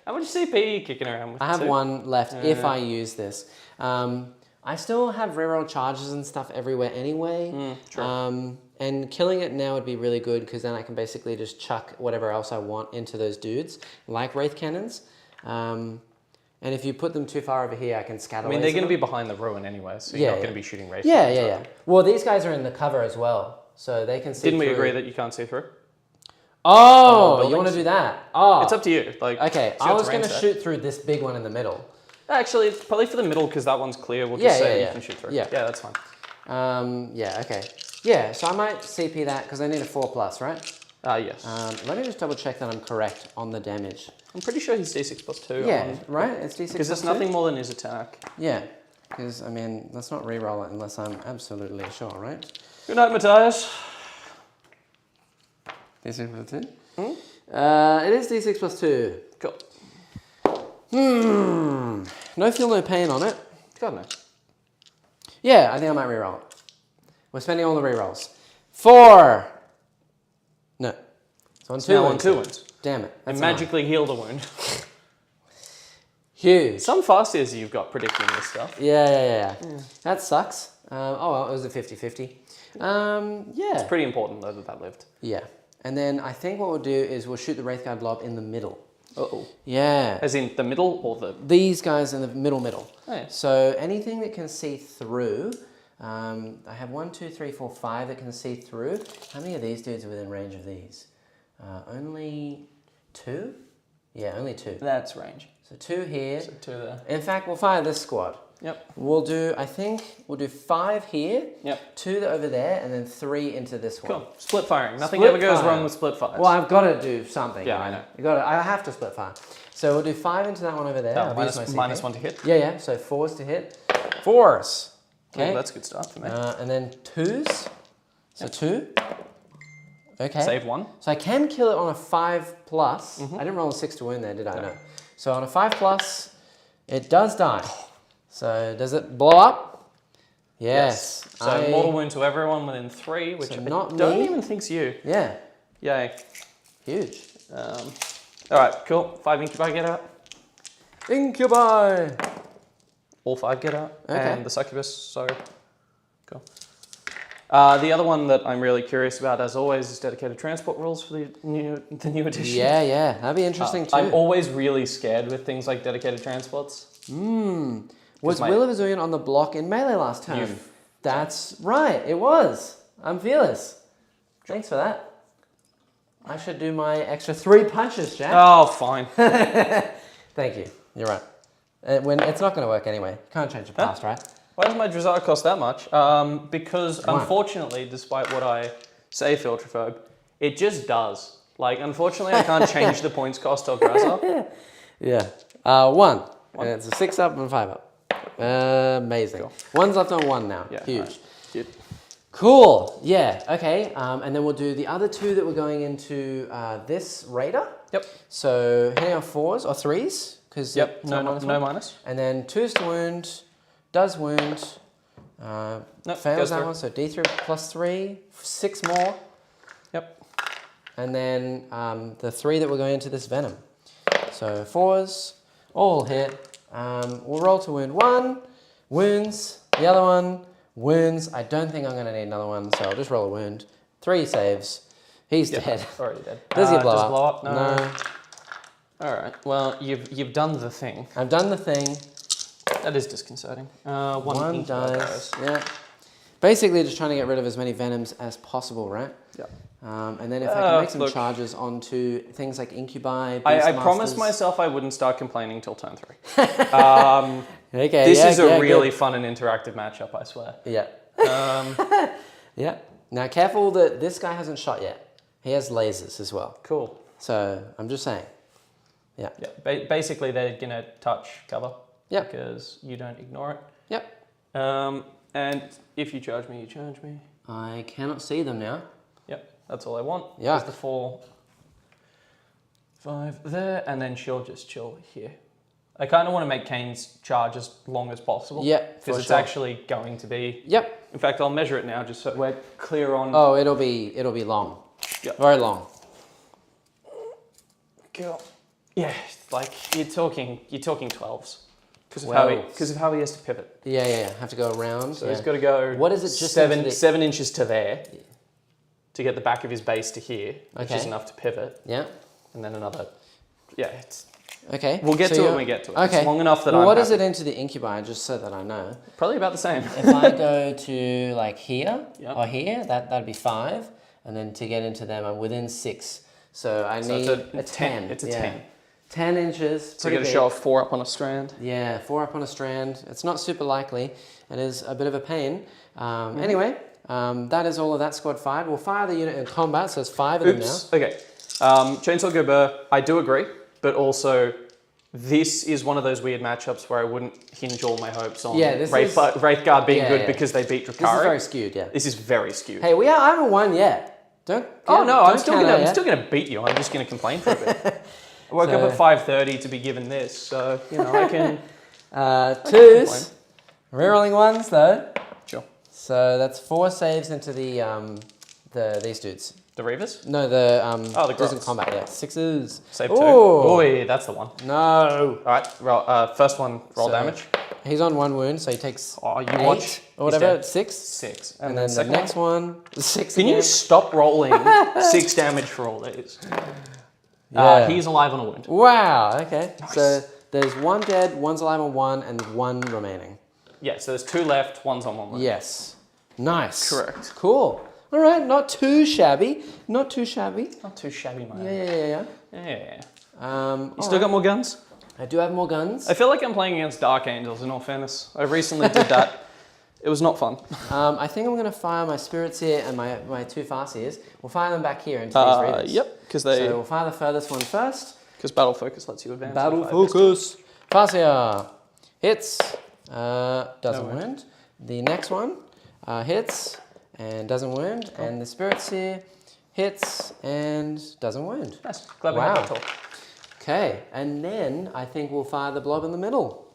How much CP are you kicking around with? I have 1 left if I use this. I still have reroll charges and stuff everywhere anyway. True. And killing it now would be really good because then I can basically just chuck whatever else I want into those dudes, like Wraith Cannons. And if you put them too far over here, I can scatter. I mean, they're going to be behind the ruin anyway, so you're not going to be shooting Wraith Cannons. Yeah. Yeah. Well, these guys are in the cover as well, so they can see Didn't through. we agree that you can't see through? Oh, you want to do that? Oh. It's up to you. Like, okay, I was going to shoot through this big one in the middle. Actually, it's probably for the middle because that one's clear. We'll just say you can shoot through. Yeah, that's fine. Yeah, okay. Yeah, so I might CP that because I need a 4+, right? Yes. Let me just double check that I'm correct on the damage. I'm pretty sure he's D6 plus 2. Yeah, right? It's D6 because it's nothing more than his attack. Yeah, because, I mean, let's not re-roll it unless I'm absolutely sure, right? Good night, Matthias. D6 plus 2? It is D6 plus 2. Cool. No feel, no pain on it. God, no. Yeah, I think I might re-roll it. We're spending all the re-rolls. 4! No. It's on 2 now wounds. on 2 wounds. Damn it. And magically heal the wound. Huge. Some fastiers you've got predicting this stuff. Yeah. That sucks. Oh well, it was a 50-50. Yeah. It's pretty important though that lived. Yeah. And then I think what we'll do is we'll shoot the Wraithguard blob in the middle. Uh-oh. Yeah. As in the middle or the... These guys in the middle. Oh, yeah. So anything that can see through, I have 1, 2, 3, 4, 5 that can see through. How many of these dudes are within range of these? Only 2? Yeah, only 2. That's range. So 2 here. So 2 there. In fact, we'll fire this squad. Yep. We'll do, I think, we'll do 5 here. Yep. 2 over there, and then 3 into this one. Cool. Split firing. Nothing Split ever goes fire. wrong with split fires. Well, I've got to do something. Yeah, right? I know. I have to split fire. So we'll do 5 into that one over there. Oh, I'll use my minus CP. 1 to hit. Yeah. So 4s to hit. 4s. Okay. Oh, that's a good start for me. And then 2s. So 2. Okay. Save 1. So I can kill it on a 5+. I didn't roll a 6 to wound there, did I? No. So on a 5+, it does die. So does it blow up? Yes. So mortal wound to everyone within 3, which I don't even think's you. Yeah. Yay. Huge. All right, cool. 5 incubi get out. Incubi. All 5 get out. Okay. And the succubus, so cool. The other one that I'm really curious about, as always, is dedicated transport rules for the new edition. Yeah. That'd be interesting too. I'm always really scared with things like dedicated transports. Was Will of Azulian on the block in melee last time? That's right, it was. I'm fearless. Thanks for that. I should do my extra 3 punches, Jack. Oh, fine. Thank you. You're right. When it's not going to work anyway. Can't change the past, right? Why does my Dressage cost that much? Because unfortunately, despite what I say, Filtrophobe, it just does. Like, unfortunately, I can't change the points cost of Dressage. Yeah. 1. And it's a 6 up and a 5 up. Amazing. Cool. 1's left on 1 now. Yeah, huge. Right. Good. Cool. Yeah. Okay. And then we'll do the other 2 that we're going into this raider. Yep. So hitting on 4s or 3s because no minus. And then 2s to wound, does wound. Fails that one. So D3 plus 3, 6 more. Yep. And then the 3 that we're going into this venom. So 4s, all hit. We'll roll to wound 1, wounds, the other one, wounds. I don't think I'm going to need another one, so I'll just roll a wound. 3 saves. He's dead. Already dead. Does he blow up? Blow up? No. All right. Well, you've done the thing. I've done the thing. That is disconcerting. One dice. Yeah. Basically, just trying to get rid of as many venoms as possible, right? Yeah. And then if I can make some charges onto things like incubi, I promised myself I wouldn't start complaining till turn 3. Okay. This is a really fun and interactive matchup, I swear. Yeah. Yeah. Now, careful that this guy hasn't shot yet. He has lasers as well. Cool. So I'm just saying. Yeah. Yeah. Basically, they're gonna touch cover. Yeah. Because you don't ignore it. Yep. And if you charge me, you charge me. I cannot see them now. Yep. That's all I want. Yeah. Is the 4, 5 there, and then she'll just chill here. I kind of want to make Kane's charge as long as possible. Yep. Because it's actually going to be. Yep. In fact, I'll measure it now just so we're clear on. Oh, it'll be long. Yep. Very long. Cool. Yeah, like you're talking 12s. Because of how he has to pivot. Yeah. Have to go around. So he's got to go. What is it? Just 7 inches to there. Yeah. To get the back of his base to here, which is enough to pivot. Yeah. And then another. Yeah. It's, okay. We'll get to it when we get to it. Okay. It's long enough that what is it into the incubi, just so that I know? Probably about the same. If I go to like here or here, that'd be 5. And then to get into them, I'm within 6. So I need a 10. It's a 10. 10 inches. So you got to show off 4 up on a strand. Yeah, 4 up on a strand. It's not super likely. It is a bit of a pain. Anyway, That is all of that squad fired. We'll fire the unit in combat, so there's 5 of them now. Okay. Chainsaw Gobert, I do agree, but also this is one of those weird matchups where I wouldn't hinge all my hopes on Wraithguard being good because they beat Drukhari. This is very skewed, yeah. This is very skewed. Hey, I haven't won yet. I'm still gonna beat you. I'm just gonna complain for a bit. I woke up at 5:30 to be given this, so you know I can. Twos, rerolling ones though. Sure. So that's 4 saves into the these dudes. The Reavers? No, the the Grotts in Grotts. combat. Yeah, 6s. Save 2. Oh, yeah, that's the one. No. All right, roll, first one, roll damage. He's on 1 wound, so he takes. Oh, you 8 watch or whatever. Dead. 6. 6, and then the next one 6. Can you stop rolling 6 damage for all these? Yeah. He's alive on a wound. Wow. Okay. Nice. So there's 1 dead, 1's alive on 1, and 1 remaining. Yeah. So there's 2 left. 1's on 1 wound. Yes. Nice. Correct. Cool. All right. Not too shabby. Not too shabby. Not too shabby, man. Yeah. You still got more guns? I do have more guns. I feel like I'm playing against Dark Angels, in all fairness. I recently did that. It was not fun. I think I'm going to fire my Spirits here and my 2 Farseers. We'll fire them back here into these Reavers. Yep, because they... So we'll fire the furthest one first. Because Battle Focus lets you advance. Battle Focus. Farseer. Hits. Doesn't wound. The next one hits and doesn't wound. Cool. And the Spirits here hits and doesn't wound. Nice. Glad we had that talk. Okay, and then I think we'll fire the blob in the middle.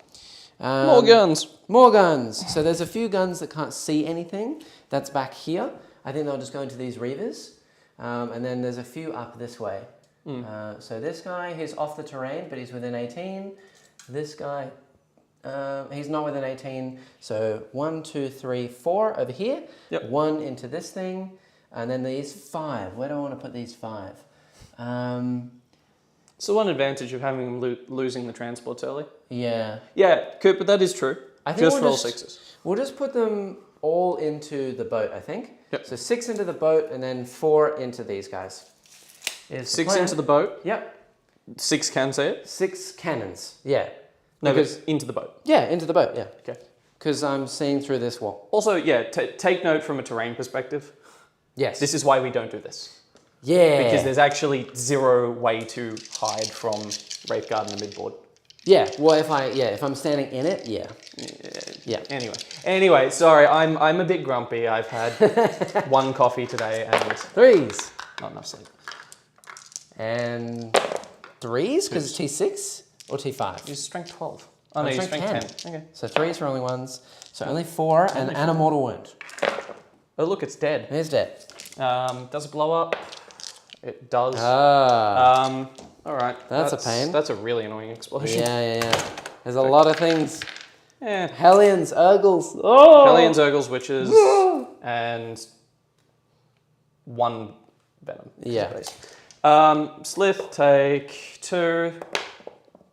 More guns. More guns. So there's a few guns that can't see anything. That's back here. I think they'll just go into these Reavers. And then there's a few up this way. So this guy, he's off the terrain, but he's within 18. This guy, he's not within 18. So 1, 2, 3, 4 over here. Yep. 1 into this thing. And then these 5. Where do I want to put these 5? It's the one advantage of having them losing the transports early. Yeah. Yeah, but that is true. I think just roll 6s. We'll just put them all into the boat, I think. Yep. So 6 into the boat and then 4 into these guys. 6 into the boat? Yep. 6 can say it? 6 cannons, yeah. No, because into the boat. Yeah, into the boat, yeah. Okay. Because I'm seeing through this wall. Also, yeah, take note from a terrain perspective. Yes. This is why we don't do this. Yeah. Because there's actually 0 way to hide from Wraithguard in the midboard. Yeah. Well, if I'm standing in it, yeah. Yeah. Anyway, sorry, I'm a bit grumpy. I've had 1 coffee today and 3s. Not enough sleep. And 3s because it's T6 or T5. Use strength 12. Oh no, use strength 10. Okay. So 3s for only 1s. So only 4 and a mortal wound. Oh look, it's dead. It is dead. Does it blow up? It does. All right. That's a pain. That's a really annoying explosion. Yeah. There's a lot of things. Yeah. Hellions, Urgles. Oh! Hellions, Urgles, Witches, and 1 Venom. Yeah. Slith take 2.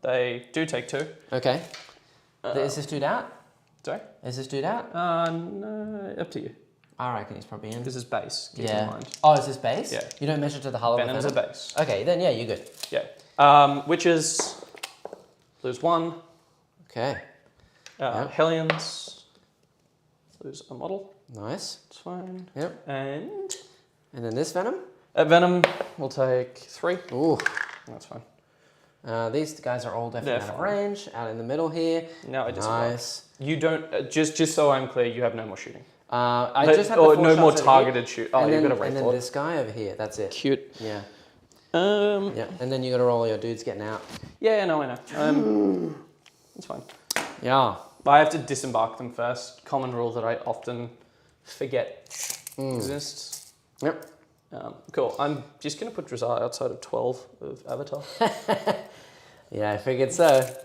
They do take 2. Okay. Is this dude out? Sorry? Is this dude out? No, up to you. I reckon he's probably in. This is base, keep in mind. Oh, is this base? Yeah. You don't measure to the hull of Venom's a base. Okay, then yeah, you're good. Yeah. Witches, lose 1. Okay. Hellions, lose a model. Nice. It's fine. Yep. And then this Venom? Venom will take 3. Ooh. That's fine. These guys are all definitely out of range. Out in the middle here. No, I disagree. Nice. You don't, just so I'm clear, you have no more shooting. I just have no more targeted shoot. Oh, you've got a Wraith And then Lord. this guy over here, that's it. Cute. Yeah. Yeah, and then you got to roll your dudes getting out. Yeah, no, I know. It's fine. Yeah. I have to disembark them first. Common rule that I often forget exists. Yep. Cool. I'm just going to put Dressar outside of 12 of Avatar. Yeah, I figured so.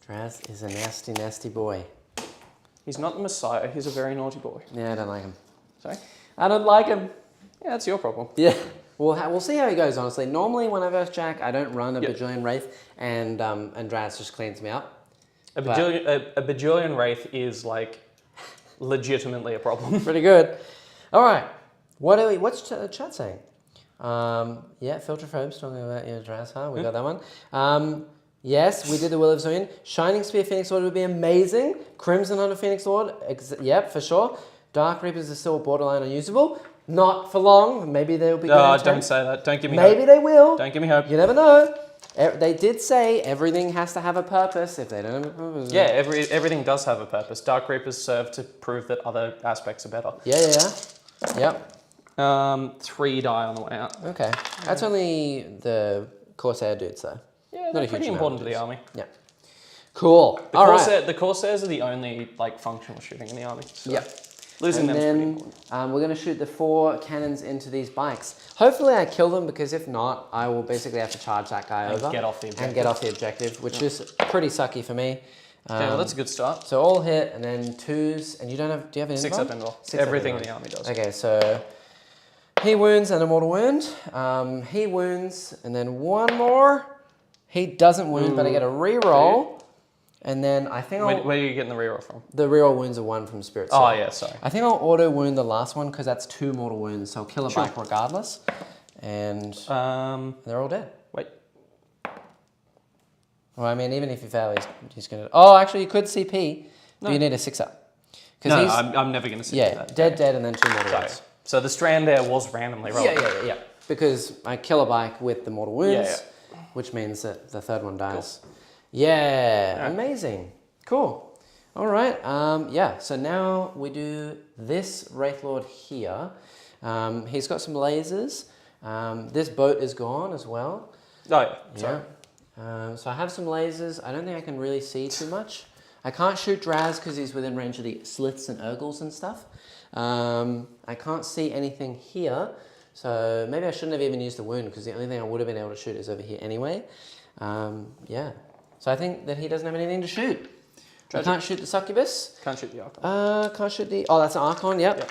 Draz is a nasty, nasty boy. He's not the Messiah. He's a very naughty boy. Yeah, I don't like him. Sorry? I don't like him. Yeah, that's your problem. Yeah. We'll see how he goes, honestly. Normally, when I verse Jack, I don't run a Bajillion Wraith, and Draz just cleans me up. A Bajillion Wraith is, like, legitimately a problem. Pretty good. All right. What's chat saying? Yeah, Filter Foam's talking about your Draz, huh? We got that one. Yes, we did the Will of Zoin. Shining Spear Phoenix Lord would be amazing. Crimson Hunter Phoenix Lord, yep, for sure. Dark Reapers are still borderline unusable. Not for long. Maybe they'll be good. Don't say that. Don't give me hope. Maybe they will. Don't give me hope. You never know. They did say everything has to have a purpose. If they don't have a purpose... Yeah, everything does have a purpose. Dark Reapers serve to prove that other aspects are better. Yeah. Yep. 3 die on the way out. Okay. That's only the Corsair dudes, though. Yeah, they're pretty important to the army. Yeah. Cool. The Corsairs are the only functional shooting in the army. So. Yeah. Losing them. And then we're going to shoot the 4 cannons into these bikes. Hopefully I kill them, because if not, I will basically have to charge that guy over. And get off the objective. Which is pretty sucky for me. Okay, well that's a good start. So all hit, and then 2s, and do you have an 6 up indoor. Everything in the army does. Okay, so he wounds and a mortal wound. He wounds, and then 1 more. He doesn't wound, but I get a reroll. And then I think Where are you getting the reroll from? The reroll wounds are 1 from Spirit. Oh, yeah, sorry. I think I'll auto wound the last one, because that's 2 mortal wounds, so I'll kill a bike regardless. And they're all dead. Wait. Well, I mean, even if you fail, he's going to... Oh, actually, you could CP, but you need a 6-up. No, I'm never going to CP that. Dead, and then 2 mortal wounds. So the strand there was randomly rolled. Yeah. Because I kill a bike with the mortal wounds, which means that the 3rd one dies. Cool. Yeah, amazing. Cool. All right. So now we do this Wraith Lord here. He's got some lasers. This boat is gone as well. Oh, yeah. Sorry. So I have some lasers. I don't think I can really see too much. I can't shoot Draz because he's within range of the slits and urgles and stuff. I can't see anything here. So maybe I shouldn't have even used the wound, because the only thing I would have been able to shoot is over here anyway. So I think that he doesn't have anything to shoot. I can't shoot the succubus. Can't shoot the Archon. Can't shoot the... Oh, that's an Archon, yep.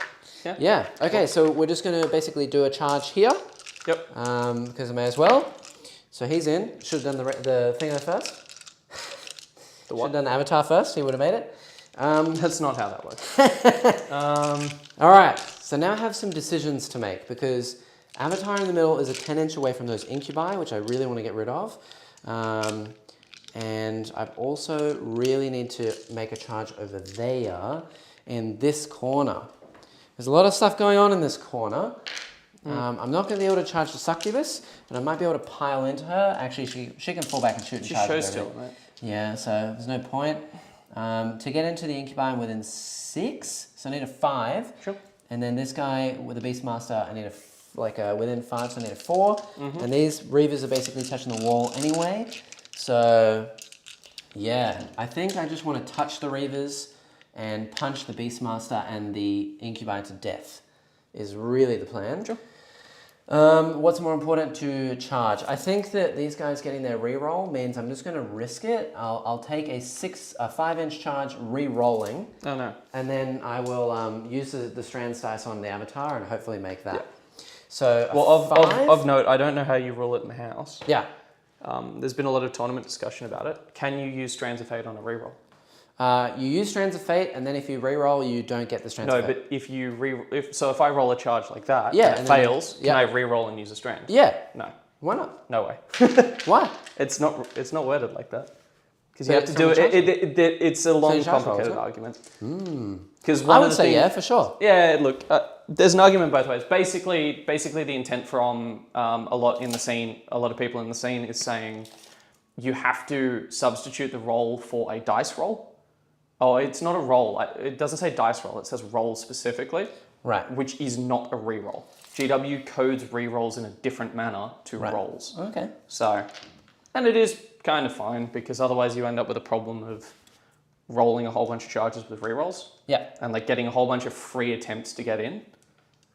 Yeah. Okay, so we're just going to basically do a charge here. Yep. Because I may as well. So he's in. Should have done the thing first. The what? Should have done the avatar first. He would have made it. That's not how that works. All right. So now I have some decisions to make, because avatar in the middle is a 10-inch away from those incubi, which I really want to get rid of. And I also really need to make a charge over there in this corner. There's a lot of stuff going on in this corner. I'm not going to be able to charge the succubus, but I might be able to pile into her. Actually, she can fall back and shoot and charge. She shows still, right? Yeah, so there's no point. To get into the incubi, I'm within 6, so I need a 5. Sure. And then this guy with the Beastmaster, I need within 5, so I need a 4. And these Reavers are basically touching the wall anyway. So, yeah, I think I just want to touch the Reavers and punch the Beastmaster and the Incubi to death is really the plan. Sure. What's more important to charge? I think that these guys getting their reroll means I'm just going to risk it. I'll take a 5-inch charge re-rolling. Oh, no. And then I will use the strands dice on the avatar and hopefully make that. Yeah. So, of note, I don't know how you rule it in the house. Yeah. There's been a lot of tournament discussion about it. Can you use Strands of Fate on a reroll? You use Strands of Fate, and then if you reroll, you don't get the Strands of Fate. No, but if you if I roll a charge like that, and it fails, can I reroll and use a Strand? Yeah. No. Why not? No way. Why? It's not worded like that. Because you have to do it. It's a long, complicated argument. Because I would say for sure. Yeah, look, there's an argument both ways. Basically, the intent from a lot of people in the scene is saying you have to substitute the roll for a dice roll. Oh, it's not a roll. It doesn't say dice roll. It says roll specifically. Right. Which is not a reroll. GW codes rerolls in a different manner to rolls. Okay. So, and it is kind of fine, because otherwise you end up with a problem of rolling a whole bunch of charges with rerolls. Yeah. And getting a whole bunch of free attempts to get in,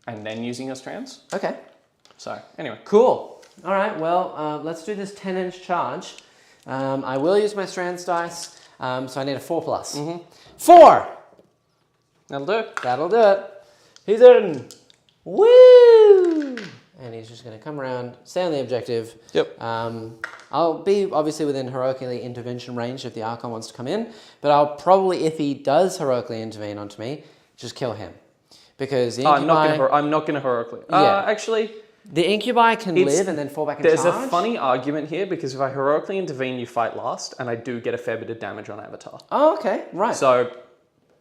and then using your strands. Okay. So, anyway. Cool. All right, well, let's do this 10-inch charge. I will use my strands dice, so I need a 4+. 4! That'll do it. That'll do it. He's in. Woo! And he's just going to come around, stay on the objective. Yep. I'll be obviously within heroically intervention range if the Archon wants to come in, but I'll probably, if he does heroically intervene onto me, just kill him. Because the Incubi... I'm not going to heroically. Yeah. Actually, The incubi can live and then fall back and charge? There's a funny argument here, because if I heroically intervene, you fight last, and I do get a fair bit of damage on Avatar. Oh, okay, right. So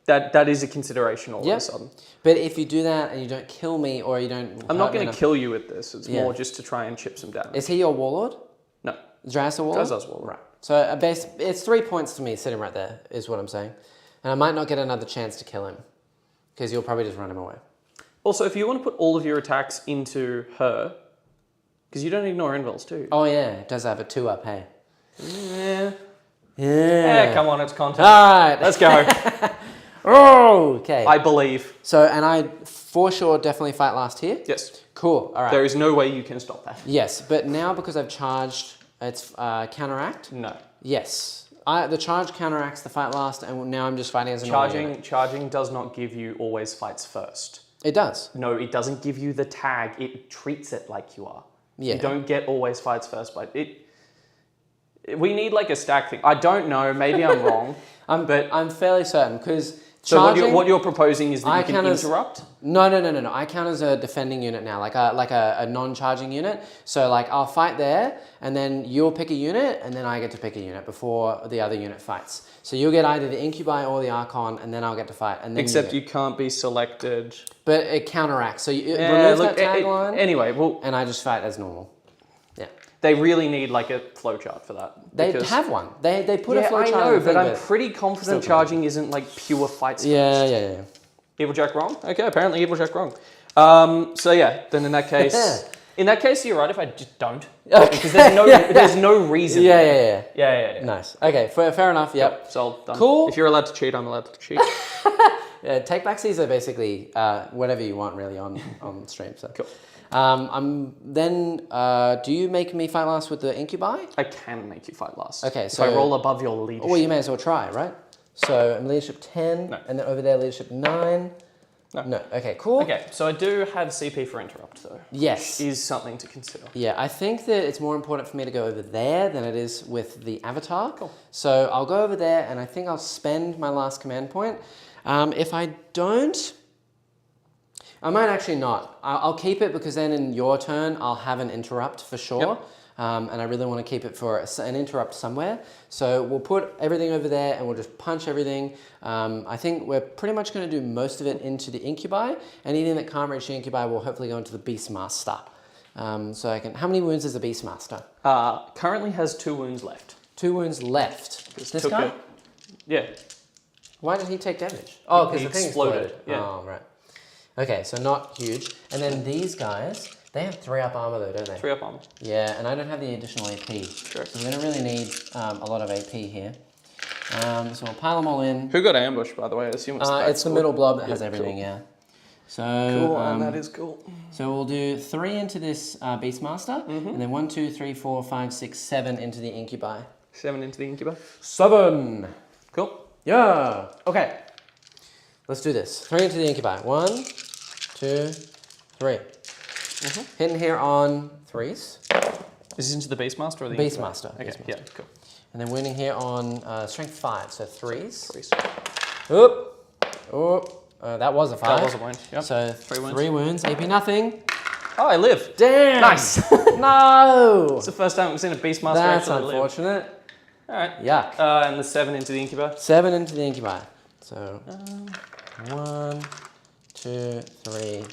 that is a consideration all of a sudden. But if you do that and you don't kill me, or you don't... I'm not going to kill you with this. It's more just to try and chip some damage. Is he your warlord? No. Draz a warlord? Draz a warlord. Right. So it's 3 points to me sitting right there, is what I'm saying. And I might not get another chance to kill him, because you'll probably just run him away. Also, if you want to put all of your attacks into her, because you don't ignore invulns too. Oh yeah, it does have a 2-up, hey? Yeah. Yeah. Come on, it's content. All right. Let's go. Oh, okay. I believe. So, and I for sure definitely fight last here? Yes. Cool, all right. There is no way you can stop that. Yes, but now because I've charged, it's counteract? No. Yes. The charge counteracts the fight last, and now I'm just fighting as a normal unit. Charging does not give you always fights first. It does? No, it doesn't give you the tag. It treats it like you are. Yeah. You don't get always fights first, but we need like a stack thing. I don't know, maybe I'm wrong. But I'm fairly certain, because so what you're proposing is that you can interrupt? No. I count as a defending unit now, like a non-charging unit. So like I'll fight there, and then you'll pick a unit, and then I get to pick a unit before the other unit fights. So you'll get either the incubi or the archon, and then I'll get to fight. And then except you can't be selected. But it counteracts. So you remove that tagline. Anyway, well, and I just fight as normal. Yeah. They really need like a flowchart for that. They have one. They put a flowchart. I know, but I'm pretty confident charging isn't like pure fights. Yeah. Evil Jack wrong? Okay, apparently Evil Jack wrong. So yeah, then in that case, you're right if I just don't. Okay. Because there's no reason. Yeah. Nice. Okay, fair enough. Yep. So done. Cool. If you're allowed to cheat, I'm allowed to cheat. Yeah, take backsies are basically whatever you want really on stream. So cool. Do you make me fight last with the incubi? I can make you fight last. Okay, so if I roll above your leadership. Well, you may as well try, right? So I'm leadership 10, and then over there leadership 9. No. Okay, cool. Okay, so I do have CP for interrupt though. Yes. Which is something to consider. Yeah, I think that it's more important for me to go over there than it is with the avatar. Cool. So I'll go over there, and I think I'll spend my last command point. If I don't, I might actually not. I'll keep it, because then in your turn, I'll have an interrupt for sure. Yep. And I really want to keep it for an interrupt somewhere. So we'll put everything over there, and we'll just punch everything. I think we're pretty much going to do most of it into the incubi. Anything that can't reach the incubi will hopefully go into the Beastmaster. So I can. How many wounds is the Beastmaster? Currently has 2 wounds left. 2 wounds left. This guy? Yeah. Why did he take damage? Oh, because the thing exploded. Yeah. Oh, right. Okay, so not huge. And then these guys, they have 3-up armor though, don't they? 3-up armor. Yeah, and I don't have the additional AP. Sure. So we're going to really need a lot of AP here. So we'll pile them all in. Who got ambushed, by the way? I assume it's the middle blob that has everything, yeah. So, cool, and that is cool. So we'll do 3 into this Beastmaster, and then 1, 2, 3, 4, 5, 6, 7 into the incubi. 7 into the incubi. 7! Cool. Yeah! Okay. Let's do this. 3 into the incubi. 1, 2, 3. Hitting here on 3s. Is this into the Beastmaster or the Beastmaster? Okay, Beastmaster. yeah, cool. And then winning here on strength 5, so 3s. 3s. Oop. That was a 5. That was a wound, yep. So 3 wounds. AP nothing. Oh, I live. Damn! Nice. No! It's the first time we've seen a Beastmaster That's actually unfortunate. live. Alright. Yuck. And the 7 into the incubi. 7 into the incubi. So 1, 2, 3,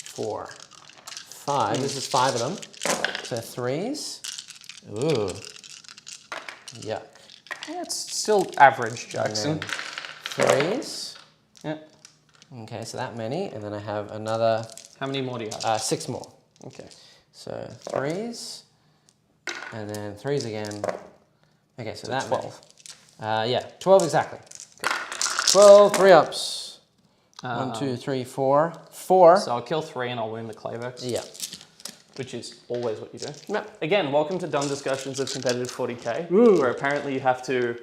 4, 5. This is 5 of them. So 3s. Ooh. Yuck. Yeah, it's still average, Jackson. 3s. Yeah. Okay, so that many. And then I have another... How many more do you have? 6 more. Okay. So 3s. And then 3s again. Okay, so that 12. Yeah, 12 exactly. Okay. 12 3-ups. 1, 2, 3, 4. 4. So I'll kill 3 and I'll wound the Clavex. Yeah. Which is always what you do. Yep. Again, welcome to dumb discussions of competitive 40k, where apparently you have to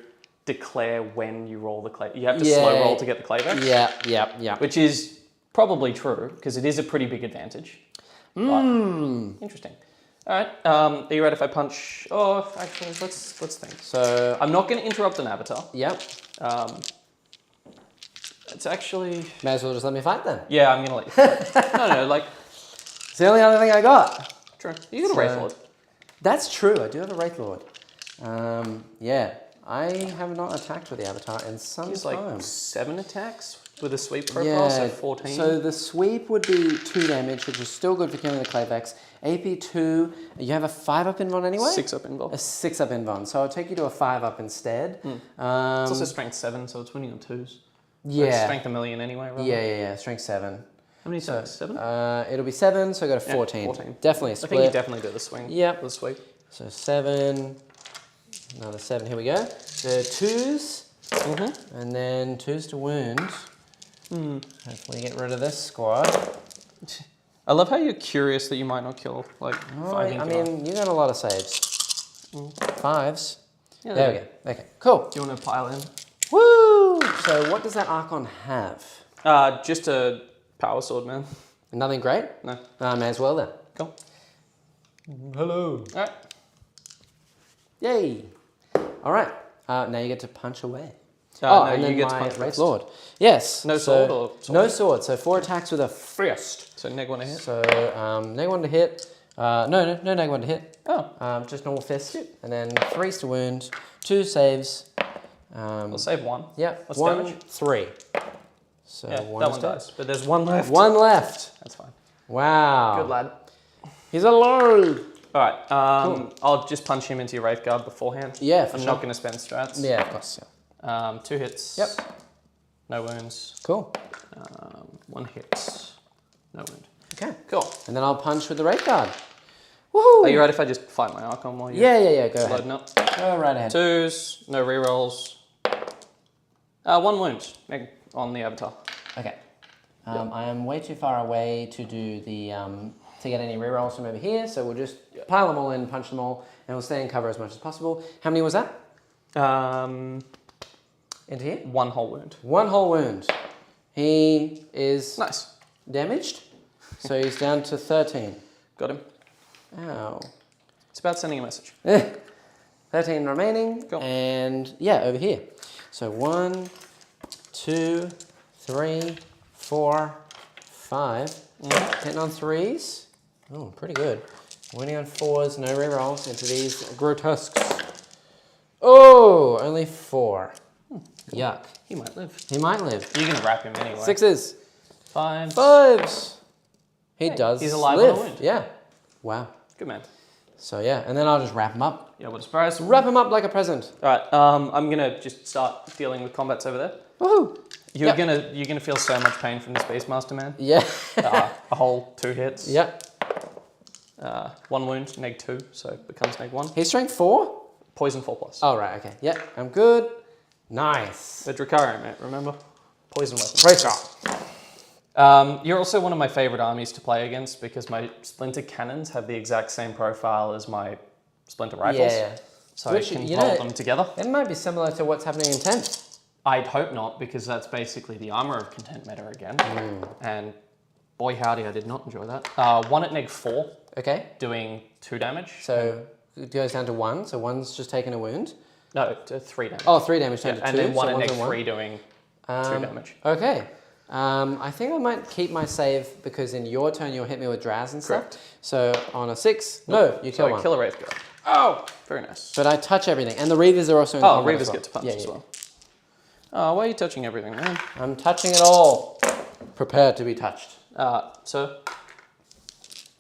declare when you roll the Clavex. You have to slow roll to get the Clavex. Yeah. Which is probably true, because it is a pretty big advantage. Interesting. All right. Are you ready if I punch? Oh, actually, let's think. So I'm not going to interrupt an avatar. Yep. It's actually... May as well just let me fight then. Yeah, I'm going to let you fight. No, like... It's the only other thing I got. True. You got a Wraith Lord. That's true. I do have a Wraith Lord. Yeah. I have not attacked with the Avatar in some He's time. like 7 attacks with a sweep profile, so 14. So the sweep would be 2 damage, which is still good for killing the Clayvex. AP 2, you have a 5-up invuln anyway? 6-up invuln. A 6-up invuln, so I'll take you to a 5-up instead. It's also strength 7, so it's winning on 2s. Yeah. So strength 1,000,000 anyway, right? Yeah, strength 7. How many attacks? 7? It'll be 7, so go to 14. 14. Definitely a split. I think you definitely do the swing. Yep. The sweep. So 7, another 7, here we go. The 2s, and then 2s to wound. Hopefully get rid of this squad. I love how you're curious that you might not kill, like, 5 I mean, you got a lot of saves. 5s. Yeah, there we go. Okay, cool. Do you want to pile in? Woo! So what does that Archon have? Just a power sword, man. Nothing great? No. May as well then. Cool. Hello. All right. Yay. All right. Now you get to punch away. No, and then you get to my punch Wraith first. Lord. Yes. No sword or sword? No sword. So 4 attacks with a First. So neg 1 to hit. So neg 1 to hit. No neg 1 to hit. Oh. Just normal fist. And then 3s to wound. 2 saves. We'll save 1. Yeah. What's 1, damage? 3. So Yeah, one that is one dead. dies. But there's 1 left. 1 left. That's fine. Wow. Good lad. He's alive. All right. Cool. I'll just punch him into your Wraith Guard beforehand. Yeah, for I'm sure. not going to spend strats. Yeah, of course. Yeah. 2 hits. Yep. No wounds. Cool. 1 hit. No wound. Okay. Cool. And then I'll punch with the Wraith Guard. Woohoo! Are you right if I just fight my Archon while you're Yeah. Go ahead. loading up? Go right ahead. 2s, no rerolls. 1 wound on the Avatar. Okay. I am way too far away to do the to get any rerolls from over here, so we'll just pile them all in, punch them all, and we'll stay in cover as much as possible. How many was that? Into here? 1 whole wound. 1 whole wound. He is Nice. damaged, so he's down to 13. Got him. Ow. It's about sending a message. 13 remaining, Cool. and yeah, over here. So 1, 2, 3, 4, 5. Hitting on 3s. Oh, pretty good. Winning on 4s, no rerolls into these grotesques. Oh, only 4. Yuck. He might live. He might live. You're going to wrap him anyway. 6s. 5s. 5s. He Hey, does he's alive live. on a wound. Yeah. Wow. Good man. So yeah, and then I'll just wrap him up. Yeah, what a surprise. Wrap him up like a present. All right, I'm going to just start dealing with combats over there. Woohoo. You're gonna feel so much pain from this Beastmaster, man. Yeah. A whole 2 hits. Yep. 1 wound, neg 2, so it becomes neg 1. He's strength 4? Poison 4+. Oh, right, okay. Yep, I'm good. Nice. The Drukhari, mate, remember? Poison weapon. Great shot. You're also one of my favorite armies to play against because my Splinter cannons have the exact same profile as my Splinter rifles. Yeah. So I can hold them together. It might be similar to what's happening in 10th. I'd hope not, because that's basically the Armour of Content meta again. And boy howdy, I did not enjoy that. 1 at neg 4. Okay. Doing 2 damage. So it goes down to 1, so 1's just taking a wound. No, to 3 damage. Oh, 3 damage down to 2. And then 1 so at neg 1's on 3 doing 2 damage. Okay. I think I might keep my save because in your turn you'll hit me with Draz and stuff. Correct. So on a 6, no, you kill one. Kill a Wraith Guard. Oh! Very nice. But I touch everything, and the Reavers are also in combat Reavers as well. get to punch as well. Oh, why are you touching everything, man? I'm touching it all. Prepared to be touched. So,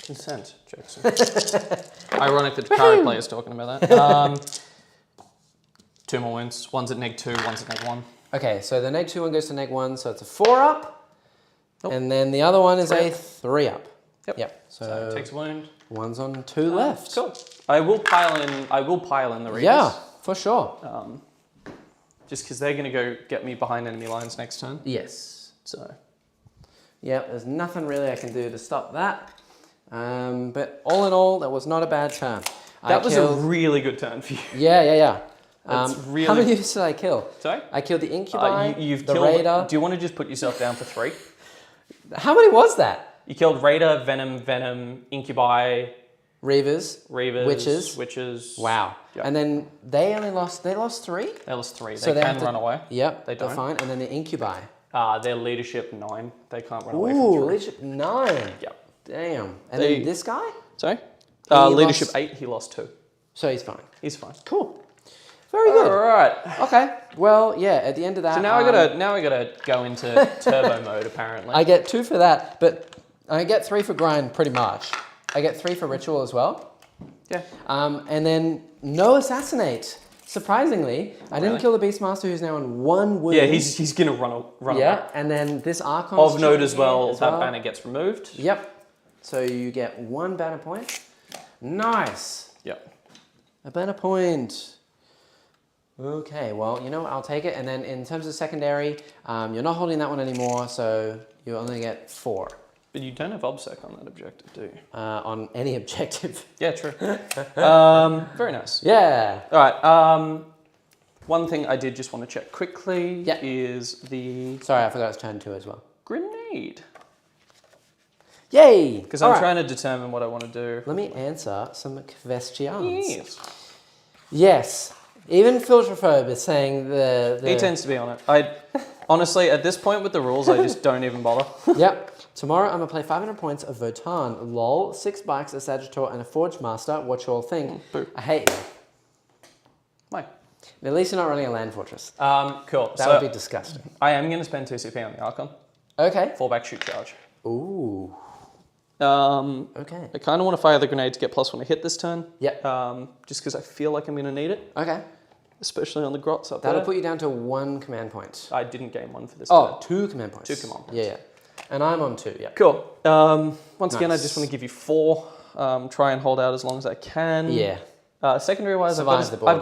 consent, Jackson. Ironic that the current player's talking about that. 2 more wounds. 1's at neg 2, 1's at neg 1. Okay, so the neg 2 one goes to neg 1, so it's a 4-up. Nope. And then the other one is a 3-up. Yep. So it takes a wound. 1's on 2 left. Cool. I will pile in the Reavers. Yeah, for sure. Just because they're going to go get me behind enemy lines next turn. Yes. So. Yeah, there's nothing really I can do to stop that. But all in all, that was not a bad turn. That was a really good turn for you. Yeah. That's really... How many did I kill? Sorry? I killed the Incubi, you've the killed, Raider. Do you want to just put yourself down for 3? How many was that? You killed Raider, Venom, Incubi, Reavers, Witches. Wow. Yep. And then they lost 3? They lost 3. So they can run away. Yep, they don't. They're fine. And then the Incubi. Their leadership 9. They can't run away from 3. Ooh, leadership 9. Yep. Damn. And then this guy? Sorry? He Leadership lost- 8, he lost 2. So he's fine. He's fine. Cool. Very good. All right. Okay. Well, yeah. At the end of that, So now I gotta go into turbo mode. Apparently, I get 2 for that, but I get 3 for grind pretty much. I get 3 for ritual as well. Yeah. And then no assassinate. Surprisingly, I didn't kill the Beastmaster, who's now on 1 wound. Yeah, he's gonna run Yeah, away. and then this Archon Of note as well, that banner gets removed. Yep. So you get 1 banner point. Nice. Yep. A banner point. Okay, well, you know what? I'll take it. And then in terms of secondary, you're not holding that one anymore, so you only get 4. But you don't have obsec on that objective, do you? On any objective. Yeah, true. Very nice. Yeah. All right. One thing I did just want to check quickly Yeah. is the Sorry, I forgot it's turn 2 as well. grenade. Yay! Because I'm trying to determine what I want to do. Let me answer some questions. Yes. Yes. Even Filtrophobe is saying the... He tends to be on it. Honestly, at this point with the rules, I just don't even bother. Yep. Tomorrow I'm going to play 500 points of Votan. LOL, 6 bikes, a Sagittor, and a Forge Master. What you all think? Boo. I hate you. Why? At least you're not running a land fortress. Cool. That would be disgusting. I am going to spend 2 CP on the Archon. Okay. Fallback shoot charge. Ooh. Okay. I kind of want to fire the grenade to get +1 to hit this turn. Yep. Just because I feel like I'm going to need it. Okay. Especially on the grots up That'll there. put you down to 1 command point. I didn't gain 1 for this Oh, turn. 2 command points. 2 command points. Yeah. And I'm on 2, yeah. Cool. Once again, I just want to give you 4. Try and hold out as long as I can. Yeah. Secondary wise, I've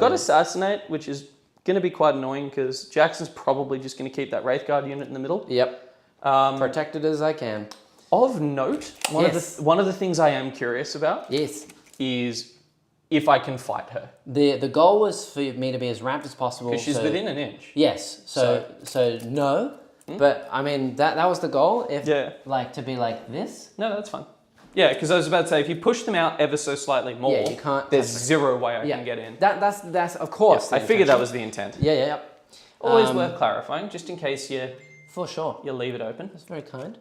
got Assassinate, which is going to be quite annoying because Jackson's probably just going to keep that Wraithguard unit in the middle. Yep. Protected as I can. Of note, one of the things I am curious about is if I can fight her. The goal was for me to be as ramped as possible. Because she's within an inch. Yes. So no. But I mean that was the goal. If like to be like this. No, that's fine. Yeah, because I was about to say if you push them out ever so slightly more, you can't. There's zero way I can get in. That's of course. I figured that was the intent. Yeah. Always worth clarifying, just in case you. For sure. You leave it open. That's very kind.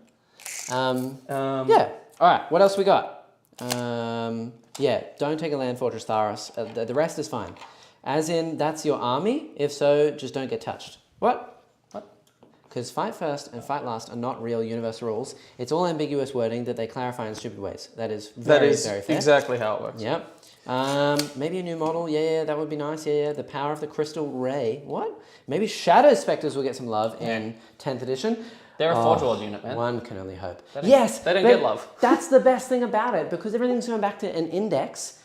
Yeah. All right. What else we got? Yeah. Don't take a land fortress, Tharos. The rest is fine. As in, that's your army. If so, just don't get touched. What? Because fight first and fight last are not real universal rules. It's all ambiguous wording that they clarify in stupid ways. That is very fair. Exactly how it works. Yep. Maybe a new model. Yeah, that would be nice. Yeah. The power of the crystal ray. What? Maybe Shadow Spectres will get some love in 10th edition. They're a Forge World unit, man. One can only hope. They don't get love. That's the best thing about it, because everything's going back to an index.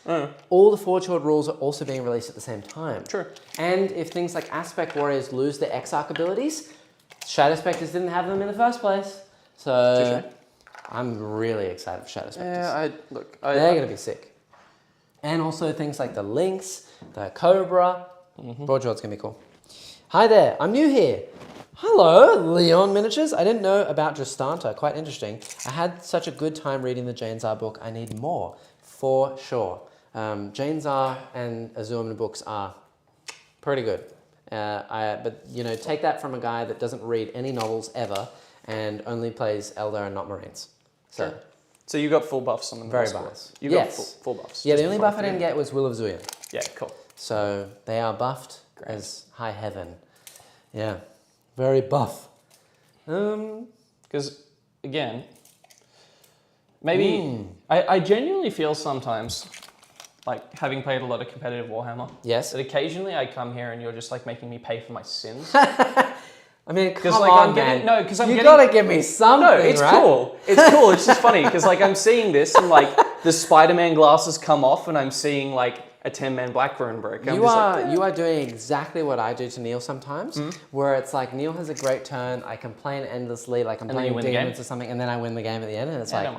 All the Forge World rules are also being released at the same time. True. And if things like Aspect Warriors lose their Exarch abilities, Shadow Spectres didn't have them in the first place. So I'm really excited for Shadow Spectres. Yeah, they're going to be sick. And also things like the Lynx, the Cobra. Forge World's going to be cool. Hi there, I'm new here. Hello, Leon Miniatures. I didn't know about Justanta. Quite interesting. I had such a good time reading the Jane Czar book. I need more, for sure. Jane Czar and Azurman books are pretty good. But you know, take that from a guy that doesn't read any novels ever and only plays Eldar and not Marines. So you got full buffs on the very biased. You got full buffs. Yeah, the only buff I didn't get was Will of Zuya. Yeah, cool. So they are buffed as high heaven. Yeah. Very buff. Because, again, maybe I genuinely feel sometimes, like having played a lot of competitive Warhammer, that occasionally I come here and you're just like making me pay for my sins. I mean, come like, on, man. You gotta give me something, No, it's cool. It's cool. It's just funny because like I'm seeing this and like the Spider-Man glasses come off and I'm seeing like a 10-man Black Rune break. You are doing exactly what I do to Neil sometimes, where it's like Neil has a great turn, I complain endlessly, like I'm playing demons or something, and then I win the game at the end, and it's like,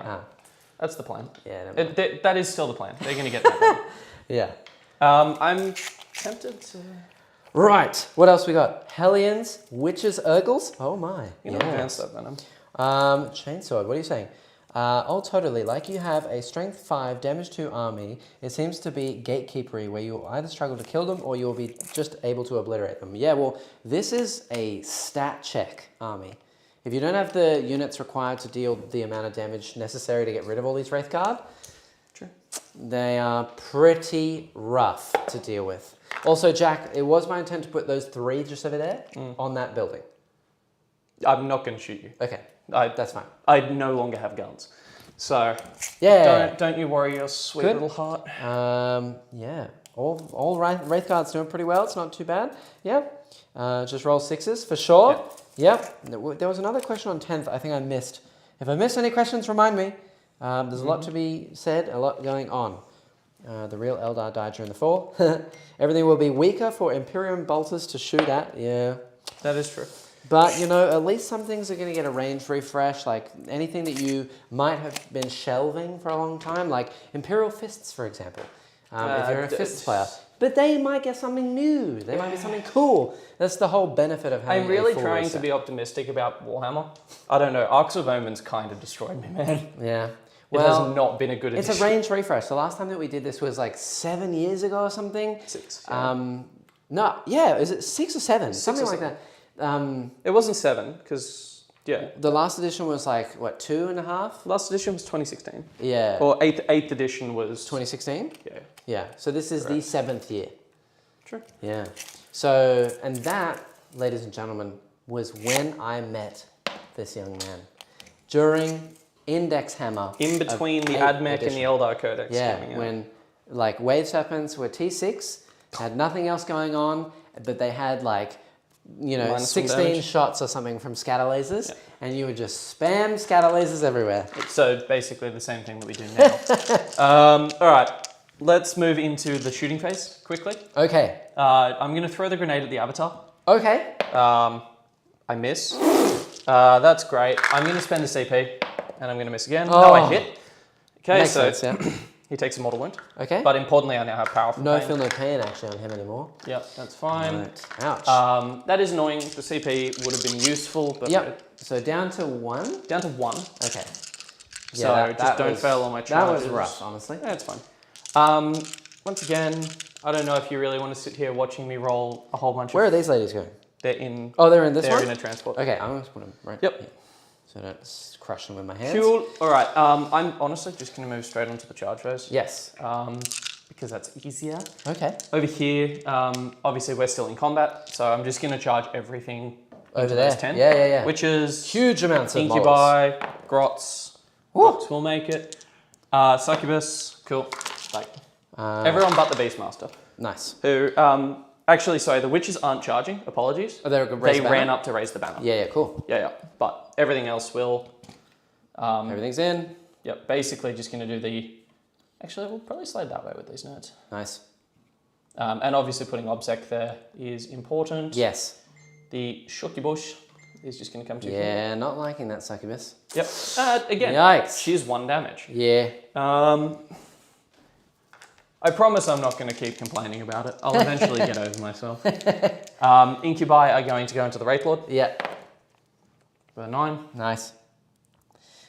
that's the plan. Yeah, that is still the plan. They're going to get that. Yeah. I'm tempted to... Right, what else we got? Hellions, Witches, Urgles. Oh my. You know, advance that venom. Chainsword, what are you saying? Oh, totally. Like you have a strength 5, damage 2 army, it seems to be gatekeepery, where you'll either struggle to kill them or you'll be just able to obliterate them. Yeah, well, this is a stat check army. If you don't have the units required to deal the amount of damage necessary to get rid of all these Wraith Guard, True. They are pretty rough to deal with. Also, Jack, it was my intent to put those 3 just over there on that building. I'm not going to shoot you. Okay, that's fine. I no longer have guns. So, don't you worry your sweet little heart. Yeah, all Wraith Guards doing pretty well. It's not too bad. Yep. Just roll 6s for sure. Yep. There was another question on 10th I think I missed. If I missed any questions, remind me. There's a lot to be said, a lot going on. The real Eldar died during the fall. Everything will be weaker for Imperium bolters to shoot at. Yeah. That is true. But, you know, at least some things are going to get a range refresh, like anything that you might have been shelving for a long time, like Imperial Fists, for example, if you're a Fists player. But they might get something new. They might get something cool. That's the whole benefit of having I'm really trying to be optimistic about Warhammer. I don't know. Arcs of Omen's kind of destroyed me, man. Yeah. It has not been a good addition. It's a range refresh. The last time that we did this was like 7 years ago or something. 6. Yeah. No, yeah, is it 6 or 7? Something like that. It wasn't 7 because the last edition was like what, 2.5? Last edition was 2016. Yeah. Or 8th edition was 2016. Yeah. Yeah. So this is the 7th year. True. Yeah. So and that, ladies and gentlemen, was when I met this young man during Index Hammer. In between the AdMech and the Eldar Codex. Yeah. When like Wave Serpents were T6, had nothing else going on, but they had like, you know, 16 shots or something from scatter lasers, and you would just spam scatter lasers everywhere. So basically the same thing that we do now. All right, let's move into the shooting phase quickly. Okay. I'm going to throw the grenade at the avatar. Okay. I miss. That's great. I'm going to spend the CP, and I'm going to miss again. No, I hit. Okay, makes sense, yeah. He takes a mortal wound. Okay. But importantly, I now have powerful no pain. feel no pain actually on him anymore. Yep, that's fine. Right. Ouch. That is annoying. The CP would have been useful, but so down to 1? Down to 1. Okay. So just don't fail on my charges. That was rough, honestly. Yeah, it's fine. Once again, I don't know if you really want to sit here watching me roll a whole bunch Where are these ladies going? They're in... Oh, they're in this one? They're in a transport. Okay, I'm going to put them right here. So don't crush them with my hands. Cool. All right. I'm honestly just going to move straight onto the charge phase. Yes. Because that's easier. Okay. Over here, obviously we're still in combat, so I'm just going to charge everything over there. Those 10. Yeah. Which is huge amounts of Incubi, Grots. Grots will make it. Succubus. Cool. Like everyone but the Beastmaster. Nice. Who actually, sorry, the witches aren't charging. Apologies. Oh, they ran up to raise the banner. Yeah, cool. Yeah. But everything else will. Everything's in. Yep. Basically, just going to do the. Actually, we'll probably slide that way with these nerds. Nice. And obviously, putting Obsec there is important. Yes. The Shokibush is just going to come to you. Yeah, not liking that succubus. Yep. Again, yikes. She's 1 damage. Yeah. I promise I'm not going to keep complaining about it. I'll eventually get over myself. Incubi are going to go into the Wraith Lord. Yeah. For a 9. Nice.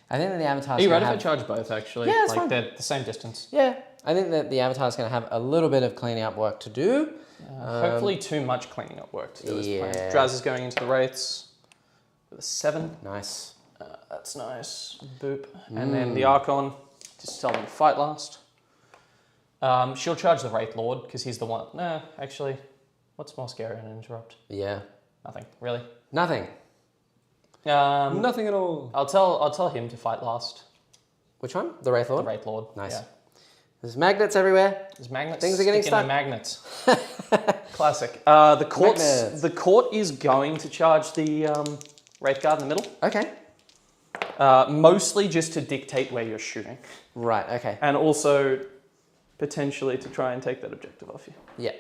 I think that the avatar's Are you ready if I charge both, actually? Yeah, it's fine. They're the same distance. Yeah. I think that the avatar's going to have a little bit of cleaning up work to do. Hopefully too much cleaning up work to do this plan. Yeah. Draz is going into the Wraiths with a 7. Nice. That's nice. Boop. And then the Archon, just tell them to fight last. She'll charge the Wraith Lord, because he's the one... Nah, actually, what's more scary than an interrupt? Yeah. Nothing, really. Nothing. Nothing at all. I'll tell him to fight last. Which one? The Wraith Lord? The Wraith Lord. Nice. Yeah. There's magnets everywhere. There's magnets. Things are getting stuck. In the magnets. Classic. The court is going to charge the Wraith Guard in the middle. Okay. Mostly just to dictate where you're shooting. Right, okay. And also potentially to try and take that objective off you. Yeah.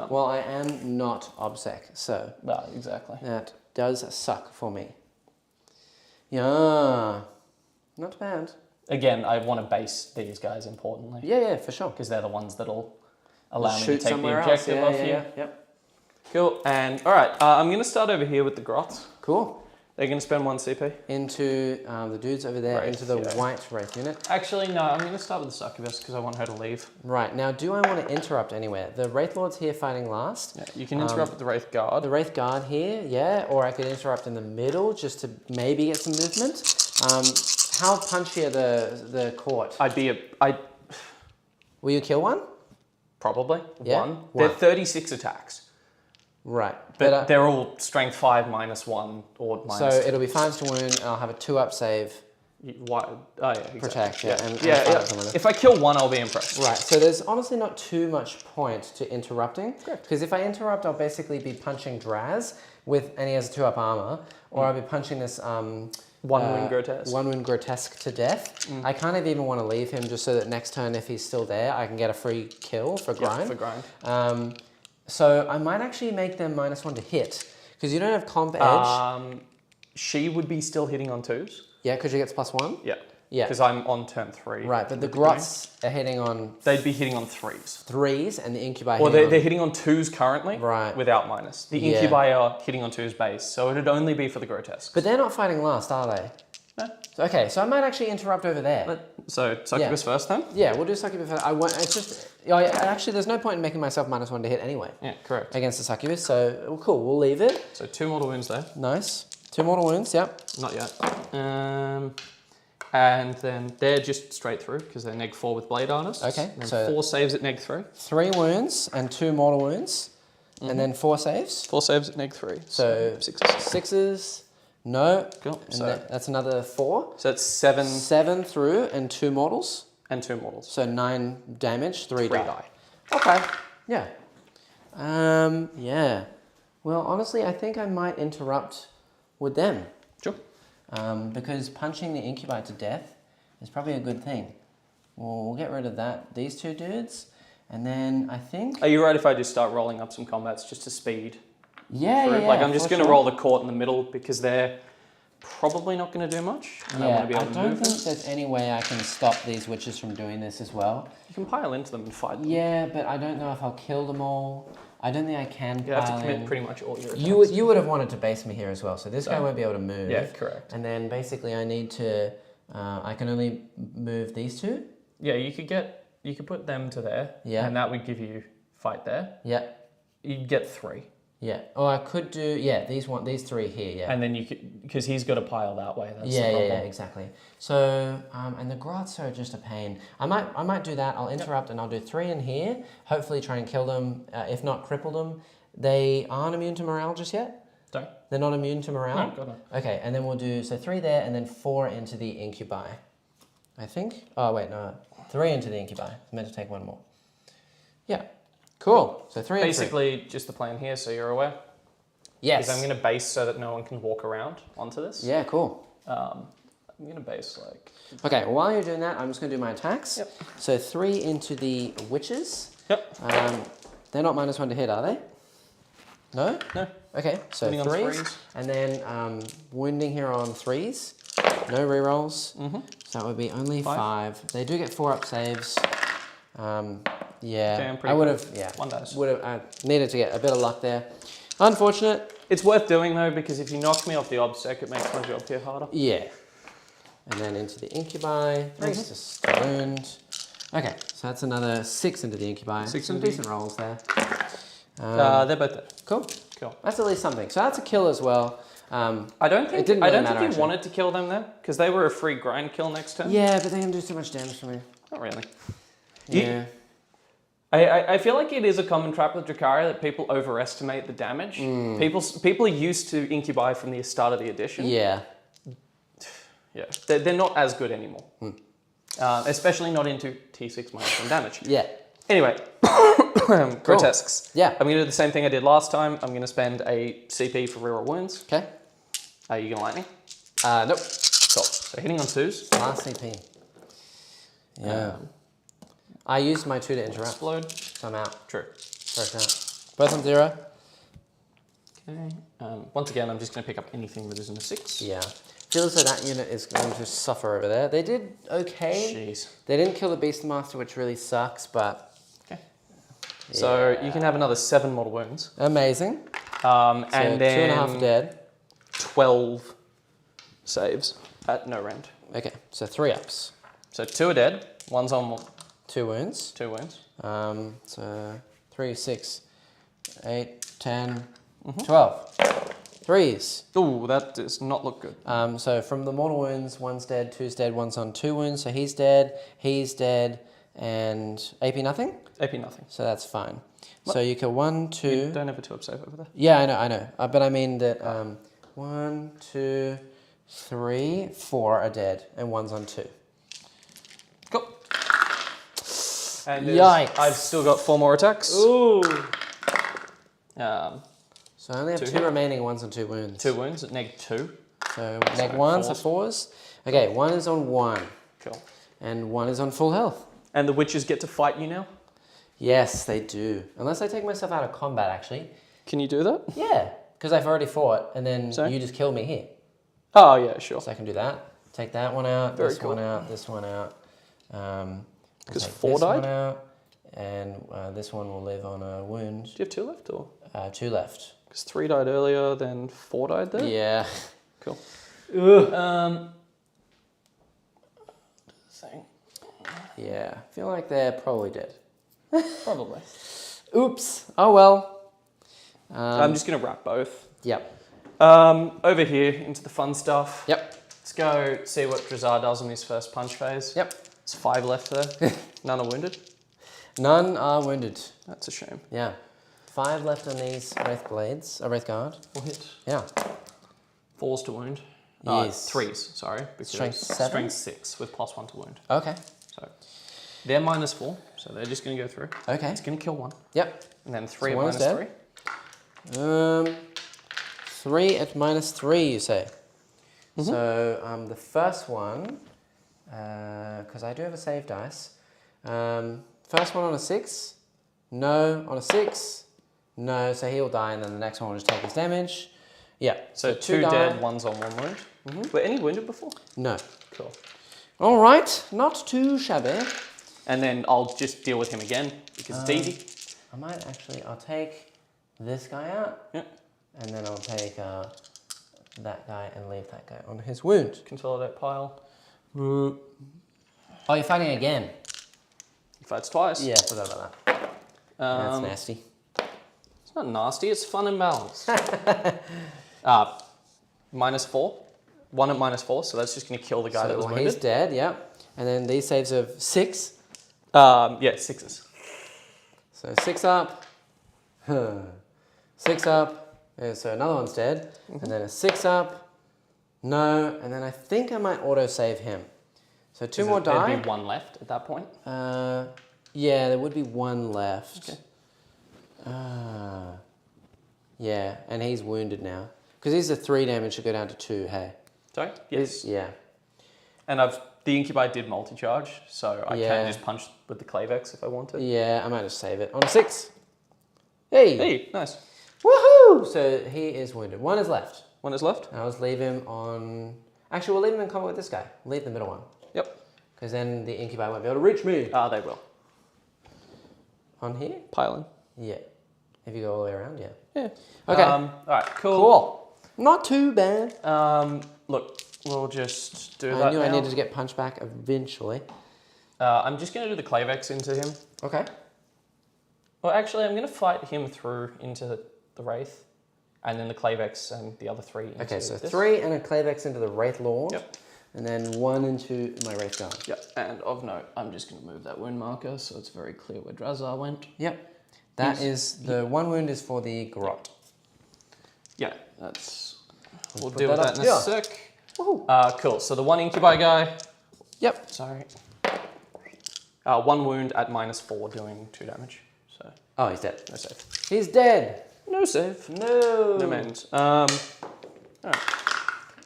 Well, I am not OBSEC, so... No, exactly. That does suck for me. Yeah. Not bad. Again, I want to base these guys importantly. Yeah, for sure. Because they're the ones that'll allow me to shoot take the objective off you. Yep. Cool. And all right, I'm going to start over here with the Grots. Cool. They're going to spend 1 CP. Into the dudes over there, Wraith, into the white Wraith unit. Actually, no, I'm going to start with the Succubus because I want her to leave. Right, now do I want to interrupt anywhere? The Wraith Lord's here fighting last. Yeah, you can interrupt with the Wraith Guard. The Wraith Guard here, yeah, or I could interrupt in the middle just to maybe get some movement. How punchy are the court? Will you kill one? Probably. Yeah? One. They're 36 attacks. Right. But they're all strength 5 -1 or -2. So it'll be 5 to wound, and I'll have a 2-up save. Exactly. Protect, yeah. And if I kill one, I'll be impressed. Right, so there's honestly not too much point to interrupting. Correct. Because if I interrupt, I'll basically be punching Draz, and he has a 2-up armor, or I'll be punching this... One-wound Grotesque. One-wound Grotesque to death. I kind of even want to leave him just so that next turn, if he's still there, I can get a free kill for grind. Yeah, for grind. So I might actually make them -1 to hit, because you don't have comp edge. She would be still hitting on 2s. Yeah, because she gets +1? Yeah. Yeah. Because I'm on turn 3. Right, but the Grots are hitting on... They'd be hitting on 3s. 3s, and the Incubi Or they're hitting on 2s currently, right, without minus. The Incubi are hitting on 2s base, so it'd only be for the Grotesque. But they're not fighting last, are they? No. Okay, so I might actually interrupt over there. So Succubus first then? Yeah, we'll do Succubus first. It's just... actually, there's no point in making myself -1 to hit anyway. Yeah, correct. Against the Succubus, so cool, we'll leave it. So 2 mortal wounds there. Nice. 2 mortal wounds, yep. Not yet. And then they're just straight through because they're -4 with Blade Artists. Okay. And so 4 saves at -3. 3 wounds and 2 mortal wounds. And then 4 saves. 4 saves at -3. So 6s. No. Cool. And that's another 4. So it's 7. 7 through and 2 mortals. And 2 mortals. So 9 damage, 3 die. Okay. Yeah. Yeah. Well, honestly, I think I might interrupt with them. Sure. Because punching the Incubi to death is probably a good thing. We'll get rid of that. These 2 dudes. And then I think... Are you right if I just start rolling up some combats just to speed? Yeah. Like I'm just going to roll the court in the middle because they're probably not going to do much. And I be able to don't move think there's any way I can stop these witches from doing this as well. You can pile into them and fight them. Yeah, but I don't know if I'll kill them all. I don't think I can You have to commit pretty much all your attacks. You would have wanted to base me here as well, so this guy won't be able to move. Yeah, correct. And then basically I need to... I can only move these 2. Yeah, you could put them to there. Yeah. And that would give you fight there. Yeah. You'd get 3. Yeah. Or I could do... Yeah, these 3 here, yeah. And then you could... Because he's got a pile that way. That's yeah, the problem. yeah, exactly. So, and the Grots are just a pain. I might do that. I'll interrupt and I'll do 3 in here. Hopefully try and kill them, if not cripple them. They aren't immune to morale just yet? Sorry? They're not immune to morale? No, God no. Okay, and then we'll do... So 3 there and then 4 into the Incubi. I think? Oh, wait, no. 3 into the Incubi. I meant to take 1 more. Yeah. Cool. So 3 and 3. Basically, just the plan here, so you're aware. Yes. Is I'm going to base so that no one can walk around onto this. Yeah, cool. I'm going to base like... Okay, well, while you're doing that, I'm just going to do my attacks. Yep. So 3 into the witches. Yep. They're not -1 to hit, are they? No? No. Okay, so Wounding on 3s. threes. And then wounding here on 3s. No rerolls. So that would be only 5. They do get 4-up saves. Yeah, Damn, I would have. close. Yeah, 1 dice. I needed to get a bit of luck there. Unfortunate. It's worth doing though because if you knock me off the obsec, it makes my job here harder. Yeah. And then into the Incubi. Race to Stoned. Okay, so that's another 6 into the Incubi. 6 Some into the- decent rolls there. They're both there. Cool. Cool. That's at least something. So that's a kill as well. I don't think didn't I really don't matter, think you actually. wanted to kill them there because they were a free grind kill next turn. Yeah, but they can do too much damage for me. Not really. Yeah. I feel like it is a common trap with Drukhari that people overestimate the damage. People are used to Incubi from the start of the edition. Yeah. Yeah. They're not as good anymore. Especially not into T6 -1 damage. Yeah. Anyway, Grotesques. Yeah. I'm going to do the same thing I did last time. I'm going to spend a CP for reroll wounds. Okay. Are you going to lightning? Nope. Cool. So hitting on 2s. Last CP. Yeah. I used my 2 to interrupt. Explode. So I'm out. True. Broke out. Both on 0. Okay. Once again, I'm just going to pick up anything that isn't a 6. Yeah. Feels like that unit is going to suffer over there. They did okay. Jeez. They didn't kill the Beastmaster, which really sucks, but... Okay. So you can have another 7 mortal wounds. Amazing. And then 2.5 dead. 12 saves at no rend. Okay, so 3 ups. So 2 are dead. One's on 2 wounds. 2 wounds. So 3, 6, 8, 10, 12. 3s. Ooh, that does not look good. So from the mortal wounds, 1's dead, 2's dead, 1's on 2 wounds. So he's dead, and AP nothing? AP nothing. So that's fine. What? So you kill 1, 2. You don't have a 2-up save over there. Yeah, I know. But I mean that 1, 2, 3, 4 are dead, and 1's on 2. Cool. And yikes. I've still got 4 more attacks. Ooh. So I only have 2 hit. remaining, 1's on 2 wounds. 2 wounds at -2. So -1, so 4s. Okay, 1 is on 1. Cool. And 1 is on full health. And the witches get to fight you now? Yes, they do. Unless I take myself out of combat, actually. Can you do that? Yeah, because I've already fought, and then Sorry? you just kill me here. Oh, yeah, sure. So I can do that. Take that one out, Very this cool. one out, this one out. Because take 4 this died? one out, and this one will live on a wound. Do you have 2 left, or? 2 left. Because 3 died earlier, then 4 died there? Yeah. Cool. Thing. Yeah, I feel like they're probably dead. Probably. Oops. Oh well. I'm just going to wrap both. Yep. Over here, into the fun stuff. Yep. Let's go see what Drazar does in his first punch phase. Yep. There's 5 left there. None are wounded. None are wounded. That's a shame. Yeah. 5 left on these Wraith Blades. Wraith Guard. Will hit. Yeah. 4s to wound. Yes. 3s, sorry. Because Strength 7? Strength 6 with +1 to wound. Okay. So they're -4, so they're just going to go through. Okay. It's going to kill 1. Yep. And then 3 So at one's -3. dead. 3 at -3, you say? So the first one, because I do have a save dice. First one on a 6. No. On a 6. No. So he'll die, and then the next one will just take his damage. Yeah. So 2 dead, 1's on 1 wound. Were any wounded before? No. Cool. All right. Not too shabby. And then I'll just deal with him again because it's easy. I might actually. I'll take this guy out. Yeah. And then I'll take that guy and leave that guy on his wound. Consolidate pile. Oh, you're fighting again. He fights twice. Yeah, forgot about that. That's nasty. It's not nasty, it's fun and balanced. -4. 1 at -4, so that's just going to kill the guy that was wounded. He's dead, yeah. And then these saves of 6. Yeah, 6s. So 6 up. 6 up. Yeah, so another one's dead. And then a 6 up. No. And then I think I might auto-save him. So 2 more die. There'd be 1 left at that point. Yeah, there would be 1 left. Okay. Yeah, and he's wounded now. Because he's a 3 damage to go down to 2, hey. Sorry? Yes. Yeah. And the Incubi did multi-charge, so I can just punch with the Clavex if I want to. Yeah, I might just save it. On a 6. Hey! Hey, nice. Woohoo! So he is wounded. 1 is left. 1 is left. I'll just leave him on... Actually, we'll leave him in combat with this guy. Leave the middle one. Yep. Because then the Incubi won't be able to reach me. They will. On here? Piling. Yeah. If you go all the way around, yeah. Yeah. Okay. Alright, cool. Cool. Not too bad. Look, we'll just do that I knew now. I needed to get punched back eventually. I'm just going to do the Clavex into him. Okay. Well, actually, I'm going to fight him through into the Wraith, and then the Clavex and the other 3 into Okay, so this. 3 and a Clavex into the Wraith Lord. Yep. And then 1 into my Wraith Guard. Yep, and of note, I'm just going to move that wound marker so it's very clear where Drazar went. Yep. That is, the 1 wound is for the Garrote. Yeah, that's... We'll put deal with that that in up. a sec. Cool, so the 1 Incubi guy... Yep. Sorry. 1 wound at -4 doing 2 damage, so... Oh, he's dead. No save. He's dead. No save. No. No mend. Alright.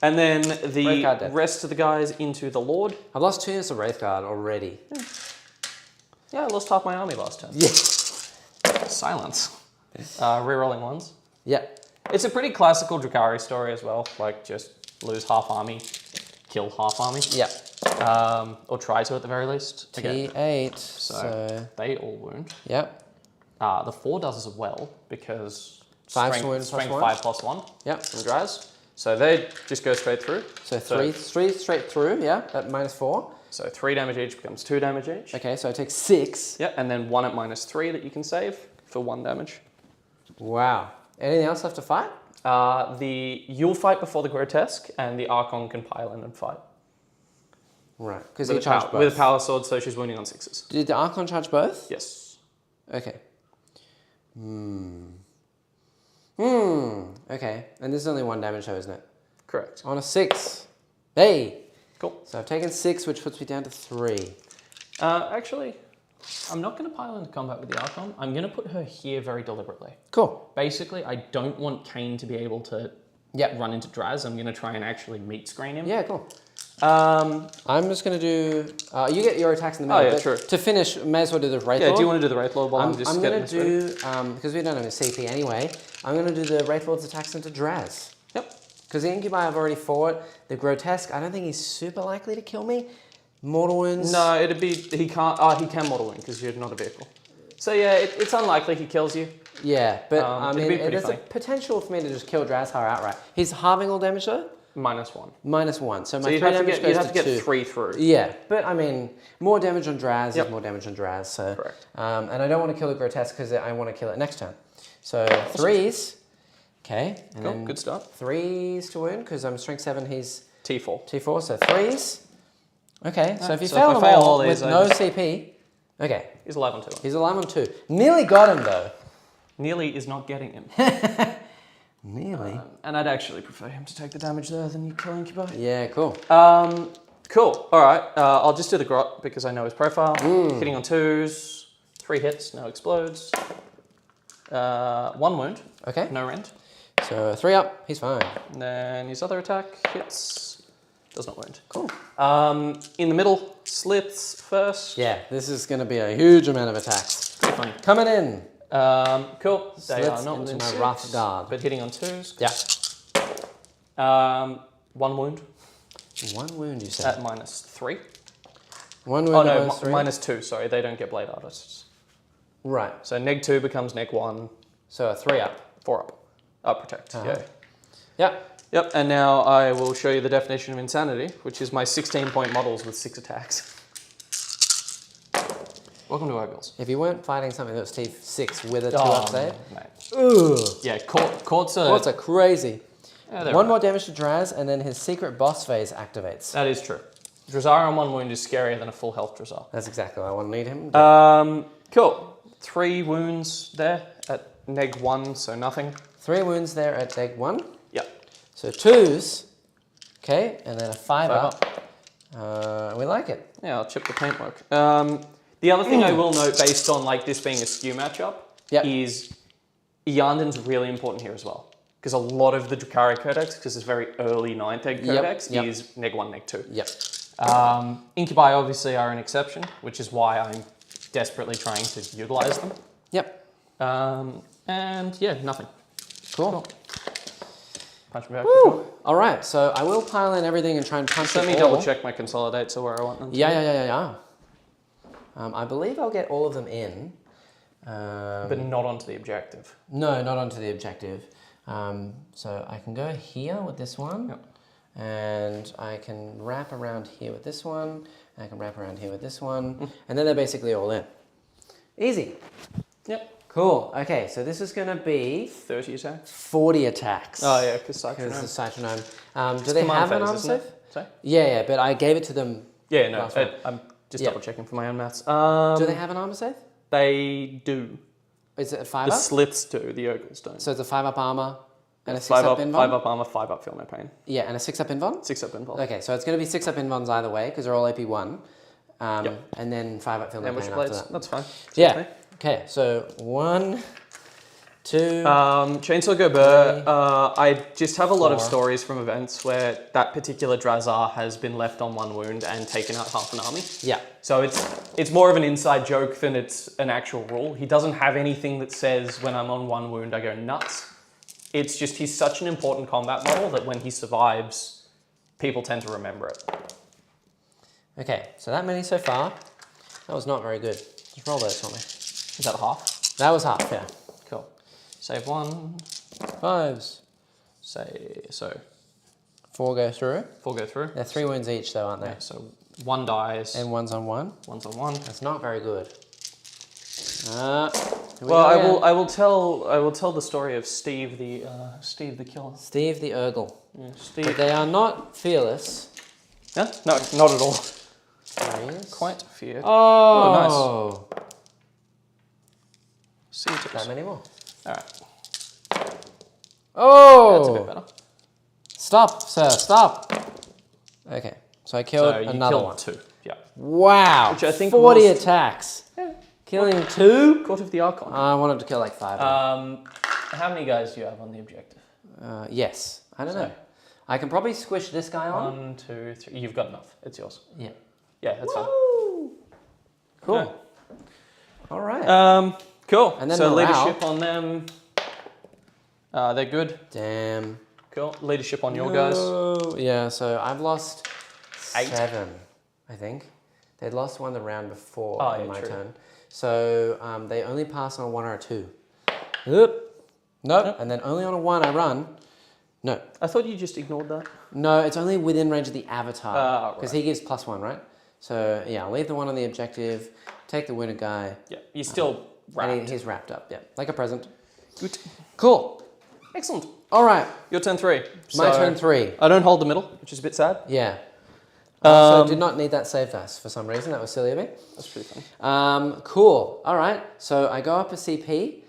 And then the rest of the guys into the Lord. I've lost 2 units of Wraith Guard already. Yeah, I lost half my army last turn. Yeah. Silence. Rerolling 1s. Yeah. It's a pretty classical Drukhari story as well. Like, just lose half army, kill half army. Yeah. Or try to at the very least. T8. So they all wound. Yep. The 4 does as well because 5 strength wound plus 1. 5 plus 1. Yep. From Draz. So they just go straight through. So three straight through, yeah, at -4. So 3 damage each becomes 2 damage each. Okay, so I take 6. Yeah, and then 1 at -3 that you can save for 1 damage. Wow. Anything else left to fight? You'll fight before the Grotesque, and the Archon can pile in and fight. Right, because he charged both. With a power sword, so she's wounding on 6s. Did the Archon charge both? Yes. Okay. Okay, and this is only 1 damage though, isn't it? Correct. On a 6. Hey! Cool. So I've taken 6, which puts me down to 3. Actually, I'm not going to pile into combat with the Archon. I'm going to put her here very deliberately. Cool. Basically, I don't want Kane to be able to run into Draz. I'm going to try and actually meat screen him. Yeah, cool. I'm just going to do... you get your attacks in the middle. Oh, yeah, true. To finish, may as well do the Wraith Lord. Yeah, do you want to do the Wraith Lord while I'm just getting this ready? I'm going to do... because we don't have a CP anyway, I'm going to do the Wraith Lord's attacks into Draz. Yep. Because the Incubi I've already fought. The Grotesque, I don't think he's super likely to kill me. Mortal wounds. No, it'd be... He can't... he can mortal wound because you're not a vehicle. So yeah, it's unlikely he kills you. Yeah, but I mean, there's funny. a potential for me to just kill Drazhar outright. He's halving all damage though? -1. -1. So my you'd 3 have damage to goes you'd have to to get 2. 3 through. Yeah, but I mean, more damage on Draz is more damage on Draz. So, correct. And I don't want to kill the Grotesque because I want to kill it next turn. So 3s. Okay. And Cool, then good start. 3s to wound because I'm strength 7. He's T4. T4. So 3s. Okay. So if you so fail if I them fail all all these, with I no just- CP. Okay. He's alive on 2. He's alive on 2. Nearly got him though. Nearly is not getting him. Nearly. And I'd actually prefer him to take the damage there than you kill Incubi. Yeah, cool. Cool. All right. I'll just do the Grot because I know his profile. Hitting on 2s. 3 hits, no explodes. 1 wound. Okay. No rend. So 3 up, he's fine. And then his other attack hits. Does not wound. Cool. In the middle, slits first. Yeah, this is going to be a huge amount of attacks. Pretty funny. Coming in. Cool. They Slits are not into within my 6, Wrath Guard. but hitting on 2s. Yeah. 1 wound 1 wound, you said. at -3. 1 wound Oh at no, -3. -2. Sorry, they don't get blade artists. Right. So -2 becomes -1. So a 3 up. 4 up. Protect. Yeah. Yeah. Yep. And now I will show you the definition of insanity, which is my 16-point models with 6 attacks. Welcome to Ogles. If you weren't fighting something that was T6 with a 2 up save. Mate. Ugh. Yeah, courts are... Courts are crazy. Yeah, they're 1 right. more damage to Draz, and then his secret boss phase activates. That is true. Drazar on 1 wound is scarier than a full health Drazar. That's exactly what I want to need him. Cool. 3 wounds there at -1, so nothing. 3 wounds there at neg 1. Yep. So 2s. Okay, and then a 5 5 up. We like it. Yeah, I'll chip the paintwork. The other thing I will note, based on like this being a skew matchup, is Yandin's really important here as well. Because a lot of the Drukhari Codex, because it's very early 9th Egg Codex, is neg 1, neg 2. Yep. Incubi obviously are an exception, which is why I'm desperately trying to utilize them. Yep. And yeah, nothing. Cool. Punch me back. Woo! All right, so I will pile in everything and try and punch Let it me all. double check my consolidates or where I want them. Yeah. I believe I'll get all of them in. But not onto the objective. No, not onto the objective. So I can go here with this one, and I can wrap around here with this one, and I can wrap around here with this one, and then they're basically all in. Easy. Yep. Cool. Okay, so this is going to be 30 attacks. 40 attacks. Oh yeah, because Because Citronome. it's a Citronome. Do they have an armor save? Sorry? Yeah, but I gave it to them. Yeah, no, last round. I'm just Yeah. double checking for my own maths. Do they have an armor save? They do. Is it a 5 The up? slits do, the ogles don't. So it's a 5 up armor and a 6 5 up up, invuln? 5 up armor, 5 up feel no pain. Yeah, and a 6 up invuln? 6 up invuln. Okay, so it's going to be 6 up invulns either way because they're all AP1. And then 5 up feel no Ambush pain blades, after that. that's fine. Yeah. Okay, so 1, 2. Chainsaw Gobert, I just have a lot of 4. stories from events where that particular Drazar has been left on 1 wound and taken out half an army. Yeah. So it's more of an inside joke than it's an actual rule. He doesn't have anything that says when I'm on 1 wound I go nuts. It's just he's such an important combat model that when he survives, people tend to remember it. Okay, so that many so far. That was not very good. Just roll those for me. Is that half? That was half, yeah. Cool. Save 1. 5s. Say so. 4 go through. 4 go through. They're 3 wounds each though, aren't they? Yeah, so 1 dies. And 1's on 1. 1's on 1. That's not very good. Well, I will tell the story of Steve the killer. Steve the Urgle. Yeah, Steve. But they are not fearless. Yeah? No, not at all. There he is. Quite feared. Oh, nice. See you that many more. Alright. Oh! That's a bit better. Stop, sir, stop. Okay, so I killed another one. 2. Yeah. Wow. Which I think 40 attacks. Yeah. Killing 2? Court of the Archon. I wanted to kill like 5. How many guys do you have on the objective? Yes. I don't know. I can probably squish this guy on. 1, 2, 3. You've got enough. It's yours. Yeah. Yeah, that's fine. Cool. Yeah. All right. Cool. And then so morale. leadership on them. They're good. Damn. Cool. Leadership on your guys. Yeah, so I've lost 8. 7, I think. They'd lost 1 the round before in my true. turn. So they only pass on a 1 or a 2. Nope. And then only on a 1 I run. No. I thought you just ignored that. No, it's only within range of the avatar. Because right. he gives +1, right? So yeah, I'll leave the 1 on the objective, take the wounded guy. Yeah, you're still wrapped. He's wrapped up, yeah. Like a present. Good. Cool. Excellent. All right. Your turn 3. My turn 3. I don't hold the middle, which is a bit sad. Yeah. So did not need that save dice for some reason. That was silly of me. That's pretty funny. Cool. All right. So I go up a CP.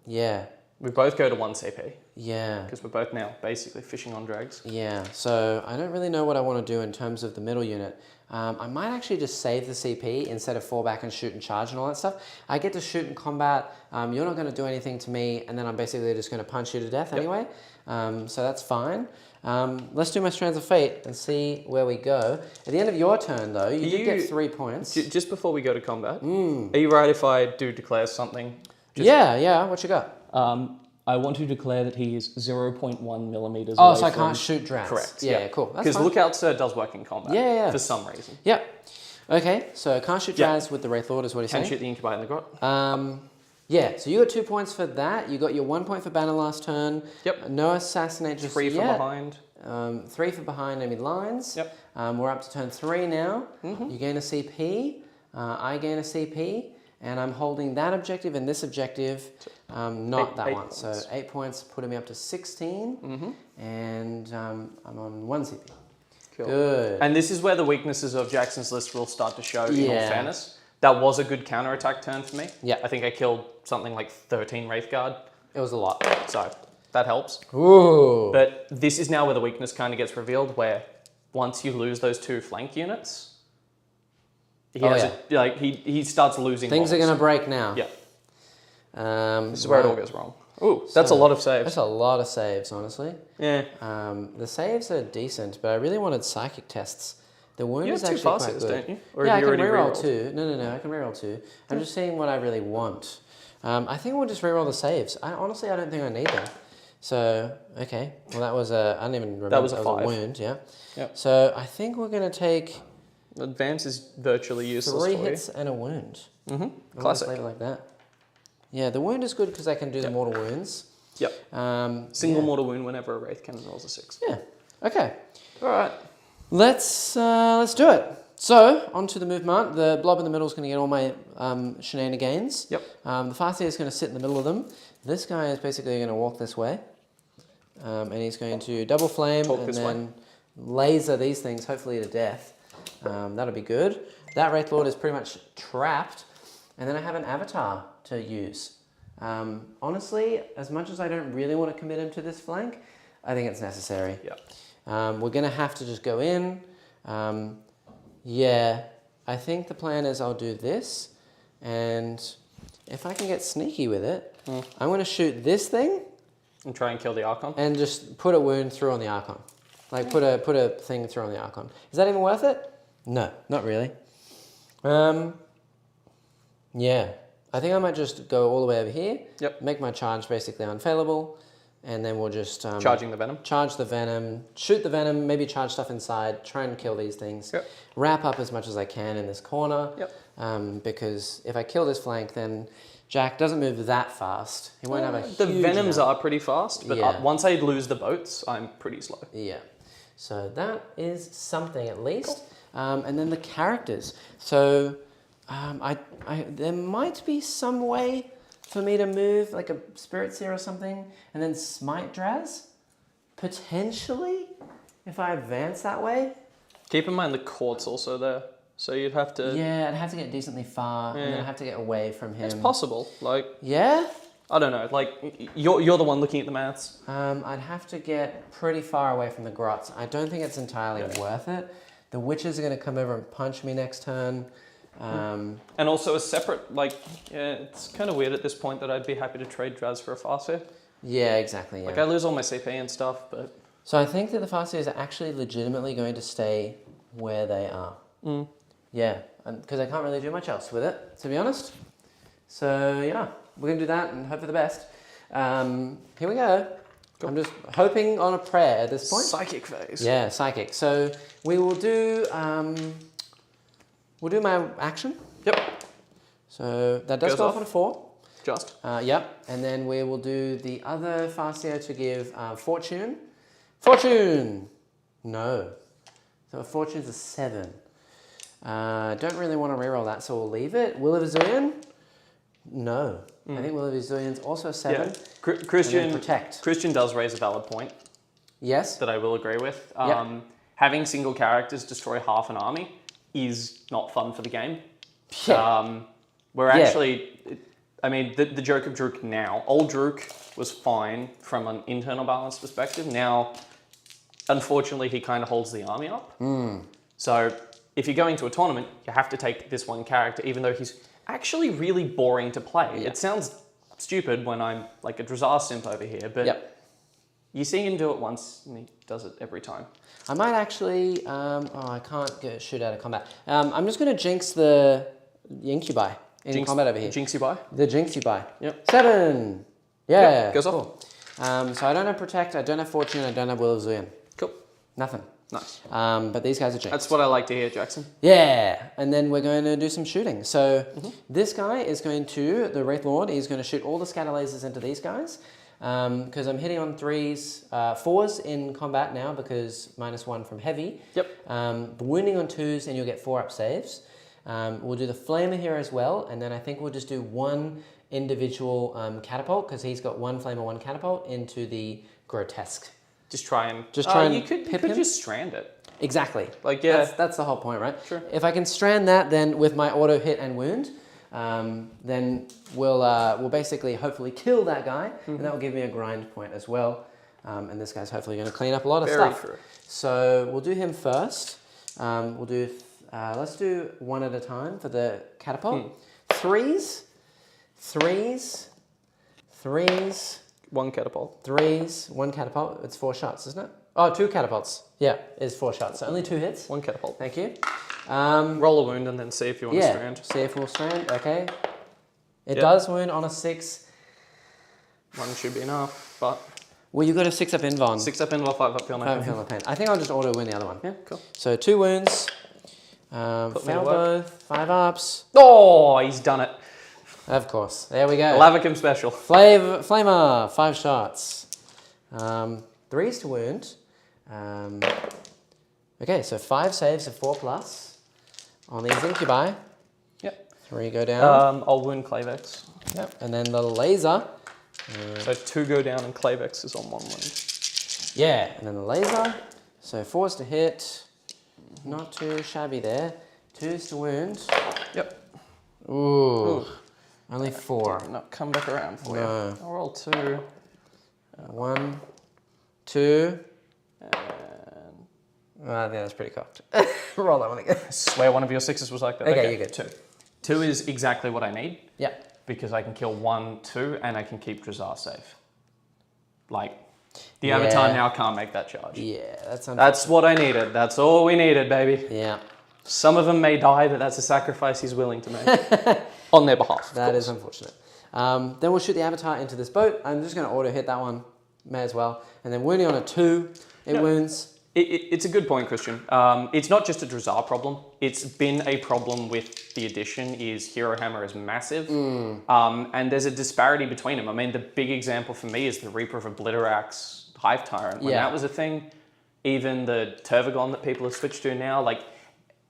Yeah. We both go to 1 CP. Yeah. Because we're both now basically fishing on drags. Yeah. So I don't really know what I want to do in terms of the middle unit. I might actually just save the CP instead of fall back and shoot and charge and all that stuff. I get to shoot in combat. You're not going to do anything to me, and then I'm basically just going to punch you to death anyway. So that's fine. Let's do my Strands of Fate and see where we go. At the end of your turn, though, you did get 3 points. Just before we go to combat, are you right if I do declare something? Yeah. What you got? I want to declare that he is 0.1 millimeters away so I can't shoot drats. Correct. Yeah, cool. Because Lookout Sir does work in combat. Yeah. For some reason. Yeah. Okay, so can't shoot drats with the Wraith Lord is what he's saying. Can shoot the Incubi in the grot. Yeah, so you got 2 points for that. You got your 1 point for Banner last turn. Yep. No assassinate just 3 for behind. 3 for behind enemy lines. Yep. We're up to turn 3 now. You gain a CP. I gain a CP. And I'm holding that objective and this objective, not that one. Points. So 8 points, putting me up to 16. And I'm on 1 CP. Cool. Good. And this is where the weaknesses of Jackson's list will start to show, in all fairness. That was a good counterattack turn for me. Yeah. I think I killed something like 13 Wraithguard. It was a lot. So that helps. Ooh. But this is now where the weakness kind of gets revealed, where once you lose those 2 flank units, he starts losing Things are going to break now. Yeah. This is where it all goes wrong. Ooh, that's a lot of saves. That's a lot of saves, honestly. Yeah. The saves are decent, but I really wanted psychic tests. The wound is actually quite good. Don't you? Or Yeah, I have can you already reroll 2. No, I can reroll 2. I'm just seeing what I really want. I think we'll just reroll the saves. Honestly, I don't think I need them. So, okay. Well, that was a... I don't even remember. That was a 5. Wound, yeah. Yep. So, I think we're going to take... Advance is virtually useless 3 for hits and a wound. Classic. Just leave it like that. Yeah, the wound is good because I can do the mortal wounds. Yep. Single mortal wound whenever a Wraith Cannon rolls a 6. Yeah. Okay. All right. Let's do it. So, onto the movement. The blob in the middle is going to get all my shenanigans. Yep. The Farseer is going to sit in the middle of them. This guy is basically going to walk this way. And he's going to double flame and then laser these things, hopefully to death. That'll be good. That Wraith Lord is pretty much trapped. And then I have an avatar to use. Honestly, as much as I don't really want to commit him to this flank, I think it's necessary. Yeah. We're going to have to just go in. Yeah, I think the plan is I'll do this. And if I can get sneaky with it, I'm going to shoot this thing. And try and kill the Archon. And just put a wound through on the Archon. Like put a thing through on the Archon. Is that even worth it? No, not really. Yeah, I think I might just go all the way over here. Yep. Make my charge basically unfailable. And then we'll just... charging the Venom. Charge the Venom, shoot the Venom, maybe charge stuff inside, try and kill these things. Wrap up as much as I can in this corner. Yep. Because if I kill this flank, then Jack doesn't move that fast. He won't have a huge The Venoms amount. are pretty fast, but Yeah. once I lose the boats, I'm pretty slow. Yeah. So that is something at least. And then the characters. So there might be some way for me to move like a Spirit Seer or something and then smite Draz. Potentially, if I advance that way. Keep in mind the court's also there, so you'd have to... Yeah, I'd have to get decently far and then I'd have to get away from him. It's possible, like... Yeah? I don't know, like, you're the one looking at the maths. I'd have to get pretty far away from the grots. I don't think it's entirely worth it. The witches are going to come over and punch me next turn. And also a separate, like, yeah, it's kind of weird at this point that I'd be happy to trade Draz for a Farseer. Yeah, exactly. Yeah. Like, I lose all my CP and stuff, but... So I think that the Farseers are actually legitimately going to stay where they are. Yeah, because I can't really do much else with it, to be honest. So, yeah, we're going to do that and hope for the best. Here we go. Cool. I'm just hoping on a prayer at this point. Psychic phase. Yeah, psychic. So we will do... we'll do my action. Yep. So that does Goes go off off on a 4. Just. Yep. And then we will do the other Farseer to give Fortune. Fortune! No. So Fortune's a 7. Don't really want to reroll that, so we'll leave it. Will of Azulian? No. I think Will of Azulian's also a 7. Yeah. Christian, protect. Christian does raise a valid point. Yes. That I will agree with. Yep. Having single characters destroy half an army is not fun for the game. Yeah. We're actually... I mean, the joke of Druk now. Old Druk was fine from an internal balance perspective. Now, unfortunately, he kind of holds the army up. So if you're going to a tournament, you have to take this one character, even though he's actually really boring to play. Yeah. It sounds stupid when I'm like a Drazar simp over here, but you see him do it once and he does it every time. I might actually... I can't shoot out of combat. I'm just going to jinx the Incubi. In combat over here. Jinx you by? The Jinx you buy. Yep. 7! Yeah. Yep, goes cool. So I don't have Protect, I don't have Fortune, I don't have Will of Zuyan. Cool. Nothing. Nice. But these guys are Jinx. That's what I like to hear, Jackson. Yeah. And then we're going to do some shooting. So this guy is going to, the Wraith Lord, is going to shoot all the scatter lasers into these guys. Because I'm hitting on 3s, 4s in combat now because -1 from heavy. Yep. Wounding on 2s and you'll get 4-up saves. We'll do the Flamer here as well, and then I think we'll just do one individual catapult, because he's got 1 Flamer, 1 catapult into the Grotesque. Just try and... Just try and you could just strand it. Exactly. Like, yeah. That's the whole point, right? Sure. If I can strand that, then with my auto hit and wound, then we'll basically hopefully kill that guy, and that will give me a grind point as well. And this guy's hopefully going to clean up a lot of stuff. Very true. So we'll do him first. We'll do... let's do one at a time for the catapult. 3s, 3s, 3s. 1 catapult. 3s, 1 catapult. It's 4 shots, isn't it? Oh, 2 catapults. Yeah, it's 4 shots. So only 2 hits. 1 catapult. Thank you. Roll a wound and then see if you want to strand. See if we'll strand. Okay. It does wound on a 6. 1 should be enough, but... Well, you got a 6-up invuln. 6-up invuln, 5-up heal no pain. 5-up heal no pain. I think I'll just auto wound the other one. Yeah, cool. So 2 wounds. Fail both. 5-ups. Oh, he's done it. Of course. There we go. Lavicum special. Flamer, 5 shots. 3s to wound. Okay, so 5 saves of 4+ on these Incubi. Yep. 3 go down. I'll wound Clavex. Yep. And then the laser. So 2 go down and Clavex is on 1 wound. Yeah, and then the laser. So 4s to hit. Not too shabby there. 2s to wound. Yep. Ooh. Only 4. Not come back around for you. I'll roll 2. 1, 2. And... I think that's pretty cocked. Roll that one again. I swear one of your 6s was like that. Okay, you're good. 2. 2 is exactly what I need. Yeah. Because I can kill 1, 2, and I can keep Drazar safe. Like, the Avatar now can't make that charge. Yeah, that's what I needed. That's all we needed, baby. Yeah. Some of them may die, but that's a sacrifice he's willing to make. On their behalf. That is unfortunate. Then we'll shoot the Avatar into this boat. I'm just going to auto hit that one. May as well. And then wounding on a 2. It wounds. It's a good point, Christian. It's not just a Drukhari problem. It's been a problem with the edition. Is Hero Hammer is massive, and there's a disparity between them. I mean, the big example for me is the Reaper of Obliterax Hive Tyrant. When that was a thing, even the Tervagon that people have switched to now, like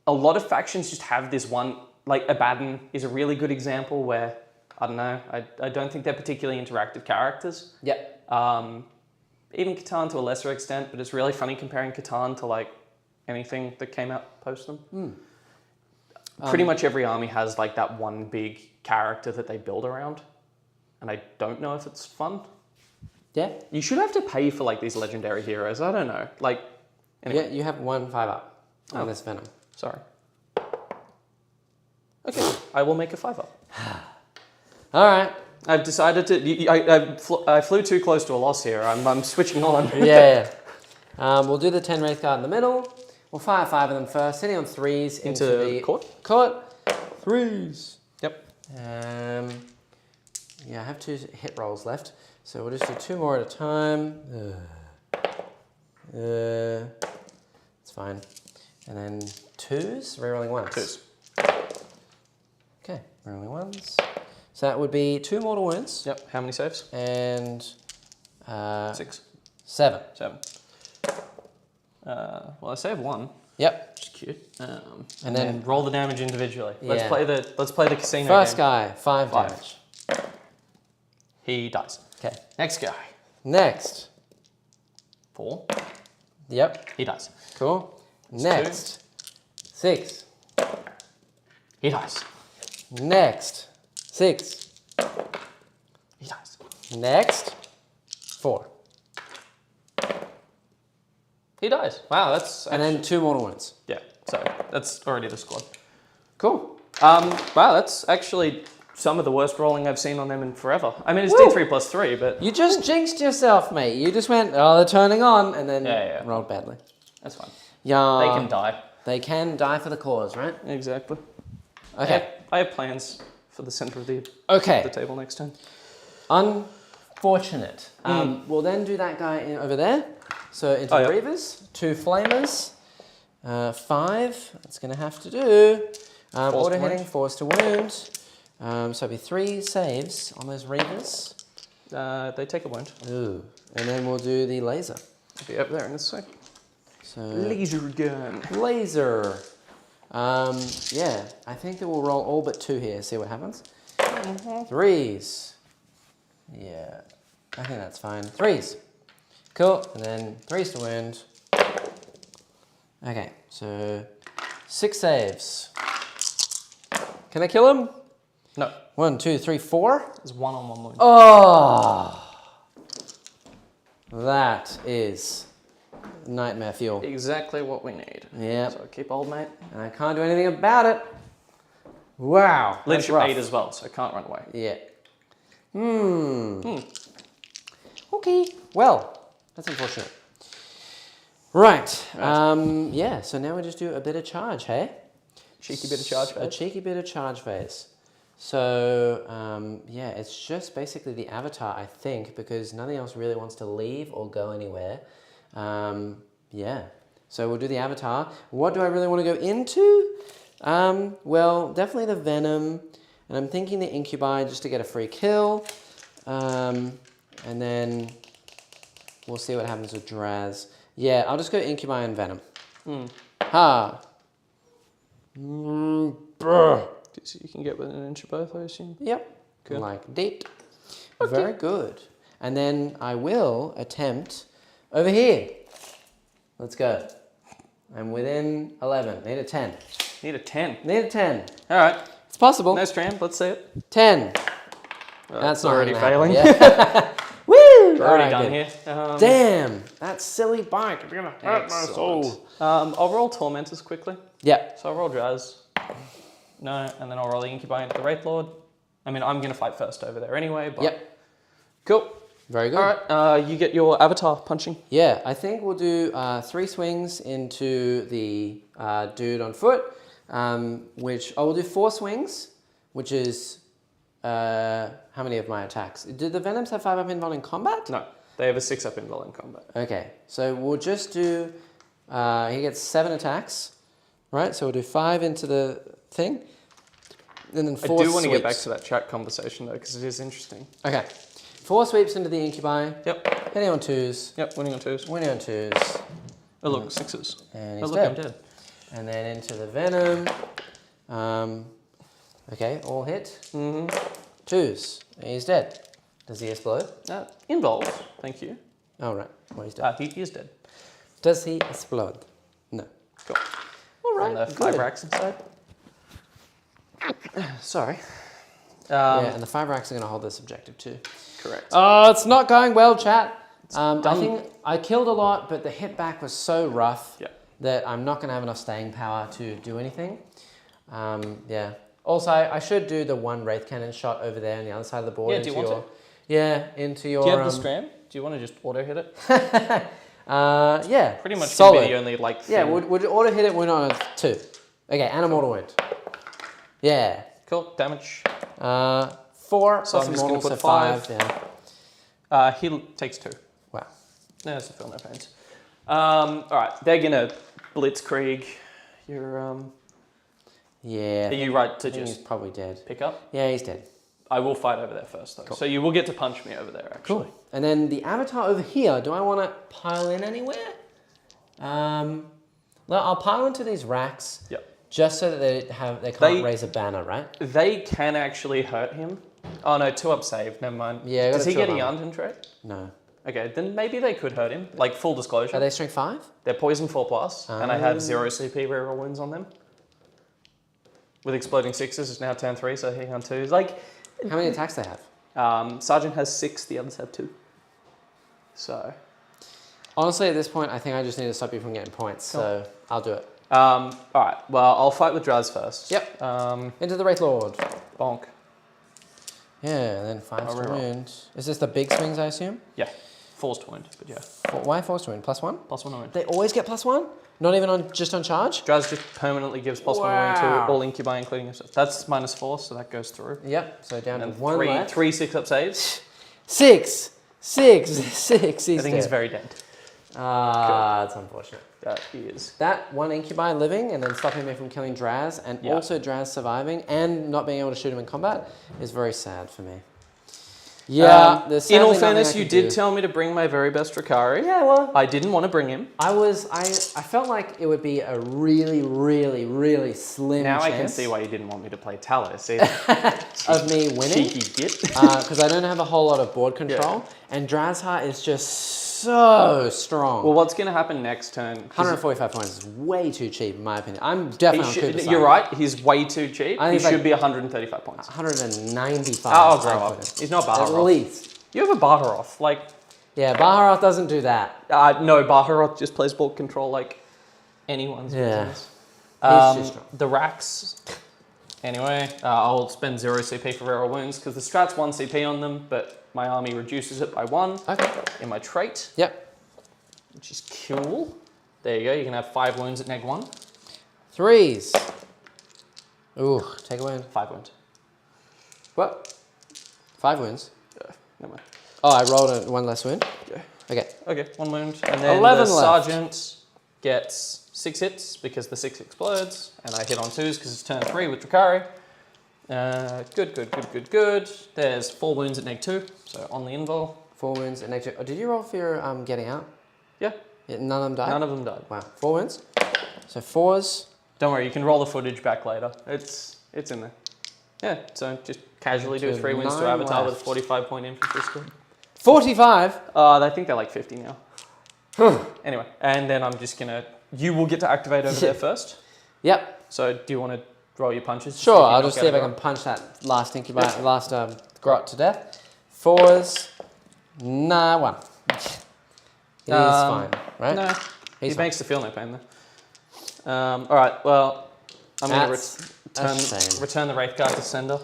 a lot of factions just have this one. Like Abaddon is a really good example where I don't know. I don't think they're particularly interactive characters. Yeah. Even Catan to a lesser extent, but it's really funny comparing Catan to like anything that came out post them. Pretty much every army has like that one big character that they build around, and I don't know if it's fun. Yeah. You should have to pay for like these legendary heroes. I don't know. Like, anyway. Yeah, you have 1 5-up on this Venom. Sorry. Okay, I will make a 5-up. All right. I've decided to. I flew too close to a loss here. I'm switching on. Yeah. We'll do the 10 Wraith Guard in the middle. We'll fire 5 of them first, sitting on 3s into the court. 3s. Yep. Yeah, I have 2 hit rolls left, so we'll just do 2 more at a time. It's fine. And then 2s, rerolling 1s. 2s. Okay, rerolling 1s. So that would be 2 mortal wounds. Yep. How many saves? And 6. 7. 7. Well, I saved 1. Yep. Which is cute. And then roll the damage individually. Let's Yeah. play the casino First game. guy, 5 damage. He dies. Okay. Next guy. Next. 4. Yep. He dies. Cool. Next. 6. He dies. Next. 6. He dies. Next. 4. He dies. Wow, that's And then 2 mortal wounds. yeah. So that's already the squad. Cool. Wow, that's actually some of the worst rolling I've seen on them in forever. I mean, it's Woo! D3 plus 3, but You just jinxed yourself, mate. You just went, oh, they're turning on, and then Yeah. rolled badly. that's fine. Yeah. They can die. They can die for the cause, right? Exactly. Okay. I have plans for the center of the Okay. table next time. Unfortunate. We'll then do that guy over there. So into Oh, yeah. Reavers, 2 Flamers, 5. That's going to have to do. Auto hitting, force to wound. So it'll be 3 saves on those Reavers. They take a wound. Ooh. And then we'll do the laser. It'll be up there in a sec. So Laser gun. laser. Yeah, I think that we'll roll all but 2 here. See what happens. 3s. Yeah, I think that's fine. 3s. Cool. And then 3s to wound. Okay, so 6 saves. Can I kill him? No. 1, 2, 3, 4. There's 1 on 1 wound. Oh, that is nightmare fuel. Exactly what we need. Yeah. So keep old, mate. And I can't do anything about it. Wow. that's Leadership rough. 8 as well, so I can't run away. Yeah. Okay. Well, that's unfortunate. Right. Yeah, so now we just do a bit of charge, hey? Cheeky bit of charge phase. A cheeky bit of charge phase. So, yeah, it's just basically the avatar, I think, because nothing else really wants to leave or go anywhere. Yeah. So we'll do the avatar. What do I really want to go into? Well, definitely the Venom. And I'm thinking the Incubi just to get a free kill. And then we'll see what happens with Draz. Yeah, I'll just go Incubi and Venom. Ha! So you can get within an inch of both, I assume? Yep. Good. Like date. Okay. Very good. And then I will attempt over here. Let's go. I'm within 11. Need a 10. Need a 10. Need a 10. All right. It's possible. No strand. Let's see it. 10. That's not already gonna failing. happen. Yeah. Woo! We're already done good. here. Damn. That silly bike. It's going to hurt my soul. I'll roll Tormentors quickly. Yep. So I'll roll Draz. No, and then I'll roll the Incubi into the Wraith Lord. I mean, I'm going to fight first over there anyway, but... Yep. Cool. Very good. All right, you get your avatar punching. Yeah, I think we'll do 3 swings into the dude on foot, which I will do 4 swings, which is how many of my attacks? Do the Venoms have 5-up invul in combat? No, they have a 6-up invul in combat. Okay, so we'll just do He gets 7 attacks, right? So we'll do 5 into the thing, and then 4 I do want to get sweeps. back to that chat conversation though, because it is interesting. Okay. 4 sweeps into the incubi. Yep. Hitting on 2s. Yep, winning on 2s. Winning on 2s. Oh look, 6s. And Oh he's look, dead. I'm dead. And then into the venom. Okay, all hit. 2s. And he's dead. Does he explode? Involved, thank you. Oh, right. Well, he's dead. He is dead. Does he explode? No. Cool. All right. And the 5 racks inside. Sorry. Yeah, and the 5 racks are going to hold this objective too. Correct. Oh, it's not going well, chat. I think I killed a lot, but the hit back was so rough that I'm not going to have enough staying power to do anything. Yeah. Also, I should do the 1 Wraith Cannon shot over there on the other side of the board. Yeah, do you want to? Yeah, into your... Do you have the scram? Do you want to just auto hit it? Yeah. Pretty much solid. be the only like thing. Yeah, would auto hit it when on a 2. Okay, and a mortal wound. Yeah. Cool, damage. 4 So plus I'm a just mortal, going to put so 5. 5. He takes 2. Wow. No, that's a feel no pains. Alright, they're gonna blitzkrieg. You're Yeah. Are you right to I think he's just probably dead. pick up? Yeah, he's dead. I will fight over there first though. Cool. So you will get to punch me over there actually. Cool. And then the avatar over here, do I want to pile in anywhere? Well, I'll pile into these racks. Yep. Just so that they can't raise a banner, right? They can actually hurt him. Oh no, 2-up save, never mind. Yeah, Does he get a 2-up Yanden trait? No. Okay, then maybe they could hurt him. Like full disclosure. Are they strength 5? They're poison 4+, and I have 0 CP reroll wounds on them. With exploding 6s, it's now turn 3, so hitting on 2s. Like, how many attacks they have? Sergeant has 6, the others have 2. So. Honestly, at this point, I think I just need to stop you from getting points, so I'll do it. Alright, well, I'll fight with Draz first. Yep. Into the Wraith Lord. Bonk. Yeah, and then 5 to wound. Is this the big swings, I assume? Yeah. Force to wound, but yeah. Why force to wound? +1? +1 to wound. They always get +1? Not even just on charge? Draz just permanently gives +1 wound to all incubi, including himself. That's -4, so that goes through. Yep, so down to And 1 left. 3 6-up saves. 6! 6! He's I think he's very dead. That's unfortunate. That he is. That 1 incubi living and then stopping me from killing Draz and also Draz surviving and not being able to shoot him in combat is very sad for me. Yeah, in all fairness, you did tell me to bring my very best Drukhari. Yeah, well, I didn't want to bring him. I felt like it would be a really, really, really slim now chance. I can see why you didn't want me to play Talos either. of me winning. Cheeky git. Because I don't have a whole lot of board control, and Drazhar is just so strong. Well, what's going to happen next turn? 145 points is way too cheap, in my opinion. I'm definitely on Cooper's side. You're right, he's way too cheap. He should be 135 points. 195. I'll grow up. He's not Baharoth. At least. You have a Baharoth, like... Yeah, Baharoth doesn't do that. No, Baharoth just plays board control like anyone's business. He's too strong. The racks... Anyway, I'll spend 0 CP for reroll wounds because the strat's 1 CP on them, but my army reduces it by 1 in my trait. Yep. Which is cool. There you go, you can have 5 wounds at -1. 3s. Ooh, take a wound. 5 wounds. What? 5 wounds? Never mind. Oh, I rolled 1 less wound? Yeah. Okay. Okay, 1 wound. And then 11 the left. sergeant gets 6 hits because the 6 explodes, and I hit on 2s because it's turn 3 with Drukhari. Good. There's 4 wounds at -2, so on the invul. 4 wounds at -2. Oh, did you roll for your getting out? Yeah. None of them died? None of them died. Wow. 4 wounds? So 4s. Don't worry, you can roll the footage back later. It's in there. Yeah, so just casually do 3 wounds to Avatar with a 45-point infantry score. 45? I think they're like 50 now. Anyway, and then I'm just gonna... You will get to activate over there first. Yep. So do you want to roll your punches? Sure, I'll just see if I can punch that last incubator, last grot to death. 4s. Nah, 1. He's fine, right? No, he fine. makes the feel no pain though. All right, well, I'm going to return the Wraith Guard to sender.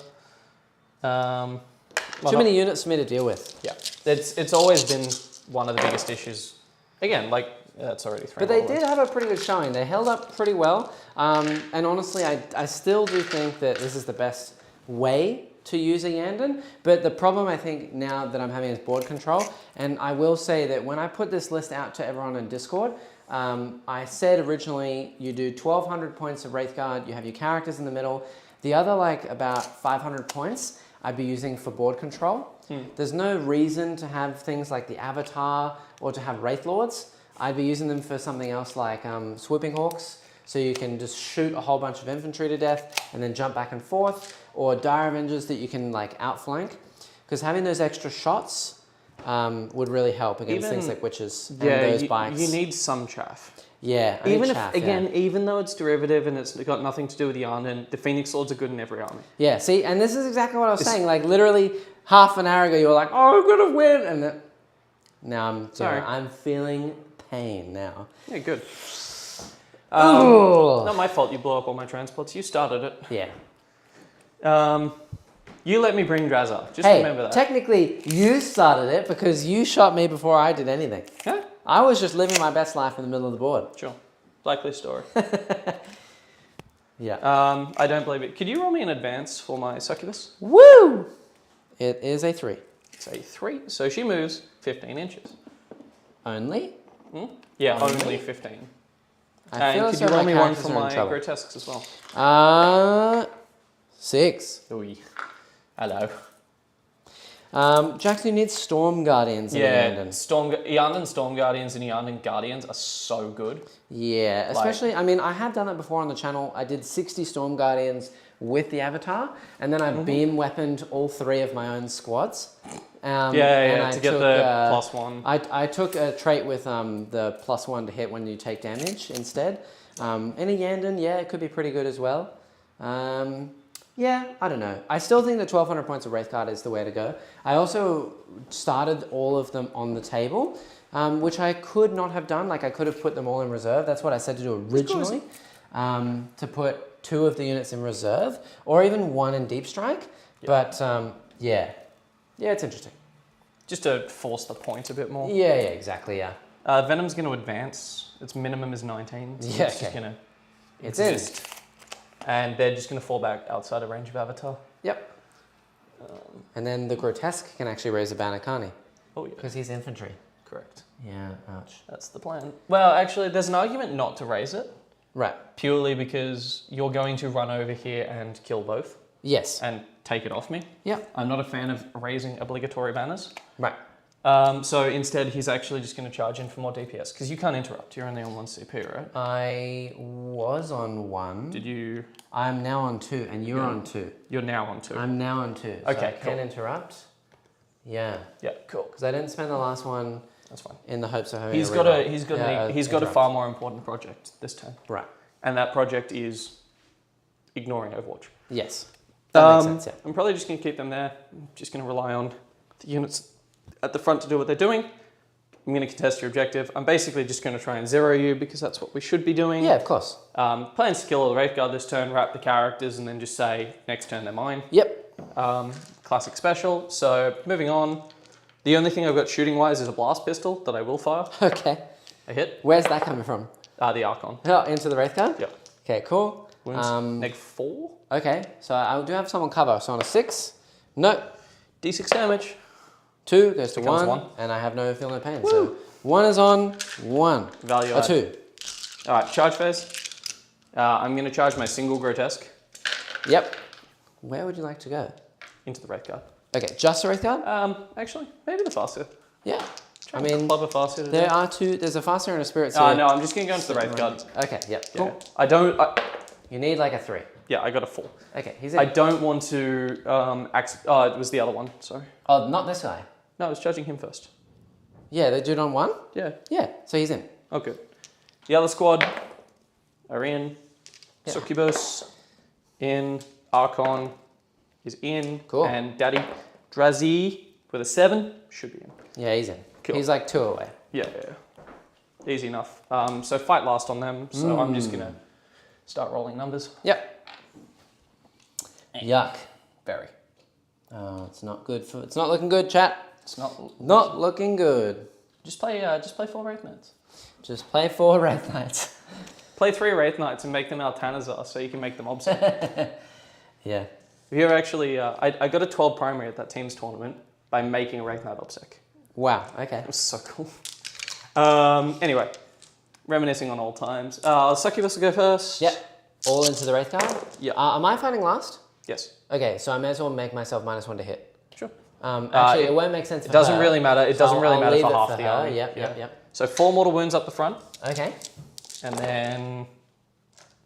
Too many units for me to deal with. Yeah, it's always been one of the biggest issues. Again, like, that's already 3. But they did have a pretty good showing. They held up pretty well. And honestly, I still do think that this is the best way to use a Yanden. But the problem I think now that I'm having is board control. And I will say that when I put this list out to everyone in Discord, I said originally you do 1,200 points of Wraith Guard, you have your characters in the middle. The other like about 500 points I'd be using for board control. There's no reason to have things like the Avatar or to have Wraith Lords. I'd be using them for something else like Swooping Hawks, so you can just shoot a whole bunch of infantry to death and then jump back and forth, or Dire Avengers that you can like outflank, because having those extra shots would really help against things like witches and those bikes. You need some chaff. Yeah, even though it's derivative and it's got nothing to do with Ynnari, the Phoenix Swords are good in every army. Yeah, see, and this is exactly what I was saying. Like literally half an hour ago, you were like, "Oh, I'm gonna win," and then now I'm feeling pain now. Yeah, good. Not my fault. You blew up all my transports. You started it. Yeah. You let me bring Draz up. Just remember that. Technically, you started it because you shot me before I did anything. Huh? I was just living my best life in the middle of the board. Sure. Likely story. Yeah. I don't believe it. Could you roll me in advance for my succubus? Woo! It is a 3. It's a 3. So she moves 15 inches. Only? Yeah, only 15. And could you roll me one for my grotesques as well? 6. Ooh. Hello. Jackson, you need Storm Guardians in Yanden. Yanden Storm Guardians and Yanden Guardians are so good. Yeah, especially, I mean, I have done it before on the channel. I did 60 Storm Guardians with the Avatar, and then I beam weaponed all 3 of my own squads. To get the +1. I took a trait with the +1 to hit when you take damage instead. In a Yanden, it could be pretty good as well. Yeah, I don't know. I still think that 1,200 points of Wraith Guard is the way to go. I also started all of them on the table, which I could not have done. Like, I could have put them all in reserve. That's what I said to do originally, to put 2 of the units in reserve, or even 1 in Deep Strike. Yep. But, yeah, it's interesting. Just to force the point a bit more. Yeah, exactly, yeah. Venom's going to advance. Its minimum is 19. So it's just going to exist. And they're just going to fall back outside of range of Avatar. Yep. And then the Grotesque can actually raise a Banakani. Oh, yeah. Because he's infantry. Correct. Yeah, ouch. That's the plan. Well, actually, there's an argument not to raise it. Right. Purely because you're going to run over here and kill both. Yes. And take it off me. Yeah. I'm not a fan of raising obligatory banners. Right. So instead, he's actually just going to charge in for more DPS, because you can't interrupt. You're only on 1 CP, right? I was on 1. Did you? I'm now on 2, and you're on 2. You're now on 2. I'm now on 2. Okay, so I can interrupt. Yeah. Yeah, cool. Because I didn't spend the last one. That's fine. In the hopes of having he's got a far more important project this turn. Right. And that project is ignoring Overwatch. Yes. That makes sense, yeah. I'm probably just going to keep them there. I'm just going to rely on the units at the front to do what they're doing. I'm going to contest your objective. I'm basically just going to try and zero you, because that's what we should be doing. Yeah, of course. Plans to kill all the Wraith Guard this turn, wrap the characters, and then just say, next turn they're mine. Yep. Classic special. So, moving on. The only thing I've got shooting-wise is a blast pistol that I will fire. Okay. A hit. Where's that coming from? The Archon. Oh, into the Wraith Guard? Yep. Okay, cool. Wounds, -4. Okay, so I do have someone cover. So on a 6, no. D6 damage. 2 goes to Becomes 1, 1, and I have no feel no pain. Woo. So 1 is on 1. Value A 2. All right, charge phase. I'm going to charge my single grotesque. Yep. Where would you like to go? Into the Wraith Guard. Okay, just the Wraith Guard? Actually, maybe the Farseer. Yeah. I mean, club a Farseer. There are 2. There's a Farseer and a Spirit. No, I'm just going to go into the Wraith Guard. Okay, yep. Cool. Yeah. I don't. You need like a 3. Yeah, I got a 4. Okay, he's in. I don't want to. It was the other one. Sorry. Oh, not this guy. No, I was charging him first. Yeah, they do it on 1? Yeah. Yeah, so he's in. Oh, good. The other squad are in. Yeah. Succubus in. Archon is in. Cool. And Daddy Drazi with a 7 should be in. Yeah, he's in. Cool. He's like 2 away. Yeah. Easy enough. So fight last on them. So I'm just gonna start rolling numbers. Yep. Yuck. Very. Oh, it's not good for. It's not looking good, chat. It's not looking good. Just play 4 Wraith Knights. Just play 4 Wraith Knights. Play 3 Wraith Knights and make them Altanazar, so you can make them Obsec. Yeah. We are actually. I got a 12 primary at that team's tournament by making a Wraith Knight Obsec. Wow. Okay. It was so cool. Anyway, reminiscing on old times. Succubus will go first. Yep. All into the Wraith guy? Yeah. Am I fighting last? Yes. Okay, so I may as well make myself -1 to hit. Sure. Actually, it won't make sense for It doesn't her. really matter. It doesn't really I'll matter leave for it half for the her. army. Yep. So 4 mortal wounds up the front, Okay. and then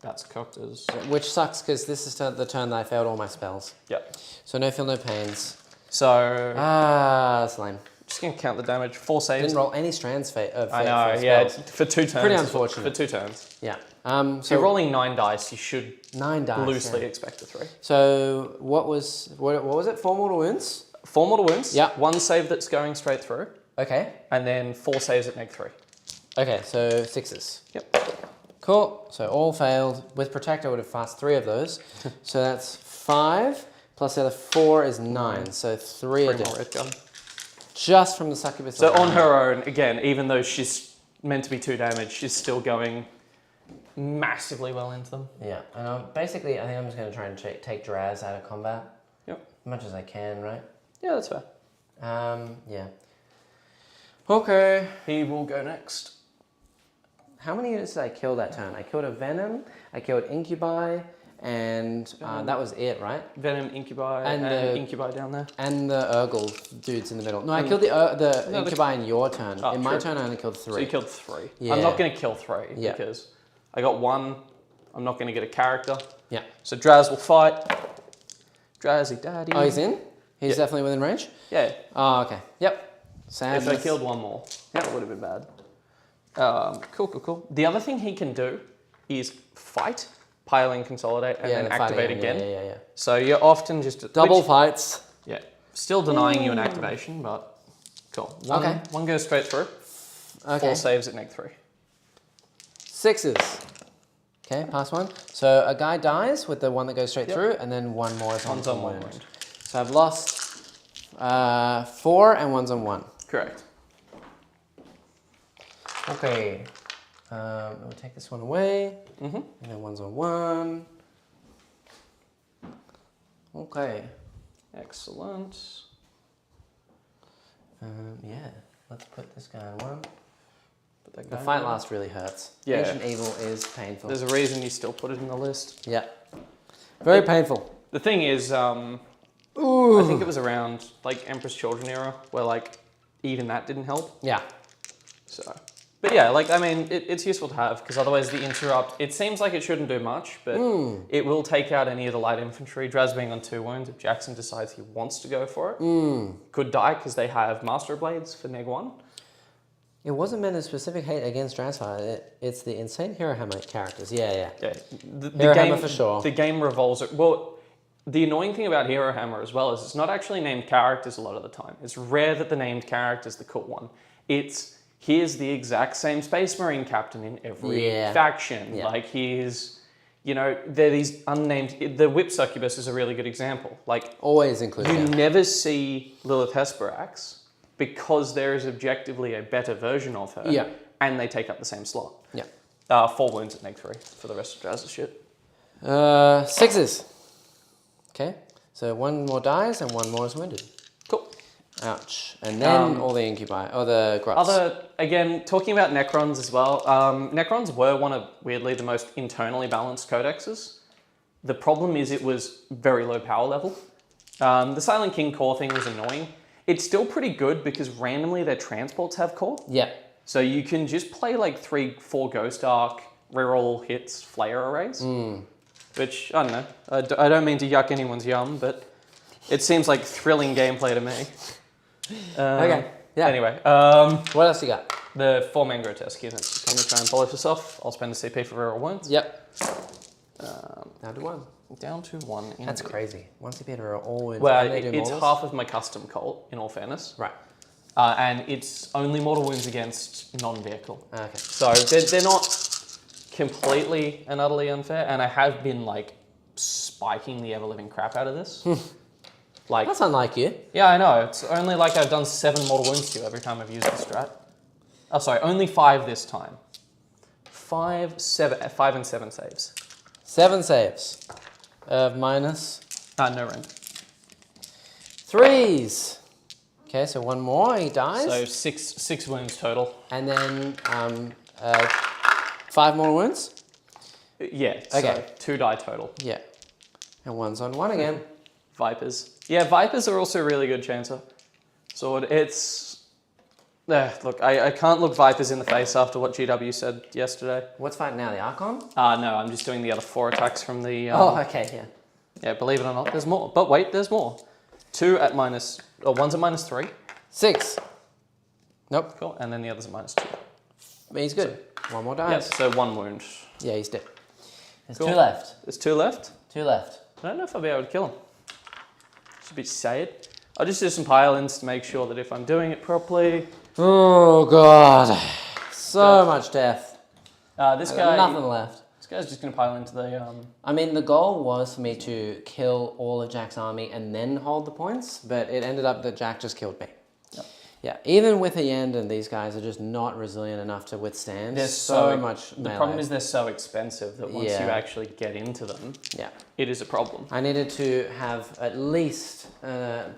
that's cooked as... Which sucks, because this is the turn that I failed all my spells. Yep. So no feel, no pains. So... that's lame. Just going to count the damage. 4 saves. Didn't roll any strands I know, yeah. For 2 turns. Pretty unfortunate. For 2 turns. Yeah. So you're rolling 9 dice, you should 9 dice, loosely expect a 3. So what was it? 4 mortal wounds? 4 mortal wounds. Yeah. 1 save that's going straight through. Okay. And then 4 saves at -3. Okay, so 6s. Yep. Cool. So all failed. With Protect, I would have fast 3 of those. So that's 5 plus the other 4 is 9. So 3 more additional. red gun. Just from the Succubus. So on her own, again, even though she's meant to be 2 damage, she's still going massively well into them. Yeah, and basically, I think I'm just going to try and take Draz out of combat. Yep. As much as I can, right? Yeah, that's fair. Yeah. Okay. He will go next. How many units did I kill that turn? I killed a Venom, I killed Incubi, and that was it, right? Venom, Incubi, and Incubi down there. And the Urgle dudes in the middle. No, I killed the Incubi in your turn. In my turn, I only killed 3. So you killed 3. Yeah. I'm not going to kill 3 because I got 1. I'm not going to get a character. Yeah. So Draz will fight. Drazzy daddy. Oh, he's in? He's definitely within range? Yeah. Oh, okay. Yep. Sadness. If I killed 1 more, that would have been bad. Cool. The other thing he can do is fight, piling, consolidate, and then activate again. Yeah. So you're often just... Double fights. Yeah. Still denying you an activation, but cool. One goes straight through. Okay. 4 saves at -3. 6s. Okay, pass 1. So a guy dies with the one that goes straight through, and then 1 more is on wound. So I've lost 4 and 1's on 1. Correct. Okay. We'll take this one away. And then 1's on 1. Okay. Excellent. Yeah. Let's put this guy on 1. Put that The guy fight on. last really hurts. Yeah. Ancient Evil is painful. There's a reason you still put it in the list. Yeah. Very painful. The thing is, I think it was around like Emperor's Children era where like even that didn't help. Yeah. So, but yeah, like I mean, it's useful to have because otherwise the interrupt. It seems like it shouldn't do much, but it will take out any of the light infantry. Draz being on 2 wounds, if Jackson decides he wants to go for it, could die because they have Master Blades for -1. It wasn't meant a specific hate against Drazfire. It's the insane Hero Hammer characters. Yeah. The Hero game Hammer for sure. The game revolves. Well, the annoying thing about Hero Hammer as well is it's not actually named characters a lot of the time. It's rare that the named character is the cool one. It's here's the exact same Space Marine captain in every faction. Yeah. Like he's, they're these unnamed. The Whip Succubus is a really good example. Like Always include you never see Lilith Hesperax because there is objectively a better version of her. Yeah. And they take up the same slot. Yeah. 4 wounds at -3 for the rest of Draz's shit. 6s. Okay. So 1 more dies and 1 more is wounded. Cool. Ouch. And then all the Incubi, or the Gruts. Again, talking about Necrons as well. Necrons were one of, weirdly, the most internally balanced codexes. The problem is it was very low power level. The Silent King core thing was annoying. It's still pretty good because randomly their transports have core. Yeah. So you can just play like 3-4 Ghost Arc, reroll hits, Flayer arrays. Which, I don't know, I don't mean to yuck anyone's yum, but it seems like thrilling gameplay to me. Okay, yeah. Anyway. What else you got? The 4-man grotesque units. Can we try and polish this off? I'll spend a CP for reroll wounds. Yep. Down to 1. Down to 1. That's crazy. 1 CP to all wounds. Well, it's half of my custom cult, in all fairness. Right. And it's only mortal wounds against non-vehicle. Okay. So they're not completely and utterly unfair, and I have been like spiking the ever-living crap out of this. Like that's unlike you. Yeah, I know. It's only like I've done 7 mortal wounds to you every time I've used the strat. Oh, sorry, only 5 this time. 5 and 7 saves. 7 saves. Minus. No rend. 3s. Okay, so 1 more, he dies. So 6 wounds total. And then 5 more wounds? Yeah, Okay. so 2 die total. Yeah. And 1's on 1 again. Vipers. Yeah, Vipers are also a really good chancer. Sword, it's... look, I can't look Vipers in the face after what GW said yesterday. What's fighting now, the Archon? No, I'm just doing the other 4 attacks from the... oh, okay, yeah. Yeah, believe it or not, there's more. But wait, there's more. 2 at minus... Oh, 1's at minus 3. 6. Nope. Cool, and then the other's at minus 2. He's good. So, 1 more dice. Yep, so 1 wound. Yeah, he's dead. There's Cool. 2 left. There's 2 left? 2 left. I don't know if I'll be able to kill him. Should be sad. I'll just do some pile-ins to make sure that if I'm doing it properly... Oh, God. So much death. This guy... Nothing left. This guy's just going to pile into the... I mean, the goal was for me to kill all of Jack's army and then hold the points, but it ended up that Jack just killed me. Yep. Yeah, even with a Yandon, these guys are just not resilient enough to withstand so much melee. The problem is they're so expensive that once you actually get into them, it is a problem. I needed to have at least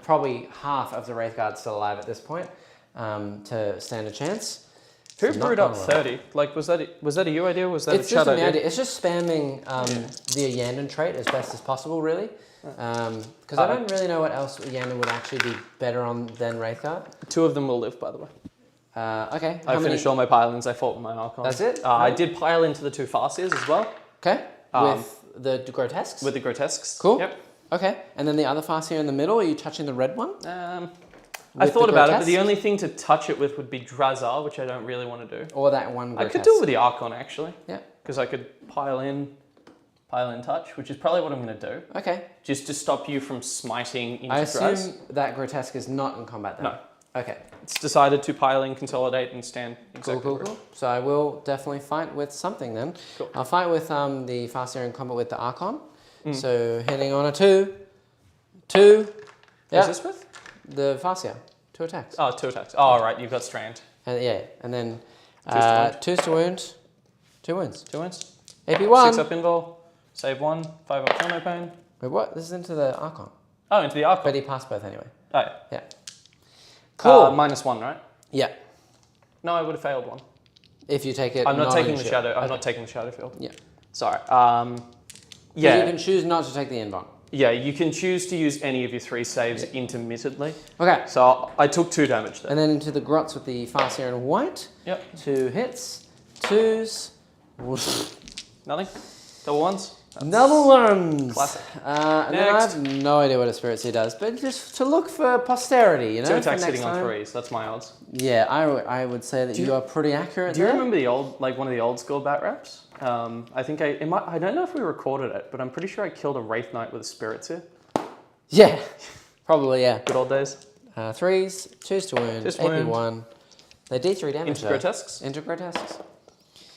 probably half of the Wraith Guard still alive at this point to stand a chance. Who brewed up 30? Like, was that a you idea? Was that it's a Chad just idea? It's just spamming the Yandon trait as best as possible, really. Because I don't really know what else Yandon would actually be better on than Wraith Guard. 2 of them will live, by the way. Okay. I finished all my pile-ins. I fought with my Archon. That's it? I did pile into the 2 Farseers as well. Okay. With the Grotesques? With the Grotesques. Cool. Yep. Okay. And then the other Farseer in the middle, are you touching the red one? I thought about it, but the only thing to touch it with would be Drazar, which I don't really want to do. Or that one Grotesque. I could do it with the Archon, actually. Yeah. Because I could pile in touch, which is probably what I'm going to do. Okay. Just to stop you from smiting into I Draz. assume that Grotesque is not in combat then? No. Okay. It's decided to pile in, consolidate, and stand exactly Cool. So I will definitely fight with something then. Cool. I'll fight with the Farseer in combat with the Archon. So hitting on a 2. 2. Yeah. Who's this with? The Farseer. 2 attacks. Oh, 2 attacks. Oh, right, you've got Strand. And then 2's to wound. 2 wounds. 2 wounds. AP 1. 6 up invul. Save 1. 5 up chrono pain. Wait, what? This is into the Archon. Oh, into the Archon. But he passed both anyway. Oh, yeah. Yeah. Cool. -1, right? Yeah. No, I would have failed 1. If you take it. I'm not taking the shield. shadow. I'm not taking the shadow field. Yeah. Sorry. Yeah. You can choose not to take the invuln. Yeah, you can choose to use any of your 3 saves intermittently. Okay. So I took 2 damage there. And then into the Grots with the Farseer in white. Yep. 2 hits. 2s. Nothing? Double 1s? Double 1s. Classic. And then I have no idea what a Spirit Seer does, but just to look for posterity, you know? 2 attacks for next hitting on time. 3s. That's my odds. Yeah, I would say that you are pretty accurate Do you there. remember the old, like one of the old school bat raps? I think I don't know if we recorded it, but I'm pretty sure I killed a Wraith Knight with a Spirit Seer. Yeah, probably, yeah. Good old days. 3s, 2s to wound, Just wound. AP1. They D3 damage Into Grotesques. Into Grotesques.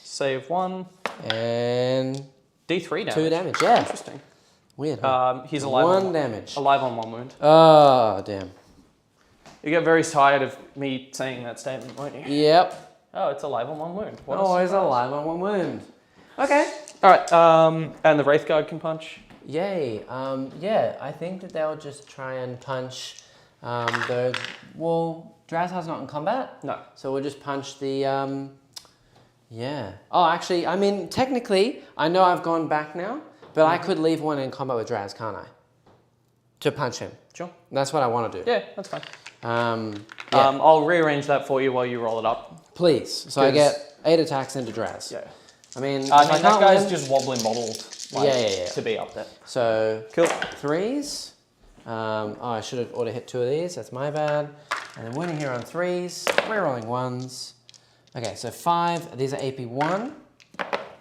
Save 1. And D3 damage. 2 damage, yeah. Interesting. Weird, huh? He's alive. 1 damage. Alive on 1 wound. Oh, damn. You get very tired of me saying that statement, won't you? Yep. Oh, it's alive on 1 wound. What a Always surprise. alive on 1 wound. Okay. All right. And the Wraith Guard can punch. Yay. Yeah, I think that they'll just try and punch the... Well, Drazhar's not in combat. No. So we'll just punch the... Yeah. Oh, actually, I mean, technically, I know I've gone back now, but I could leave 1 in combat with Draz, can't I? To punch him. Sure. That's what I want to do. Yeah, that's fine. Yeah. I'll rearrange that for you while you roll it up. Please. So I get 8 attacks into Draz. Yeah. I mean, that guy's just wobbly modelled. Yeah. To be up there. So, cool. 3s. I should have auto hit 2 of these. That's my bad. And then winning here on 3s. Rerolling 1s. Okay, so 5. These are AP1.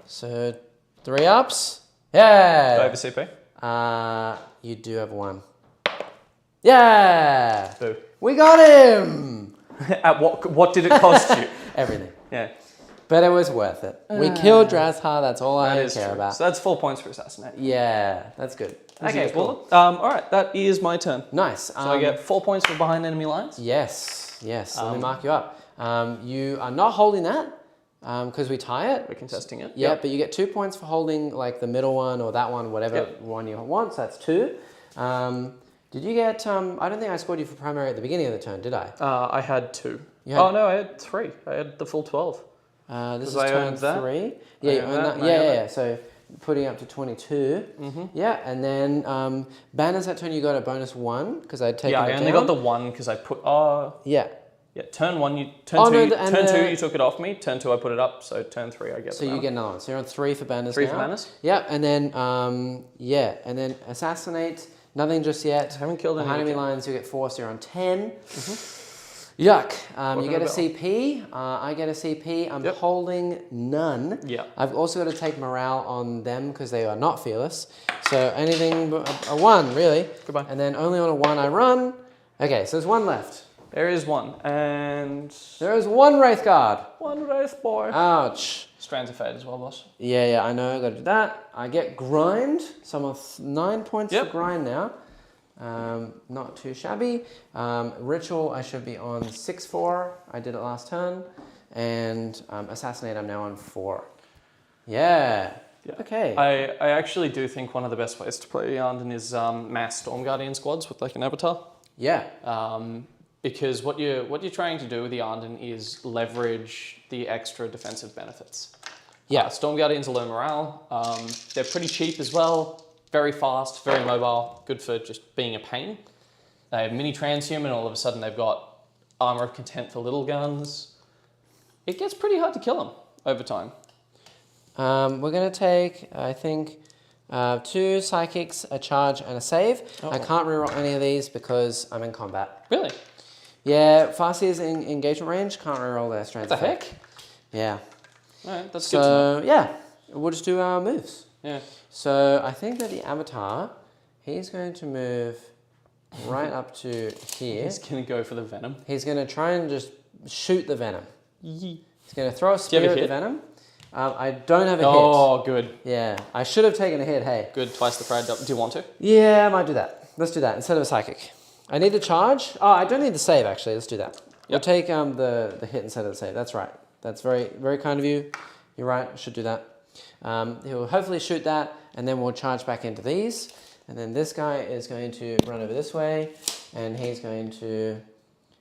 So 3 ups. Yeah. Do I have a CP? You do have 1. Yeah. Boo. We got him. At what did it cost you? Everything. Yeah. But it was worth it. We killed Drazhar. That's all I care about. So that's 4 points for assassinate. Yeah, that's good. Okay, cool. All right, that is my turn. Nice. So I get 4 points for behind enemy lines. Yes. Let me mark you up. You are not holding that because we tie it. We're contesting it. Yeah, but you get 2 points for holding like the middle one or that one, whatever one you want. So that's 2. Did you get? I don't think I scored you for primary at the beginning of the turn, did I? I had 2. Oh no, I had 3. I had the full 12. This is turn 3. Yeah, you own that. Yeah. So putting up to 22. Yeah, and then banners that turn you got a bonus 1 because I'd taken it down. Yeah, I only got the 1 because I put. Yeah. Yeah, turn 1, turn 2 you took it off me. Turn 2 I put it up. So turn 3 I get. So you get another one. So you're on 3 for banners. 3 for banners. Yeah, and then and then assassinate. Nothing just yet. Haven't killed any. Behind enemy lines you get 4, so you're on 10. Yuck. You get a CP. I get a CP. I'm holding none. Yeah. I've also got to take morale on them because they are not fearless. So anything but a 1, really. Goodbye. And then only on a 1 I run. Okay, so there's 1 left. There is 1. And... there is 1 Wraith Guard. 1 Wraith boy. Ouch. Strands of Fate as well, boss. Yeah, I know. Got to do that. I get grind. So I'm on 9 points for grind now. Not too shabby. Ritual, I should be on 6-4. I did it last turn. And Assassinate, I'm now on 4. Yeah. Okay. I actually do think one of the best ways to play Yarnden is mass Storm Guardian squads with like an avatar. Yeah. Because what you're trying to do with the Yarnden is leverage the extra defensive benefits. Yeah. Storm Guardians are low morale. They're pretty cheap as well. Very fast, very mobile, good for just being a pain. They have mini transhuman, all of a sudden they've got armor of content for little guns. It gets pretty hard to kill them over time. We're going to take, I think, 2 psychics, a charge, and a save. I can't reroll any of these because I'm in combat. Really? Yeah, Farseer's in engagement range, can't reroll their strength. What the heck? Yeah. Alright, that's good to know. Yeah, we'll just do our moves. Yeah. So I think that the avatar, he's going to move right up to here. He's going to go for the venom. He's going to try and just shoot the venom. He's going to throw a spear at the venom. I don't have a hit. Oh, good. Yeah, I should have taken a hit, hey. Good, twice the pride. Do you want to? Yeah, I might do that. Let's do that instead of a psychic. I need the charge. Oh, I don't need the save, actually. Let's do that. We'll take the hit instead of the save. That's right. That's very, very kind of you. You're right, I should do that. He'll hopefully shoot that, and then we'll charge back into these. And then this guy is going to run over this way, and he's going to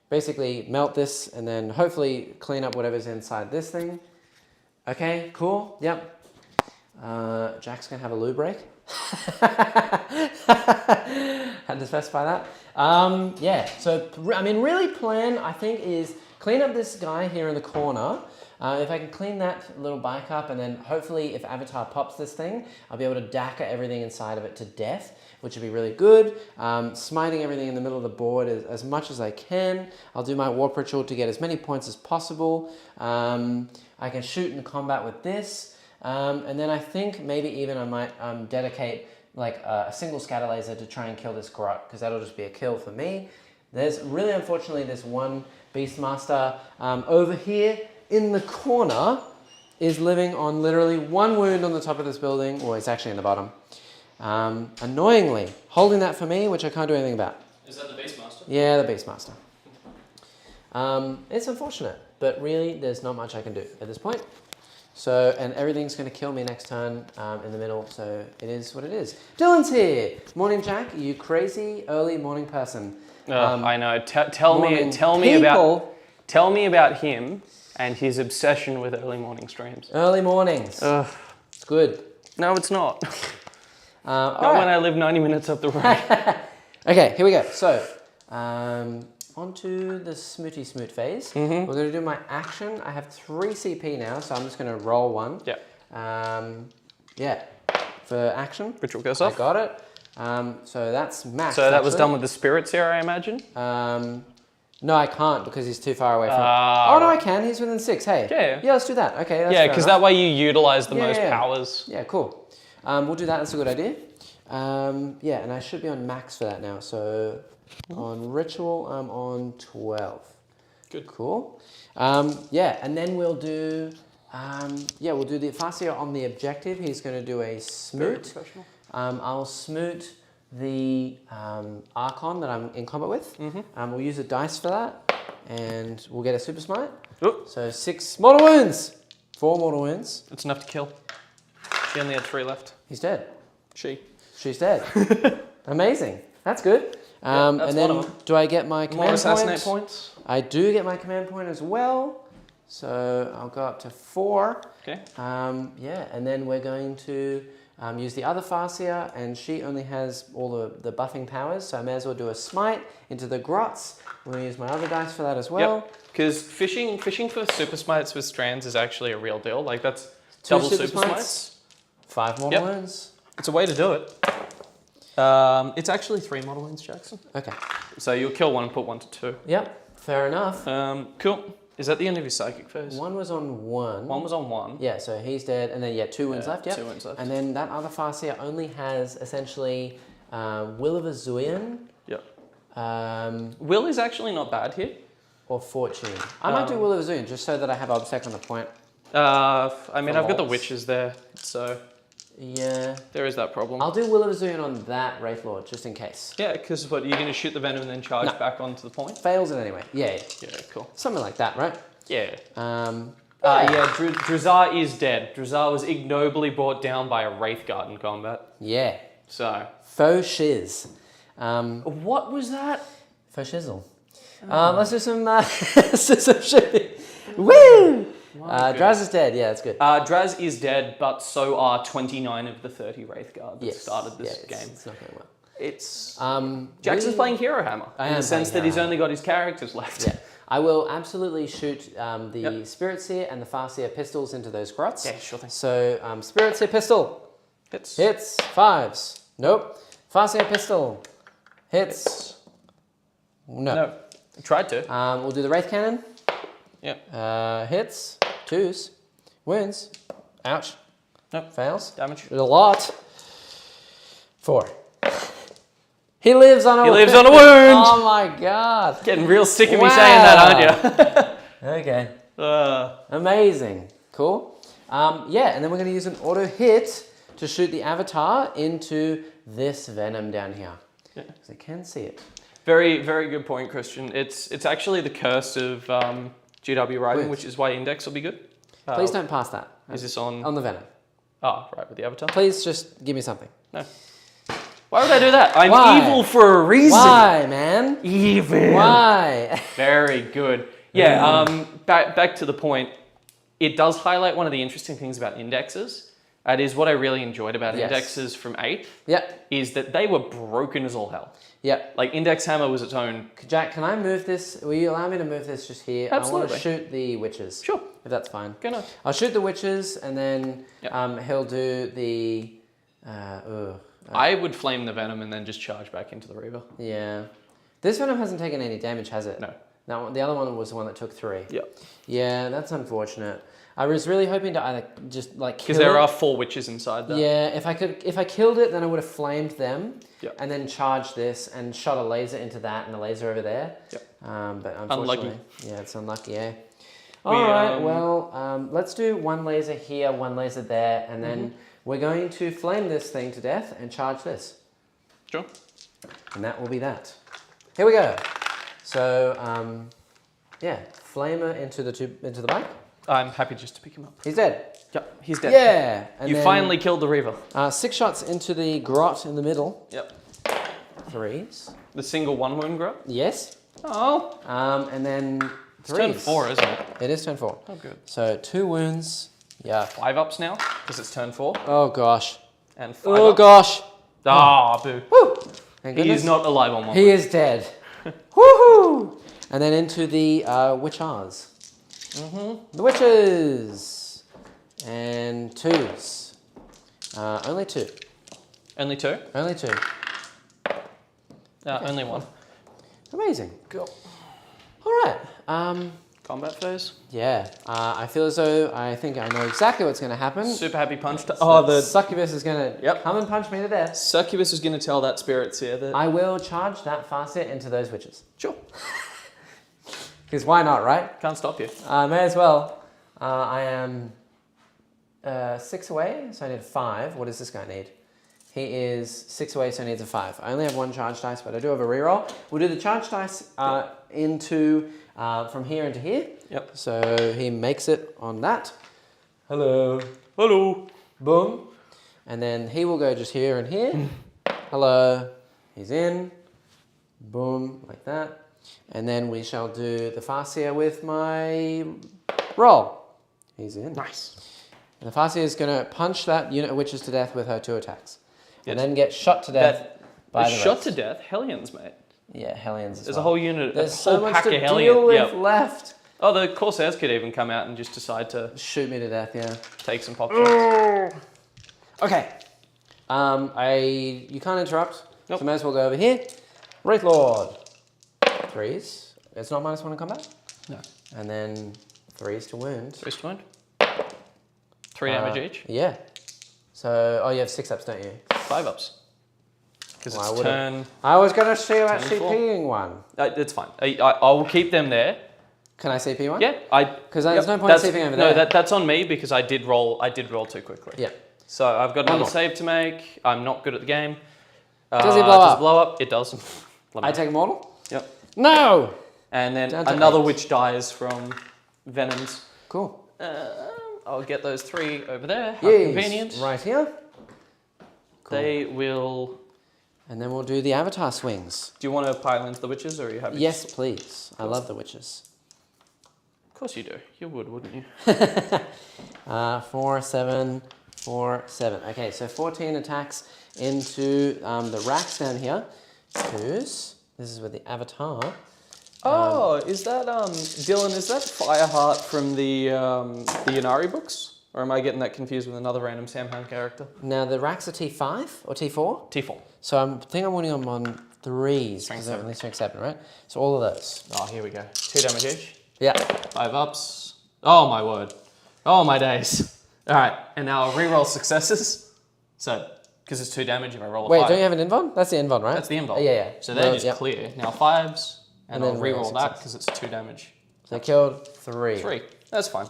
basically melt this, and then hopefully clean up whatever's inside this thing. Okay, cool, yep. Jack's going to have a loo break. Had to specify that. Yeah, so, I mean, really plan, I think, is clean up this guy here in the corner. If I can clean that little bike up, and then hopefully if Avatar pops this thing, I'll be able to dagger everything inside of it to death, which would be really good. Smiting everything in the middle of the board as much as I can. I'll do my Warp Ritual to get as many points as possible. I can shoot in combat with this. And then I think maybe even I might dedicate like a single scatter laser to try and kill this Grot, because that'll just be a kill for me. There's really, unfortunately, this one Beastmaster over here in the corner is living on literally 1 wound on the top of this building, or it's actually in the bottom. Annoyingly, holding that for me, which I can't do anything about. Is that the Beastmaster? Yeah, the Beastmaster. It's unfortunate, but really there's not much I can do at this point. So, and everything's going to kill me next turn in the middle, so it is what it is. Dylan's here! Morning, Jack, you crazy early morning person. I know. Tell me about him and his obsession with early morning streams. Early mornings. It's good. No, it's not. Not when I live 90 minutes up the road. Okay, here we go. So, onto the smooty smoot phase. We're going to do my action. I have 3 CP now, so I'm just going to roll 1. Yeah. Yeah. For action. Ritual goes off. I got it. So that's max. So that was done with the spirits here, I imagine? No, I can't because he's too far away from oh, no, I can. He's within 6. Hey. Yeah, let's do that. Okay, that's because that way you utilize the most powers. Yeah, cool. We'll do that. That's a good idea. Yeah, and I should be on max for that now. So on Ritual, I'm on 12. Good. Cool. Yeah, and then we'll do... we'll do the Farseer on the objective. He's going to do a smoot. I'll smoot the Archon that I'm in combat with. We'll use a dice for that, and we'll get a super smite. So 6 mortal wounds. 4 mortal wounds. That's enough to kill. She only had 3 left. He's dead. She's dead. Amazing. That's good. That's and then do I get my command assassinate points? I do get my command point as well. So I'll go up to 4. Okay. Yeah, and then we're going to use the other Farseer, and she only has all the buffing powers, so I may as well do a smite into the grots. I'm going to use my other dice for that as well. Yep, because fishing for super smites with strands is actually a real deal. Like that's 2 double super smites. 5 mortal wounds. It's a way to do it. It's actually 3 mortal wounds, Jackson. Okay. So you'll kill 1 and put 1 to 2. Yep, fair enough. Cool. Is that the end of your psychic phase? 1 was on 1. 1 was on 1. Yeah, so he's dead, and then 2 wounds left. Yep. 2 wounds left. And then that other Farseer only has essentially Will of Azuyan. Yep. Will is actually not bad here. Or Fortune. I might do Will of Azuyan just so that I have Obsec on the point. I mean, I've got the witches there, so yeah, there is that problem. I'll do Will of Azuyan on that Wraith Lord just in case. Yeah, because what, you're going to shoot the venom and then charge back onto the point? Fails it anyway. Yeah. Yeah, cool. Something like that, right? Yeah. Yeah, Drukhari is dead. Drukhari was ignobly brought down by a Wraith Guard in combat. Yeah. So. Faux shiz. What was that? Faux shizzle. Let's do some shipping. Woo! Draz is dead. Yeah, it's good. Draz is dead, but so are 29 of the 30 Wraith Guard that started this game. It's not going well. It's Jackson's playing Hero Hammer in the sense that he's only got his characters left. Yeah, I will absolutely shoot the Spirit Seer and the Farseer pistols into those grots. Yeah, sure thing. So Spirit Seer pistol hits 5s. Nope. Farseer pistol hits. No. I tried to. We'll do the Wraith Cannon. Yep. Hits 2s. Wounds. Ouch. Nope. Fails. Damage. A lot. 4. He lives on a wound. He lives on a wound. Oh my god. Getting real sick of me saying that, aren't you? Okay. Amazing. Cool. Yeah, and then we're going to use an auto hit to shoot the avatar into this venom down here. Yeah. So you can see it. Very, very good point, Christian. It's actually the curse of GW writing, which is why index will be good. Please don't pass that. Is this on the venom? Oh, right, with the avatar. Please just give me something. No. Why would I do that? I'm evil for a reason. Why, man? Evil. Why? Very good. Yeah. Back to the point. It does highlight one of the interesting things about indexes. That is what I really enjoyed about indexes from 8th. Yep. Is that they were broken as all hell. Yep. Like Index Hammer was its own. Jack, can I move this? Will you allow me to move this just here? Absolutely. I want to shoot the witches. Sure. If that's fine. Go on. I'll shoot the witches and then he'll do the... I would flame the venom and then just charge back into the Reaver. Yeah. This venom hasn't taken any damage, has it? No. No, the other one was the one that took 3. Yep. Yeah, that's unfortunate. I was really hoping to either just like kill it. Because there are 4 witches inside there. Yeah, if I killed it, then I would have flamed them. Yep. And then charged this and shot a laser into that and a laser over there. Yep. But unfortunately, unlucky. Yeah, it's unlucky. Yeah. All right. Well, let's do 1 laser here, 1 laser there, and then we're going to flame this thing to death and charge this. Sure. And that will be that. Here we go. So, yeah, flamer into the bike. I'm happy just to pick him up. He's dead. Yep, he's dead. Yeah. And you finally killed the Reaver. 6 shots into the grot in the middle. Yep. 3s. The single 1 wound grot? Yes. Oh. And then 3s. It's turn 4, isn't it? It is turn 4. Oh, good. So 2 wounds. Yeah. 5 ups now, because it's turn 4. Oh, gosh. And 5 Oh, ups. gosh. Ah, boo. Woo. He is not alive on 1. He is dead. Woohoo! And then into the witchers. The witches. And 2s. Only 2. Only 2? Only 2. Only 1. Amazing. Cool. All right. Combat phase. Yeah. I feel as though I think I know exactly what's going to happen. Super happy punch. The succubus is going to come and punch me to death. Succubus is going to tell that spirit seer that... I will charge that Farseer into those witches. Sure. Because why not, right? Can't stop you. May as well. I am 6 away, so I need 5. What does this guy need? He is 6 away, so he needs a 5. I only have 1 charge dice, but I do have a reroll. We'll do the charge dice into from here into here. Yep. So he makes it on that. Hello. Hello. Boom. And then he will go just here and here. Hello. He's in. Boom, like that. And then we shall do the Farseer with my Roll. He's in. Nice. And the Farseer is going to punch that unit of witches to death with her 2 attacks. And then get shot to death by the shot to death? Hellions, mate. Yeah, Hellions as There's well. a whole unit, There's a so whole much pack to of Hellions. deal with left. Oh, the Corsairs could even come out and just decide to... Shoot me to death, yeah. Take some pop shots. Okay. You can't interrupt, Nope. so may as well go over here. Wraith Lord. 3s. It's not -1 in combat? No. And then 3s to wound. 3 to wound. 3 damage each. Yeah. So, you have 6 ups, don't you? 5 ups. Because it's turn... I was going to see about CPing one. It's fine. I will keep them there. Can I CP one? Yeah. Because there's no point in CPing over there. No, that's on me because I did roll too quickly. Yeah. So I've got another save to make. I'm not good at the game. Does it blow up? Does it blow up? It does. I take a mortal? Yep. No! And then another witch dies from venoms. Cool. I'll get those 3 over there. How Yes, convenient. right here. Cool. They will... And then we'll do the avatar swings. Do you want to pile into the witches or are you happy? Yes, please. I love the witches. Of course you do. You would, wouldn't you? 4, 7, 4, 7. Okay, so 14 attacks into the racks down here. 2s. This is with the avatar. Oh, is that Dylan? Is that Fireheart from the Ynnari books, or am I getting that confused with another random Samhain character? Now the racks are T5 or T4. T4. So I think I'm winning them on 3s. Strength 7. Only strength 7, right? So all of those. Oh, here we go. 2 damage each. Yeah. 5 ups. Oh my word. Oh my days. All right, and now I'll reroll successes. So, because it's 2 damage if I roll a 5. Wait, don't you have an invuln? That's the invuln, right? That's the invuln. Yeah. So they're just clear. Now 5s, and I'll then reroll that success. because it's 2 damage. So they killed 3. 3. That's fine.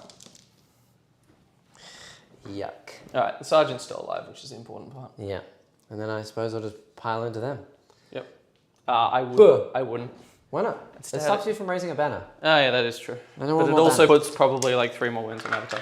Yuck. All right, the sergeant's still alive, which is the important part. Yeah. And then I suppose I'll just pile into them. Yep. I wouldn't. Why not? It stops you from raising a banner. Oh yeah, that is true. I don't But want it more also banners. puts probably like 3 more wins on Avatar.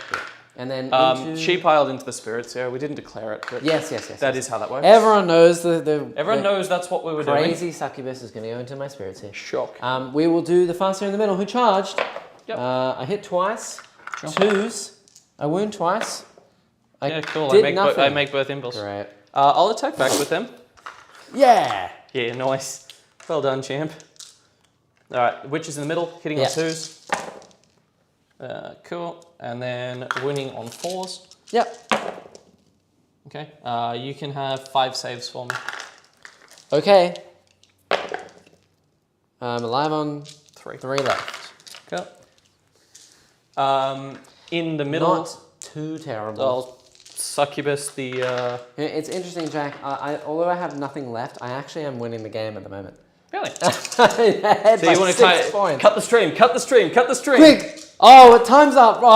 And then She piled into the spirits here. We didn't declare it, but Yes. that is how that works. Everyone knows Everyone knows that's what we were doing. crazy succubus is going to go into my spirits here. Shock. We will do the Farseer in the middle who charged. Yep. I hit twice. Sure. 2s. I wound twice. Yeah, cool. Did I make both impulse. Great. I'll attack back with them. Yeah. Yeah, nice. Well done, champ. All right, witches in the middle, hitting on 2s. Cool. And then winning on 4s. Yep. Okay. You can have 5 saves for me. Okay. I'm alive on 3. 3 left. Cool. In the middle. Not too terrible. I'll succubus the. It's interesting, Jack. Although I have nothing left, I actually am winning the game at the moment. Really? So you want to cut the stream, cut the stream, cut the stream. Quick! Oh, time's up. Yeah.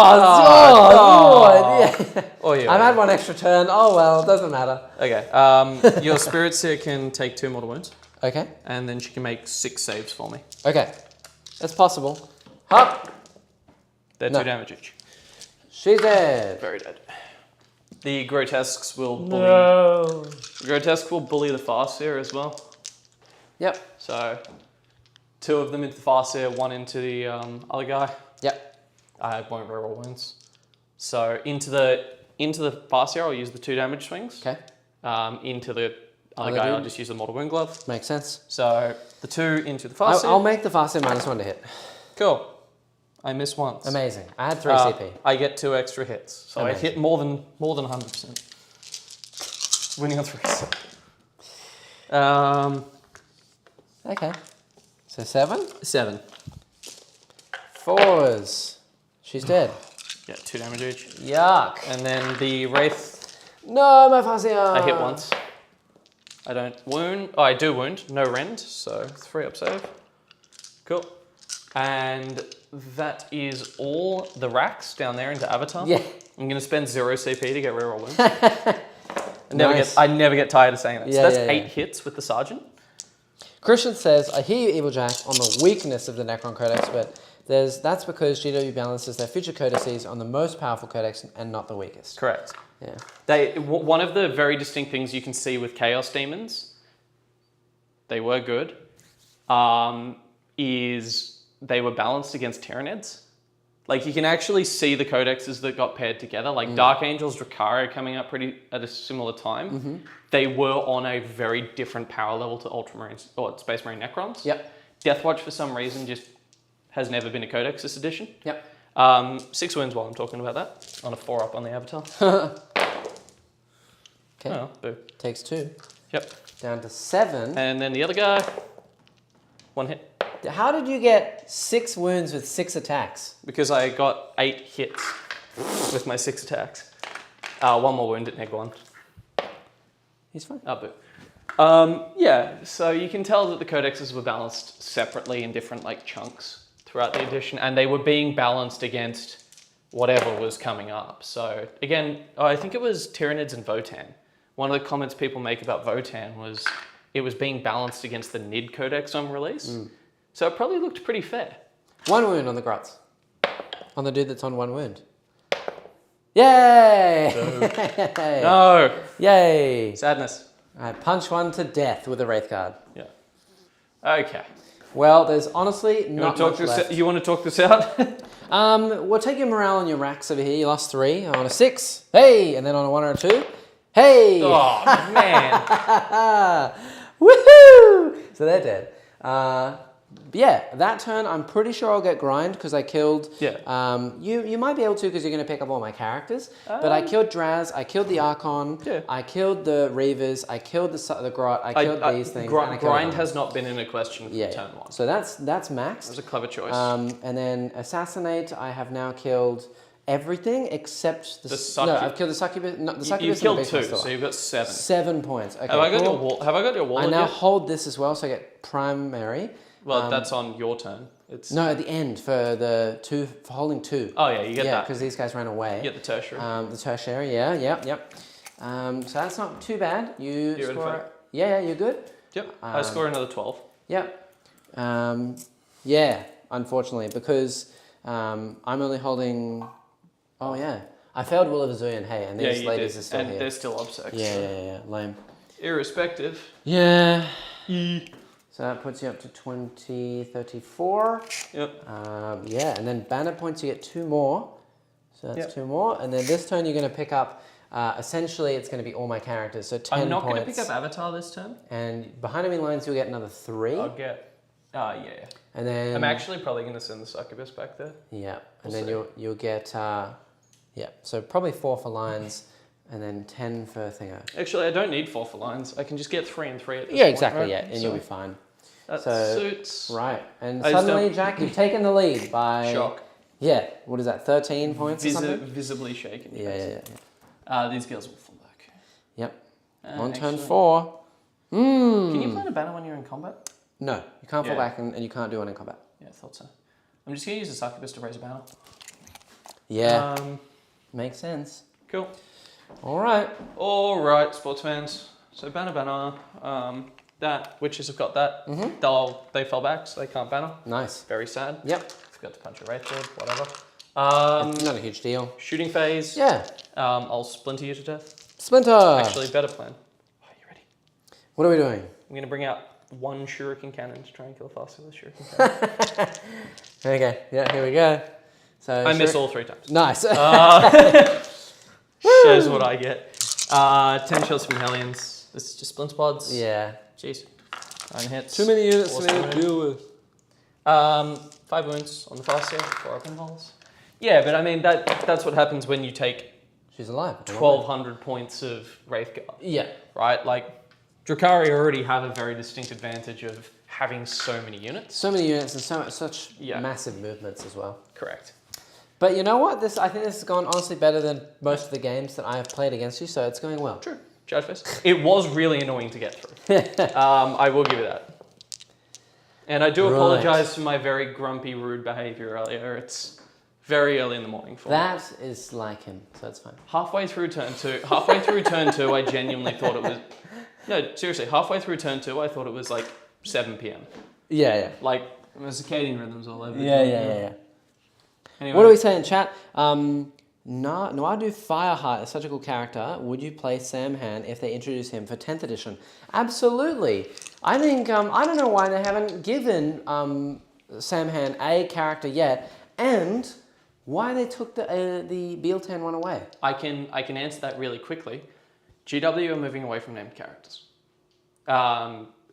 Oh, yeah. I've had 1 extra turn. Oh well, it doesn't matter. Okay. Your spirits here can take 2 mortal wounds. Okay. And then she can make 6 saves for me. Okay. That's possible. Hup! They're 2 damage each. She's dead. Very dead. The grotesques will bully. No. The grotesque will bully the Farseer as well. Yep. So, 2 of them into the Farseer, 1 into the other guy. Yep. I won't reroll wounds. So into the Farseer, I'll use the 2 damage swings. Okay. Into the other guy, I'll just use the mortal wound glove. Makes sense. So the 2 into the Farseer. I'll make the Farseer -1 to hit. Cool. I miss once. Amazing. I had 3 CP. I get 2 extra hits, so Amazing. I hit more than 100%. Winning on 3s. Okay. So 7? 7. 4s. She's dead. Yeah, 2 damage each. Yuck. And then the Wraith, No, my Farseer. I hit once. I don't wound. Oh, I do wound. No rend, so 3 up save. Cool. And that is all the racks down there into Avatar. Yeah. I'm going to spend 0 CP to get reroll wounds. Nice. I never get tired of saying that. Yeah, so that's yeah, 8 hits with the Sergeant. Christian says, I hear you, Evil Jack, on the weakness of the Necron Codex, but that's because GW balances their future codices on the most powerful codex and not the weakest. Correct. Yeah. One of the very distinct things you can see with Chaos Demons, they were good, is they were balanced against Tyranids. Like, you can actually see the codexes that got paired together. Like, Dark Angels, Drukhari coming up at a similar time. They were on a very different power level to Ultramarines, or Space Marine Necrons. Yep. Deathwatch, for some reason, just has never been a codex this edition. Yep. 6 wounds while I'm talking about that. On a 4-up on the Avatar. Okay. Oh, boo. Takes 2. Yep. Down to 7. And then the other guy, 1 hit. How did you get 6 wounds with 6 attacks? Because I got 8 hits with my 6 attacks. 1 more wound at neg 1. He's fine. Oh, boo. Yeah, so you can tell that the codexes were balanced separately in different like chunks throughout the edition, and they were being balanced against whatever was coming up. So again, I think it was Tyranids and Votan. One of the comments people make about Votan was it was being balanced against the Nid codex on release. So it probably looked pretty fair. 1 wound on the Gruts. On the dude that's on 1 wound. Yay! No! Yay! Sadness. I punch 1 to death with a Wraith Guard. Yeah. Okay. Well, there's honestly not much left. You want to talk this out? We'll take your morale on your racks over here. You lost 3 on a 6. Hey! And then on a 1 or a 2. Hey! Oh, man. Woohoo! So they're dead. Yeah, that turn, I'm pretty sure I'll get grind because I killed... Yeah. You might be able to because you're going to pick up all my characters. But I killed Draz, I killed the Archon, I killed the Reavers, I killed the Grot, I killed these things. Grind has not been in a question for turn 1. So that's maxed. That was a clever choice. And then Assassinate, I have now killed everything except the... No, I've killed the Succubus. No, the Succubus you've killed 2, so you've got 7. 7 points. Okay, have I got your wall? I now hold this as well, so I get primary. Well, that's on your turn. It's no, at the end for the 2 for holding 2. Oh yeah, you get that. Yeah, because these guys ran away. You get the tertiary. The tertiary, yep. So that's not too bad. You score. Yeah, you're good. Yep. I score another 12. Yep. Yeah, unfortunately, because I'm only holding. Oh yeah, I failed Will of Azuyan. Hey, and these ladies are still here. They're still obsexed. Yeah. Lame. Irrespective. Yeah. So that puts you up to 20, 34. Yep. Yeah, and then banner points, you get 2 more. So that's 2 more. And then this turn, you're going to pick up, essentially, it's going to be all my characters. So 10 points. I'm not going to pick up Avatar this turn. And behind enemy lines, you'll get another 3. I'll get, yeah. And then... I'm actually probably going to send the Succubus back there. Yeah. And then you'll get, so probably 4 for lines. And then 10 for Thingo. Actually, I don't need 4 for lines. I can just get 3 and 3 at this point, exactly, right? And you'll be fine. That suits. Right. And suddenly, Jack, you've taken the lead by... Shock. Yeah. What is that, 13 points or something? Visibly shaken. Yeah. These girls will fall back. Yep. On turn 4. Can you plant a banner when you're in combat? No. You can't fall back and you can't do one in combat. Yeah, I thought so. I'm just going to use the Succubus to raise a banner. Yeah. Makes sense. Cool. All right, sports fans. So banner. Witches have got that. They fell back, so they can't banner. Nice. Very sad. Yep. Forgot to punch a Wraithboard, whatever. Not a huge deal. Shooting phase. Yeah. I'll splinter you to death. Splinter. Actually, better plan. Are you ready? What are we doing? I'm going to bring out 1 shuriken cannon to try and kill faster with a shuriken cannon. Okay. Yeah. Here we go. So I miss all 3 times. Nice. Shows what I get. 10 shots from Hellions. This is just splint pods. Yeah. Jeez. 9 hits. Too many units for me to deal with. 5 wounds on the fast save, 4 open holes. Yeah, but I mean, that's what happens when you take... She's alive. 1,200 points of Wraithguard. Yeah. Right? Like, Drukhari already have a very distinct advantage of having so many units. So many units and such massive movements as well. Correct. But you know what? I think this has gone honestly better than most of the games that I have played against you, so it's going well. True. Judge face. It was really annoying to get through. I will give you that. And I do apologize for my very grumpy, rude behavior earlier. It's very early in the morning for me. That is like him, so it's fine. Halfway through turn 2, I genuinely thought it was... No, seriously, halfway through turn 2, I thought it was like 7 p.m. Yeah. Like, the circadian rhythms all over. Yeah. Anyway. What do we say in chat? Noadu Fireheart is such a cool character. Would you play Samhan if they introduce him for 10th edition? Absolutely. I think, I don't know why they haven't given Samhan a character yet. And why they took the Bealtan one away. I can answer that really quickly. GW are moving away from named characters.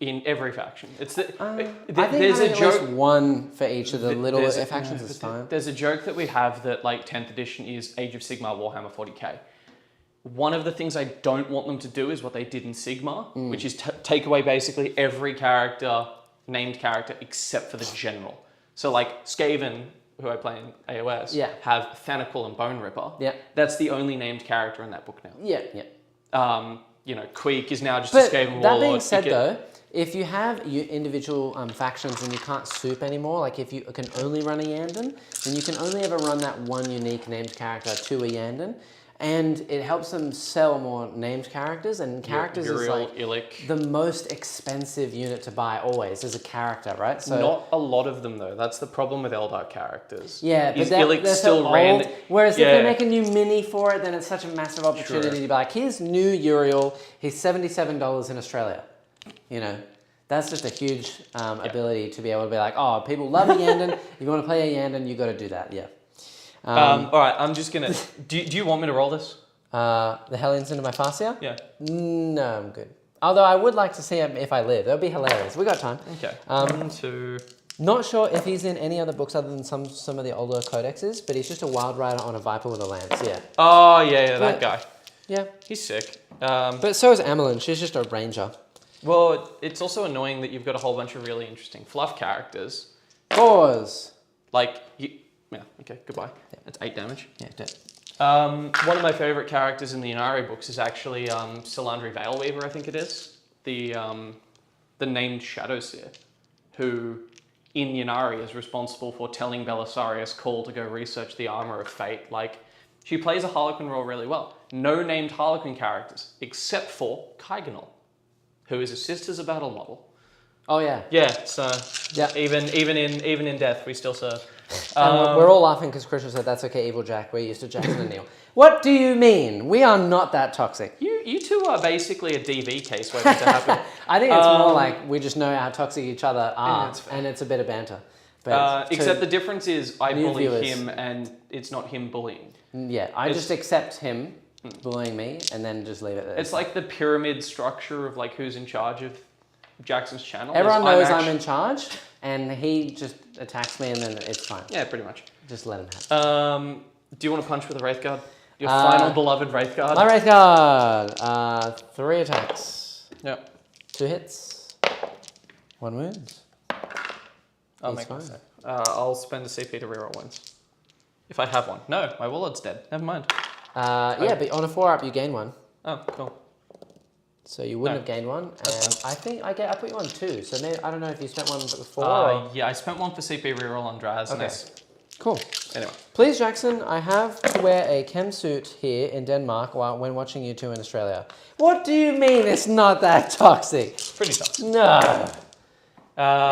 In every faction. It's the, I think there's a at joke. Least one for each of the little factions is fine. There's a joke that we have that like 10th edition is Age of Sigmar Warhammer 40k. One of the things I don't want them to do is what they did in Sigmar, which is take away basically every named character except for the general. So like Skaven, who I play in AOS, have Thanacal and Bone Ripper. Yeah. That's the only named character in that book now. Yeah, yeah. You know, Queek is now just a Skaven warlord. That being said, though, if you have your individual factions and you can't soup anymore, like if you can only run a Yandon, then you can only ever run that one unique named character to a Yandon. And it helps them sell more named characters, and characters is like Illic. the most expensive unit to buy always as a character, right? So not a lot of them though. That's the problem with Eldar characters. Yeah, but Illic they're still so ran. old. Whereas if they make a new mini for it, then it's such a massive opportunity to be like, here's new Uriel. He's $77 in Australia. You know, that's just a huge ability to be able to be like, oh, people love a Yandon. You want to play a Yandon, you got to do that. Yeah. All right, I'm just gonna. Do you want me to roll this? The Hellions into my Farseer? Yeah. No, I'm good. Although I would like to see him if I live. That would be hilarious. We got time. Okay. 1, 2. Not sure if he's in any other books other than some of the older codexes, but he's just a wild rider on a Viper with a lance. Yeah. Oh yeah, that guy. Yeah. He's sick. But so is Amelin. She's just a ranger. Well, it's also annoying that you've got a whole bunch of really interesting fluff characters. Pause. Like you. Yeah. Okay. Goodbye. Yeah. That's 8 damage. Yeah. Dead. One of my favourite characters in the Ynnari books is actually Silandri Veilweaver, I think it is. The named Shadowseer, who in Ynnari is responsible for telling Belisarius Call to go research the armour of fate. Like, she plays a Harlequin role really well. No named Harlequin characters, except for Kaiganal, who is a Sisters of Battle model. Oh yeah. Yeah, so even in death we still serve. We're all laughing because Christian said that's okay, Evil Jack. We're used to Jackson and Neil. What do you mean? We are not that toxic. You two are basically a DV case waiting to happen. I think it's more like we just know how toxic each other are, and it's a bit of banter. But except the difference is I bully viewers, him and it's not him bullying. Yeah, I just accept him bullying me and then just leave it there. It's like the pyramid structure of like who's in charge of Jackson's channel. Everyone knows I'm in charge, and he just attacks me, and then it's fine. Yeah, pretty much. Just let him have it. Do you want to punch with a Wraith Guard? Your final beloved Wraith Guard? My Wraith Guard. 3 attacks. Yep. 2 hits. 1 wound. I'll make fine. I'll spend a CP to reroll wounds. If I have one. No, my Warlord's dead. Never mind. Yeah, but on a 4-up you gain 1. Oh, cool. So you wouldn't have gained 1, and I think I put you on 2. So maybe, I don't know if you spent 1 before. Yeah, I spent 1 for CP reroll on Draz. Okay. Cool. Anyway. Please, Jackson, I have to wear a chem suit here in Denmark when watching you two in Australia. What do you mean it's not that toxic? Pretty toxic. No.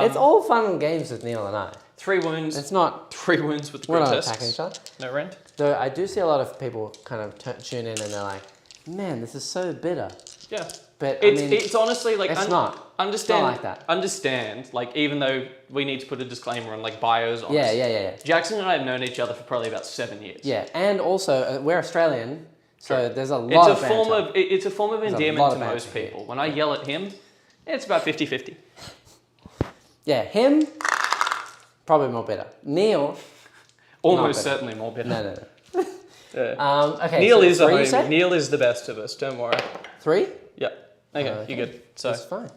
It's all fun and games with Neil and I. 3 wounds. It's not. 3 wounds with the We're grotesques. not attacking each other. No rent. Though I do see a lot of people kind of tune in and they're like, man, this is so bitter. Yeah. But it's honestly like it's not. Understand. It's not like that. Understand, like even though we need to put a disclaimer on like bios on us. Yeah. Jackson and I have known each other for probably about 7 years. Yeah, and also we're Australian, so there's a lot of banter. It's a form of endearment to most here. people. When I yell at him, it's about 50-50. Yeah, him, probably more bitter. Neil, almost certainly more bitter. No. Yeah. Okay. Neil is a 3, homie. Neil is the best of us. Don't worry. 3? Yeah. Okay, you're good. So that's fine.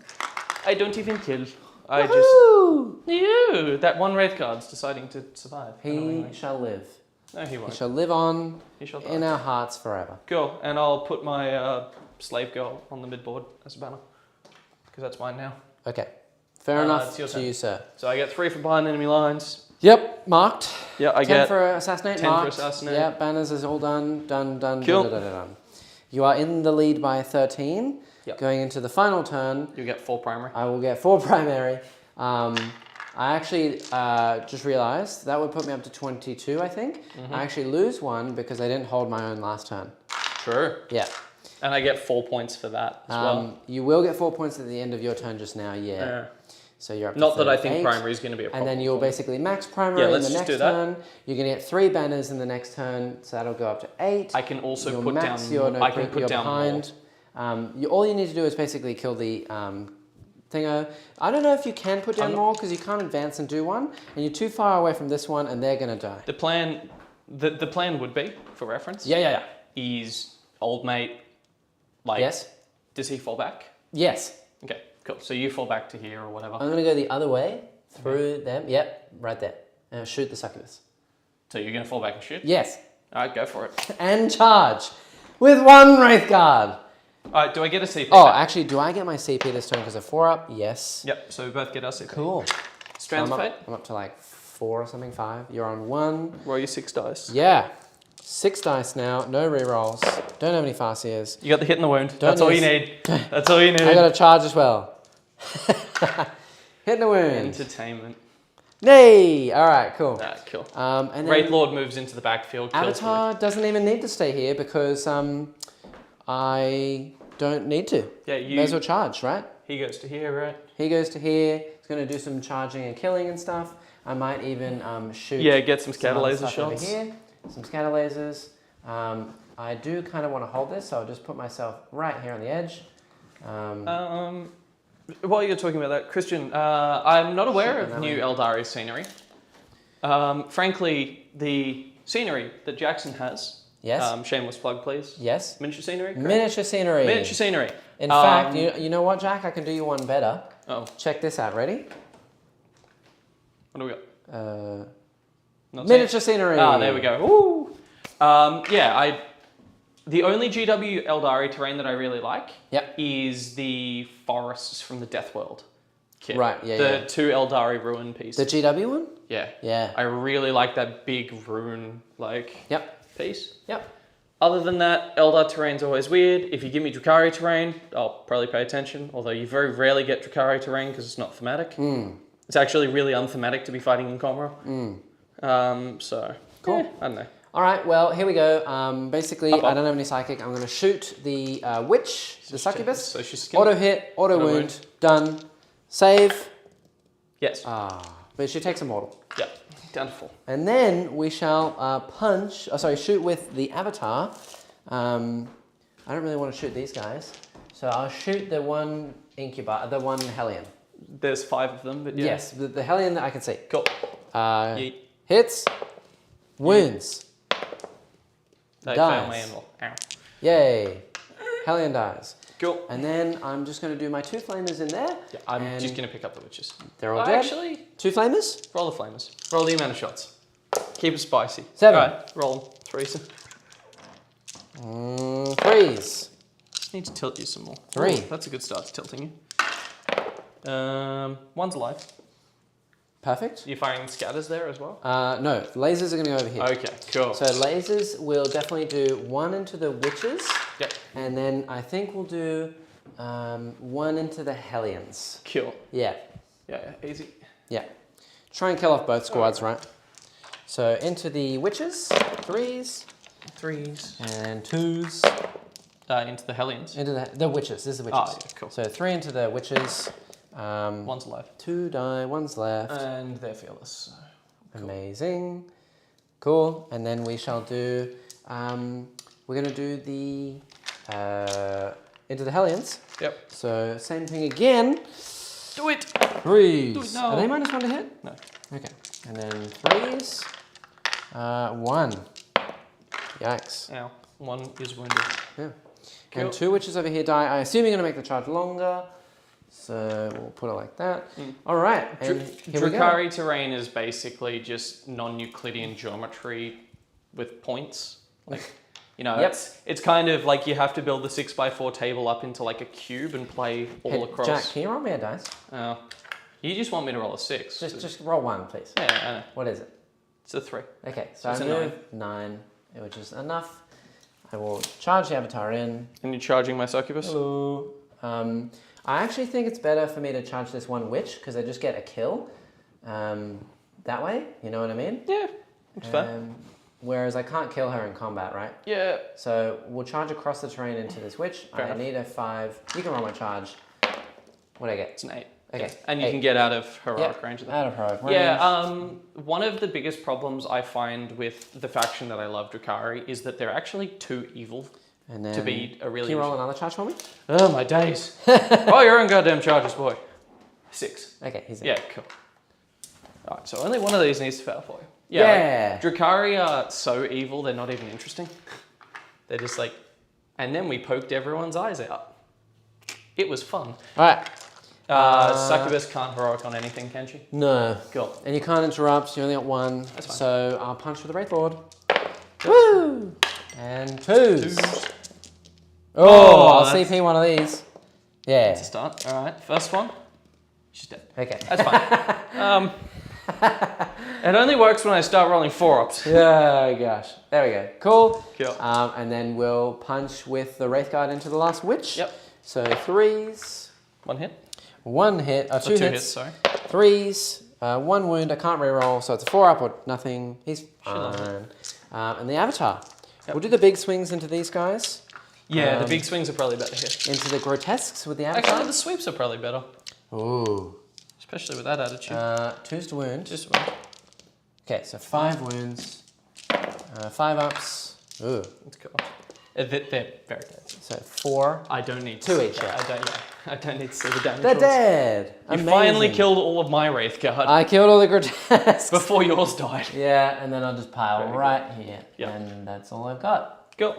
I don't even kill. I Woohoo! just that one Wraith Guard's deciding to survive. He shall live. No, he won't. He shall live on He shall die. in our hearts forever. Cool. And I'll put my slave girl on the midboard as a banner because that's mine now. Okay. Fair enough your to turn. you, sir. So I get 3 for behind enemy lines. Yep, marked. Yeah, I 10 get for assassinate, 10 marked. for assassinate. Yeah, banners is all done. Cool. Done. You are in the lead by 13. Yep. Going into the final turn. You get 4 primary. I will get 4 primary. I actually just realized that would put me up to 22, I think. I actually lose 1 because I didn't hold my own last turn. Sure. Yeah. And I get 4 points for that as well. You will get 4 points at the end of your turn just now, yeah. So you're up to Not that I 38. think primary is going to be a problem. And then you'll basically max primary in the next turn. That. You're going to get 3 banners in the next turn, so that'll go up to 8. I can also You'll put max down. Your, no, I can put down behind. more. All you need to do is basically kill the thingo. I don't know if you can put down more because you can't advance and do one, and you're too far away from this one, and they're going to die. The plan would be, for reference. Yeah. Is old mate like? Yes. Does he fall back? Yes. Okay, cool. So you fall back to here or whatever. I'm going to go the other way through them. Yep, right there, and shoot the succubus. So you're going to fall back and shoot? Yes. All right, go for it. And charge with 1 Wraith Guard. All right, do I get a CP? Oh, actually, do I get my CP this turn because of 4 up? Yes. Yep, so we both get our CP. Cool. Strands of Fate? I'm up to like 4 or something, 5. You're on 1. Roll your 6 dice. Yeah. 6 dice now, no rerolls. Don't have any Farseers. You got the hit in the wound. That's all you need. That's all you need. I got a charge as well. Hit in the wound. Entertainment. Nay! Alright, cool. Ah, cool. And then Wraith Lord moves into the backfield. Avatar doesn't even need to stay here because I don't need to. Yeah, you... May as well charge, right? He goes to here, right? He goes to here. He's going to do some charging and killing and stuff. I might even shoot. Yeah, get some scatter laser shots shots. over here. Some scatter lasers. I do kind of want to hold this, so I'll just put myself right here on the edge. While you're talking about that, Christian, I'm not aware of new Eldari scenery. Frankly, the scenery that Jackson has. Yes. Shameless plug, please. Yes. Miniature scenery. Correct? Miniature scenery. Miniature scenery. In fact, you know what, Jack? I can do you one better. Oh. Check this out. Ready? What do we got? Miniature scenery. Ah, there we go. Woo! The only GW Eldari terrain that I really like is the forests from the Death World kit. Right, The 2 Eldari ruin pieces. The GW one? Yeah. Yeah. I really like that big rune piece. Yep. Other than that, Eldar terrain's always weird. If you give me Drukhari terrain, I'll probably pay attention, although you very rarely get Drukhari terrain because it's not thematic. It's actually really unthematic to be fighting in Comra. So, cool. I don't know. All right, well, here we go. Basically, I don't have any psychic. I'm going to shoot the witch, the succubus. So she's auto hit, auto wound, done. Save. Yes. But she takes a mortal. Yeah, down to 4. And then we shall shoot with the avatar. I don't really want to shoot these guys. So I'll shoot the one incubator, the one Hellion. There's 5 of them, but yeah. Yes, the Hellion that I can see. Cool. Hits. Wounds. They failed my animal. Ow. Yay. Hellion dies. Cool. And then I'm just going to do my 2 flamers in there. Yeah, I'm just going to pick up the witches. They're all dead. Actually, 2 flamers? roll the flamers. Roll the amount of shots. Keep it spicy. 7. All right, roll them. 3s. 3s. Just need to tilt you some more. 3. Ooh, that's a good start to tilting you. 1's alive. Perfect. You're firing scatters there as well? No, lasers are going to go over here. Okay, cool. So lasers will definitely do 1 into the witches. Yep. And then I think we'll do 1 into the Hellions. Cool. Yeah. Yeah, easy. Yeah. Try and kill off both squads, right? So into the witches, 3s. 3s. And 2s. Into the Hellions. Into the witches. This is the witches. Oh, yeah, cool. So 3 into the witches. 1's alive. 2 die, 1's left. And they're fearless. So cool. Amazing. Cool. And then we shall do, we're going to do the, into the Hellions. Yep. So same thing again. Do it! 3s. Do it now. Are they -1 to hit? No. Okay. And then 3s. 1. Yikes. Ow. 1 is wounded. Yeah. Cool. And 2 witches over here die. I assume you're going to make the charge longer. So we'll put it like that. All right. And here we go. Drukhari terrain is basically just non-Euclidean geometry with points. Like, you know, it's kind of like you have to build the 6x4 table up into like a cube and play all across. Jack, can you roll me a dice? You just want me to roll a 6. Just roll 1, please. Yeah, I know. What is it? It's a 3. Okay, so it's I a move 9, which is enough. I will charge the avatar in. And you're charging my succubus? Hello. I actually think it's better for me to charge this one witch because I just get a kill that way. You know what I mean? Yeah, it's fair. Whereas I can't kill her in combat, right? Yeah. So we'll charge across the terrain into this witch. Fair I enough. need a 5. You can roll my charge. What do I get? It's an 8. Okay. Yeah. And you can get out of heroic range of them. Out of heroic range. Yeah, one of the biggest problems I find with the faction that I love, Drukhari, is that they're actually too evil to be a really... Can you roll another charge for me? Oh, my days. Oh, your own goddamn charges, boy. 6. Okay, he's in. Yeah, cool. Alright, so only one of these needs to fail for you. Yeah. Like, Drukhari are so evil, they're not even interesting. They're just like... And then we poked everyone's eyes out. It was fun. Alright. Succubus can't heroic on anything, can she? No. Cool. And you can't interrupt, you only got 1. That's fine. So I'll punch for the Wraith Lord. Woo! And 2s. Oh, I'll CP one of these. Yeah. That's a start. Alright, first one. She's dead. Okay. That's fine. It only works when I start rolling 4-ups. Oh gosh. There we go. Cool. Cool. And then we'll punch with the Wraith Guard into the last witch. Yep. So 3s. 1 hit. 1 hit. 2 hits. Sorry. 3s. 1 wound. I can't reroll, so it's a 4-up or nothing. He's fine. And the Avatar. Yep. We'll do the big swings into these guys. Yeah, the big swings are probably better here. Into the grotesques with the Avatar. Actually, the sweeps are probably better. Ooh. Especially with that attitude. 2s to wound. 2s to wound. Okay, so 5 wounds. 5 ups. Ooh. That's cool. They're very dead. So 4. I don't need 2 each. I don't need to see the damage. They're dead. You Amazing. finally killed all of my Wraith Guard. I killed all the grotesques. Before yours died. Yeah, and then I'll just pile Very right here. Yep. And that's all I've got. Cool.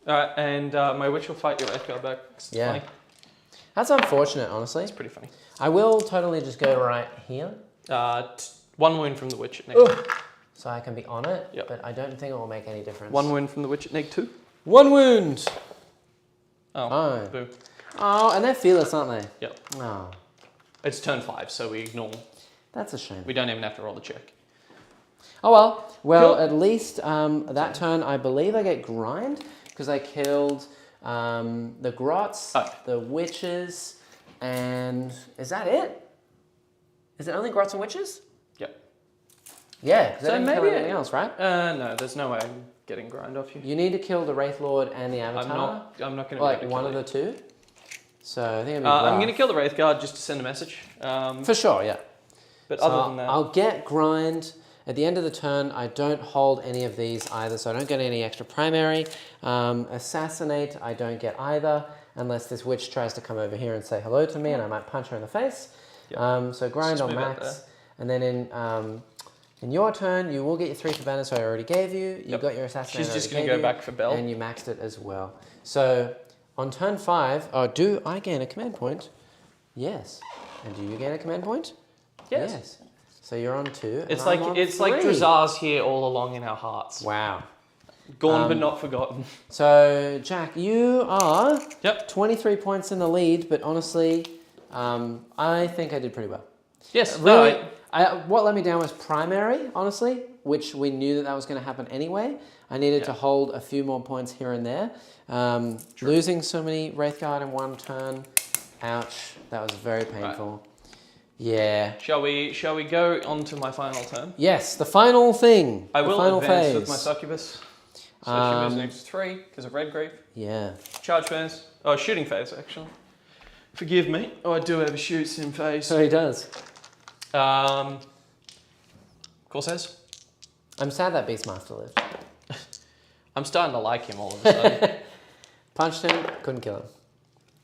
Alright, and my witch will fight your Wraith Guard back. It's funny. That's unfortunate, honestly. It's pretty funny. I will totally just go right here. 1 wound from the witch at neg. So I can be on it, Yep. but I don't think it will make any difference. 1 wound from the witch at neg 2. 1 wound! Oh, Oh. boo. Oh, and they're fearless, aren't they? Yep. Oh, It's turn 5, so we ignore. that's a shame. We don't even have to roll the check. Oh well. Well, Cool. at least that turn, I believe I get grind because I killed the grots, the witches, and is that it? Is it only grots and witches? Yep. Yeah, because So I didn't kill maybe anything else, right? No, there's no way I'm getting grind off you. You need to kill the Wraith Lord and the Avatar. I'm not going to like one of the 2. So I think I'm going to kill the Wraith Guard just to send a message. For sure, yeah. But So other than that, I'll get grind. At the end of the turn, I don't hold any of these either, so I don't get any extra primary. Assassinate, I don't get either, unless this witch tries to come over here and say hello to me, and I might punch her in the face. Yep. So grind on max, and then in your turn, you will get your 3 cabana, so I already gave you. You got your assassinate. She's just going to go back for Bell. And you maxed it as well. So on turn 5, do I gain a command point? Yes. And do you gain a command point? Yes. So you're on 2. It's like Drazar's here all along in our hearts. Wow. Gone but not forgotten. So Jack, you are 23 23 points in the lead, but honestly, I think I did pretty well. Yes. Really, what let me down was primary, honestly, which we knew that was going to happen anyway. I needed to hold a few more points here and there. Losing so many Wraith Guard in 1 turn, ouch, that was very painful. Right. Yeah. Shall we go on to my final turn? Yes, the final thing. I will final advance phase. with my succubus. So she moves next 3 because of Redgrave. Yeah. Charge phase. Oh, shooting phase, actually. Forgive me. Oh, I do have a shoot sim phase. So he does. Corsairs. I'm sad that Beastmaster lived. I'm starting to like him all of a sudden. Punched him, couldn't kill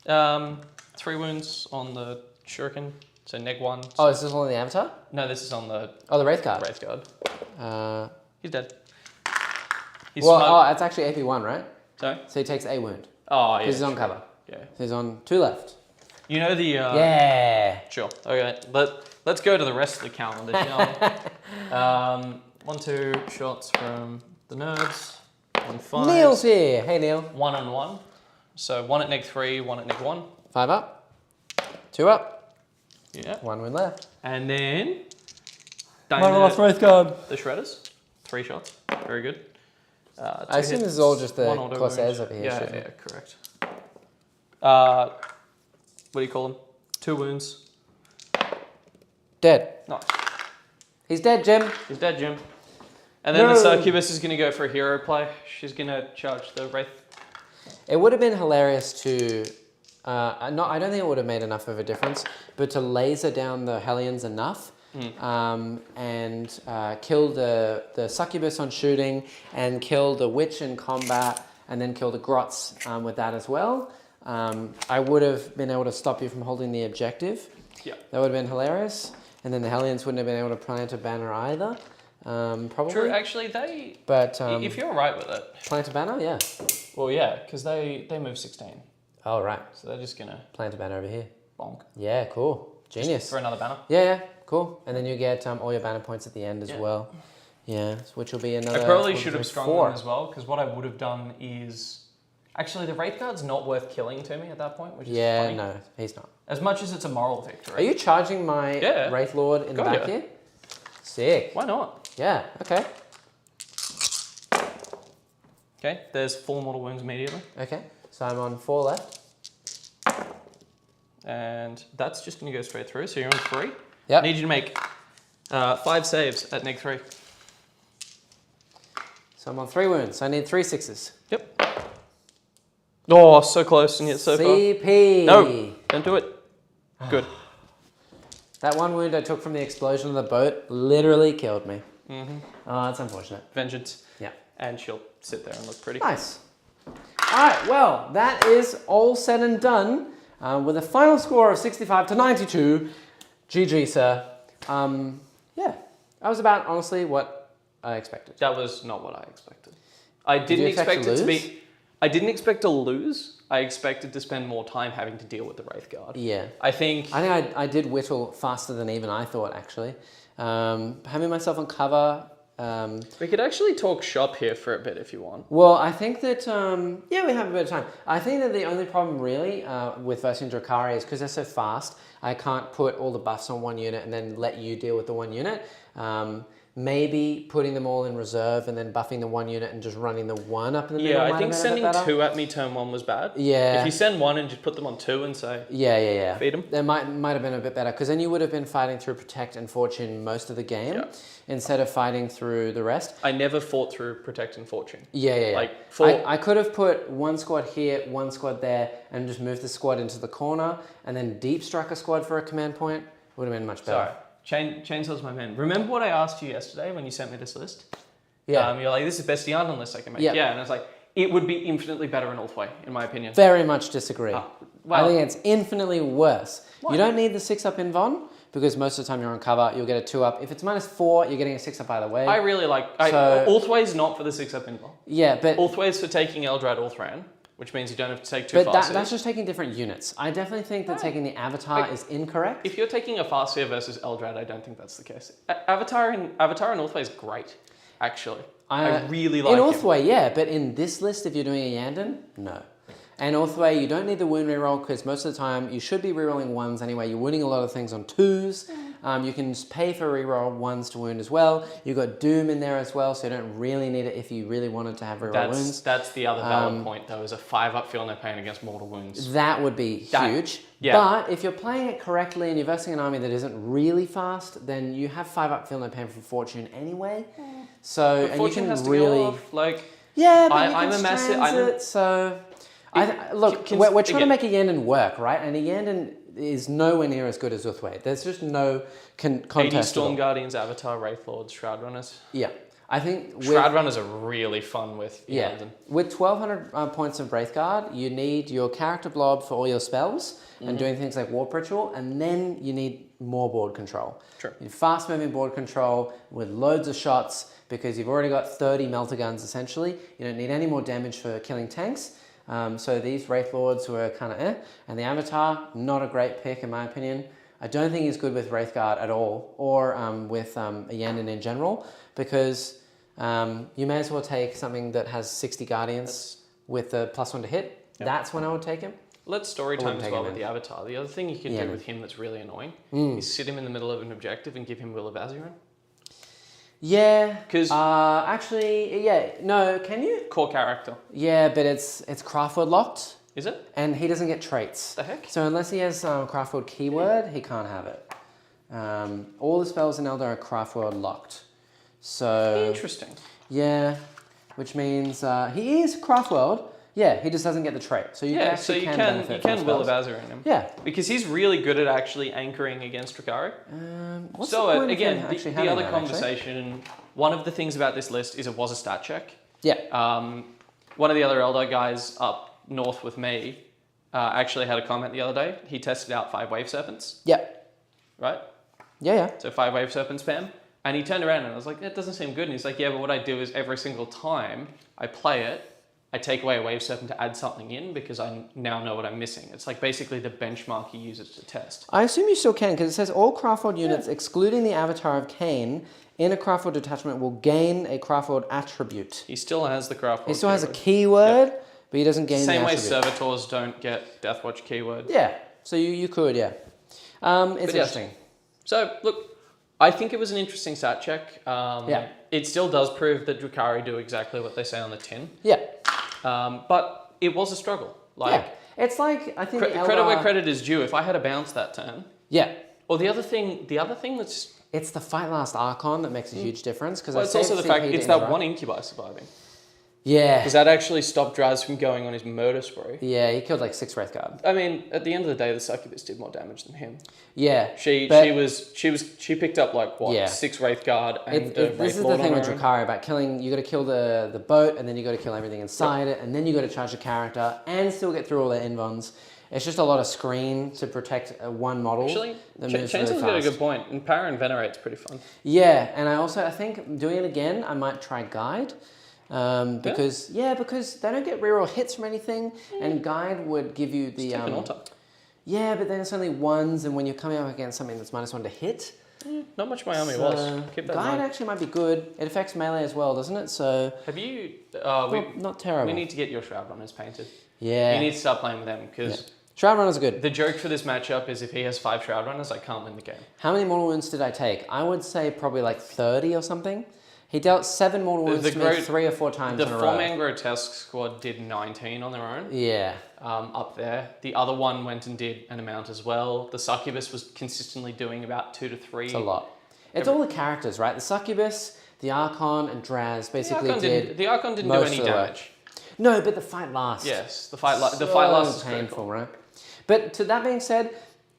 him. 3 wounds on the shuriken, so neg 1. Oh, is this on the Avatar? No, this is on the... Oh, the Wraith Guard. Wraith Guard. He's dead. He's it's actually AP1, right? Sorry? So he takes a wound. Oh, yeah. Because he's on cover. Yeah. So he's on 2 left. You know the... yeah. Sure. Okay. Let's go to the rest of the calendar, shall we? 1, 2 shots from the nerds. 1, 5. Neil's here. Hey, Neil. 1 and 1. So 1 at neg 3, 1 at neg 1. 5 up. 2 up. Yeah. 1 wound left. And then... One off Wraith Guard. The shredders. 3 shots. Very good. I assume this is all just the Corsairs over here. Yeah, correct. What do you call them? 2 wounds. Dead. Nice. He's dead, Jim. He's dead, Jim. And then the succubus is going to go for a hero play. She's going to charge the Wraith. It would have been hilarious to I don't think it would have made enough of a difference, but to laser down the Hellions enough and kill the Succubus on shooting and kill the Witch in combat and then kill the Grots with that as well, I would have been able to stop you from holding the objective. Yeah. That would have been hilarious. And then the Hellions wouldn't have been able to plant a banner either. Probably. True, actually, if you're alright with it. Plant a banner, yeah. Well, yeah, because they move 16. Oh, right. So they're just going to... Plant a banner over here. Bonk. Yeah, cool. Genius. Just for another banner. Yeah, cool. And then you get all your banner points at the end as well. Yeah, which will be another... I probably should have strung them as well, because what I would have done is... Actually, the Wraithguard's not worth killing to me at that point, which is funny. No, he's not. As much as it's a moral victory. Are you charging my Wraith Lord in the back here? Sick. Why not? Yeah, okay. Okay, there's 4 mortal wounds immediately. Okay, so I'm on 4 left. And that's just going to go straight through, so you're on 3. Yep. I need you to make 5 saves at -3. So I'm on 3 wounds, so I need 3 6s. Yep. Oh, so close and yet so far. CP! No, don't do it. Good. That 1 wound I took from the explosion of the boat literally killed me. Oh, that's unfortunate. Vengeance. Yeah. And she'll sit there and look pretty. Nice. Alright, well, that is all said and done with a final score of 65 to 92. GG, sir. Yeah, that was about, honestly, what I expected. That was not what I expected. I didn't expect it to be... I didn't expect to lose. I expected to spend more time having to deal with the Wraithguard. Yeah. I think I did whittle faster than even I thought, actually. Having myself on cover... we could actually talk shop here for a bit if you want. Well, I think that, yeah, we have a bit of time. I think that the only problem really with versing Drukhari is because they're so fast, I can't put all the buffs on 1 unit and then let you deal with the 1 unit. Maybe putting them all in reserve and then buffing the 1 unit and just running the 1 up in the middle. Yeah, I think sending 2 at me turn 1 was bad. Yeah. If you send 1 and just put them on 2 and say... Yeah. Feed them. That might have been a bit better, because then you would have been fighting through Protect and Fortune most of the game, instead of fighting through the rest. I never fought through Protect and Fortune. Yeah. Like, I could have put 1 squad here, 1 squad there, and just moved the squad into the corner, and then deep struck a squad for a command point. Would have been much better. Sorry. Chainsaw's my man. Remember what I asked you yesterday when you sent me this list? Yeah. You're like, this is the best Yarn list I can make. Yeah. And I was like, it would be infinitely better in Ulthway, in my opinion. Very much disagree. Well, I think it's infinitely worse. Why? You don't need the 6-up in Von, because most of the time you're on cover, you'll get a 2-up. If it's -4, you're getting a 6-up either way. I really like... Ulthway's not for the 6-up invul. Yeah, but... Ulthway's for taking Eldrad Ulthran, which means you don't have to take 2 But that's just taking different units. I definitely think that taking the Avatar is incorrect. If you're taking a Farseer versus Eldrad, I don't think that's the case. Avatar in Ulthway is great, actually. I really like in Ulthway, yeah, but in this list, if you're doing a Yandon, no. And Ulthway, you don't need the wound reroll, because most of the time you should be rerolling 1s anyway. You're winning a lot of things on 2s. You can just pay for reroll 1s to wound as well. You've got Doom in there as well, so you don't really need it if you really wanted to have reroll wounds. That's the other valid point, though, is a 5-up feel no pain against mortal wounds. That would be huge. Yeah. But if you're playing it correctly and you're versing an army that isn't really fast, then you have 5-up feel no pain from Fortune anyway. So, and Fortune you can has to really... go off. Like, yeah, but I'm a massive... Transit, so... Look, we're trying to make a Yandon work, right? And a Yandon is nowhere near as good as Ulthway. There's just no contest. 80 Storm Guardians, Avatar, Wraith Lords, Shroud Runners. Yeah. I think... Shroud Runners are really fun with Yandon. With 1,200 points of Wraithguard, you need your character blob for all your spells and doing things like Warp Ritual, and then you need more board control. True. You need fast-moving board control with loads of shots, because you've already got 30 melter guns, essentially. You don't need any more damage for killing tanks. So these Wraith Lords were kind of and the Avatar, not a great pick in my opinion. I don't think he's good with Wraithguard at all, or with a Yandon in general, because you may as well take something that has 60 Guardians with the +1 to hit. Yep. That's when I would take him. Let's story time as well with the Avatar. The other thing you can do with him that's really annoying is sit him in the middle of an objective and give him Will of Azuran. Yeah, because actually, yeah, no, can you? Core character. Yeah, but it's Craftworld locked. Is it? And he doesn't get traits. The heck? So unless he has Craftworld keyword, he can't have it. All the spells in Elder are Craftworld locked. So interesting. Yeah, which means he is Craftworld, Yeah, he just doesn't get the trait. So you actually can benefit from will of spells. Azure in him. Yeah. Because he's really good at actually anchoring against Drukhari. What's the point again, of him the other that, conversation, one of the things about this list is it was a stat check. Yeah. One of the other Eldar guys up north with me actually had a comment the other day. He tested out 5 Wave Serpents. Yeah. Right? Yeah. So 5 Wave Serpent spam. And he turned around and I was like, that doesn't seem good. And he's like, yeah, but what I do is every single time I play it, I take away a Wave Serpent to add something in because I now know what I'm missing. It's like basically the benchmark he uses to test. I assume you still can, because it says all Craftworld units, excluding the Avatar of Cain, in a Craftworld detachment will gain a Craftworld attribute. He still has the Craftworld He still has a keyword, but he doesn't gain the attribute. Same way servitors don't get Deathwatch keyword. Yeah, so you could, yeah. It's interesting. So, look, I think it was an interesting stat check. It still does prove that Drukhari do exactly what they say on the tin. Yeah. But it was a struggle. It's like, I think credit where credit is due. If I had a bounce that turn. Yeah. Or the other thing that's... It's the Fight Last Archon that makes a huge difference. Because it's also the fact it's that one Incubi surviving. Yeah. Because that actually stopped Draz from going on his murder spree. Yeah, he killed like 6 Wraithguard. I mean, at the end of the day, the Succubus did more damage than him. Yeah. She picked up like what 6 Wraithguard and this is the thing with Drukhari about killing. You got to kill the boat, and then you got to kill everything inside it, and then you got to charge the character and still get through all their invons. It's just a lot of screen to protect one model. Actually, Chainsaw's got a good point. And Power and Venerate's pretty fun. Yeah, and I think doing it again, I might try Guide. Because they don't get reroll hits from anything, and Guide would give you the yeah, but then it's only 1s, and when you're coming up against something that's -1 to hit, not much my army was. Keep that Guide actually might be good. It affects melee as well, doesn't it? So have you? Not terrible. We need to get your Shroud Runners painted. Yeah, you need to start playing with them because Shroud Runners are good. The joke for this matchup is if he has 5 Shroud Runners, I can't win the game. How many mortal wounds did I take? I would say probably like 30 or something. He dealt 7 mortal wounds to me 3 or 4 times in a row. The 4-man Grotesque squad did 19 on their own. Yeah. Up there. The other one went and did an amount as well. The Succubus was consistently doing about 2 to 3. It's a lot. It's all the characters, right? The Succubus, the Archon, and Draz basically The Archon didn't do any damage. No, but the Fight Last. Yes, the Fight Last is painful, right? But to that being said,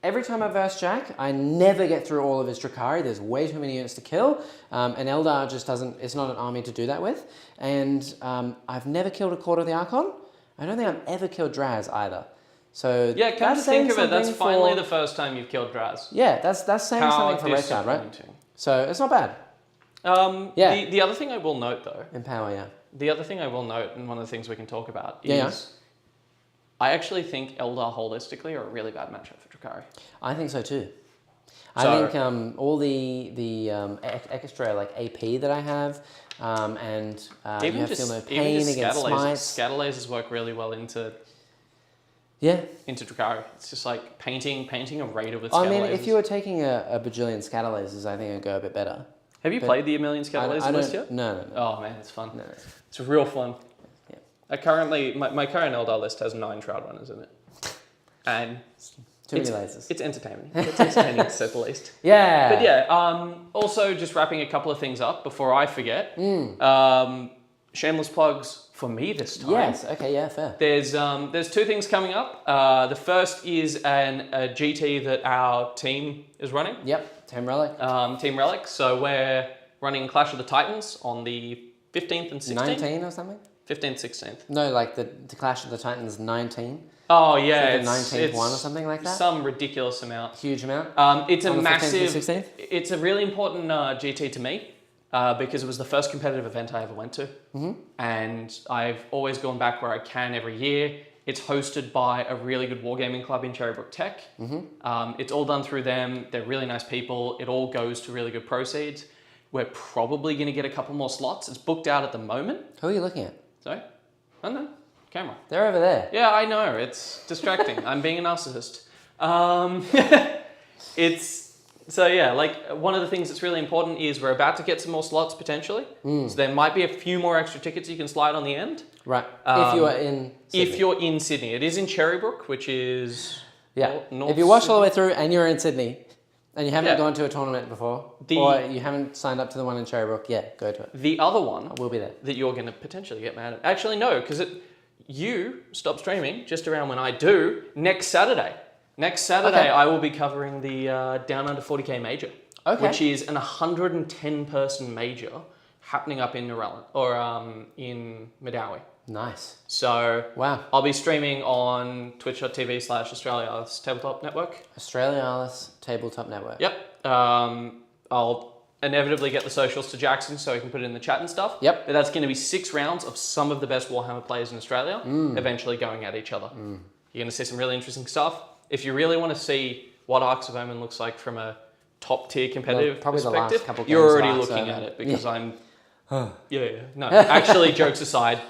every time I verse Jack, I never get through all of his Drukhari. There's way too many units to kill. And Eldar just doesn't, it's not an army to do that with. And I've never killed a quarter of the Archon. I don't think I've ever killed Draz either. So yeah, come to think of it, that's finally the first time you've killed Draz. Yeah, that's saying something for Wraithguard, right? So it's not bad. The other thing I will note though. Empower, yeah. The other thing I will note, and one of the things we can talk about is I actually think Eldar holistically are a really bad matchup for Drukhari. I think so too. I think all the extra like AP that I have, and you have to feel no pain against smites. Scatter lasers work really well into Drukhari. It's just like painting a raider with scatter lasers. I mean, if you were taking a bajillion scatter lasers, I think it'd go a bit better. Have you played the 1,000,000 scatter laser list yet? No. Oh man, it's fun. No. It's real fun. Yeah. My current Eldar list has 9 Shroud Runners in it. And too many lasers. It's entertaining. It's entertaining to say the least. Yeah. But yeah, also just wrapping a couple of things up before I forget. Shameless plugs for me this time. Yes, okay, yeah, fair. There's 2 things coming up. The first is a GT that our team is running. Yep, Team Relic. Team Relic. So we're running Clash of the Titans on the 15th and 16th. 19 or something? 15th, 16th. No, like the Clash of the Titans 19. Oh yeah, it's like the 19th one or something like that. Some ridiculous amount. Huge amount. It's a massive. It's a really important GT to me because it was the first competitive event I ever went to, and I've always gone back where I can every year. It's hosted by a really good wargaming club in Cherrybrook Tech. It's all done through them. They're really nice people. It all goes to really good proceeds. We're probably going to get a couple more slots. It's booked out at the moment. Who are you looking at? Sorry? I don't know. Camera. They're over there. Yeah, I know. It's distracting. I'm being a narcissist. One of the things that's really important is we're about to get some more slots potentially. So there might be a few more extra tickets you can slide on the end. Right. If you are in Sydney. If you're in Sydney. It is in Cherrybrook, which is... Yeah. If you watch all the way through and you're in Sydney and you haven't gone to a tournament before, or you haven't signed up to the one in Cherrybrook, go to it. The other one... We'll be there. That you're going to potentially get mad at. Actually, no, because you stop streaming just around when I do next Saturday. Next Saturday, I will be covering the Down Under 40K Major, which is an 110-person major happening up in in Medawi. Nice. So wow, I'll be streaming on twitch.tv/Australialis Tabletop Network. Australialis Tabletop Network. Yep. I'll inevitably get the socials to Jackson so he can put it in the chat and stuff. Yep. But that's going to be 6 rounds of some of the best Warhammer players in Australia, eventually going at each other. You're going to see some really interesting stuff. If you really want to see what Arcs of Omen looks like from a top tier competitive perspective, you're already looking at it because I'm... No, actually, jokes aside,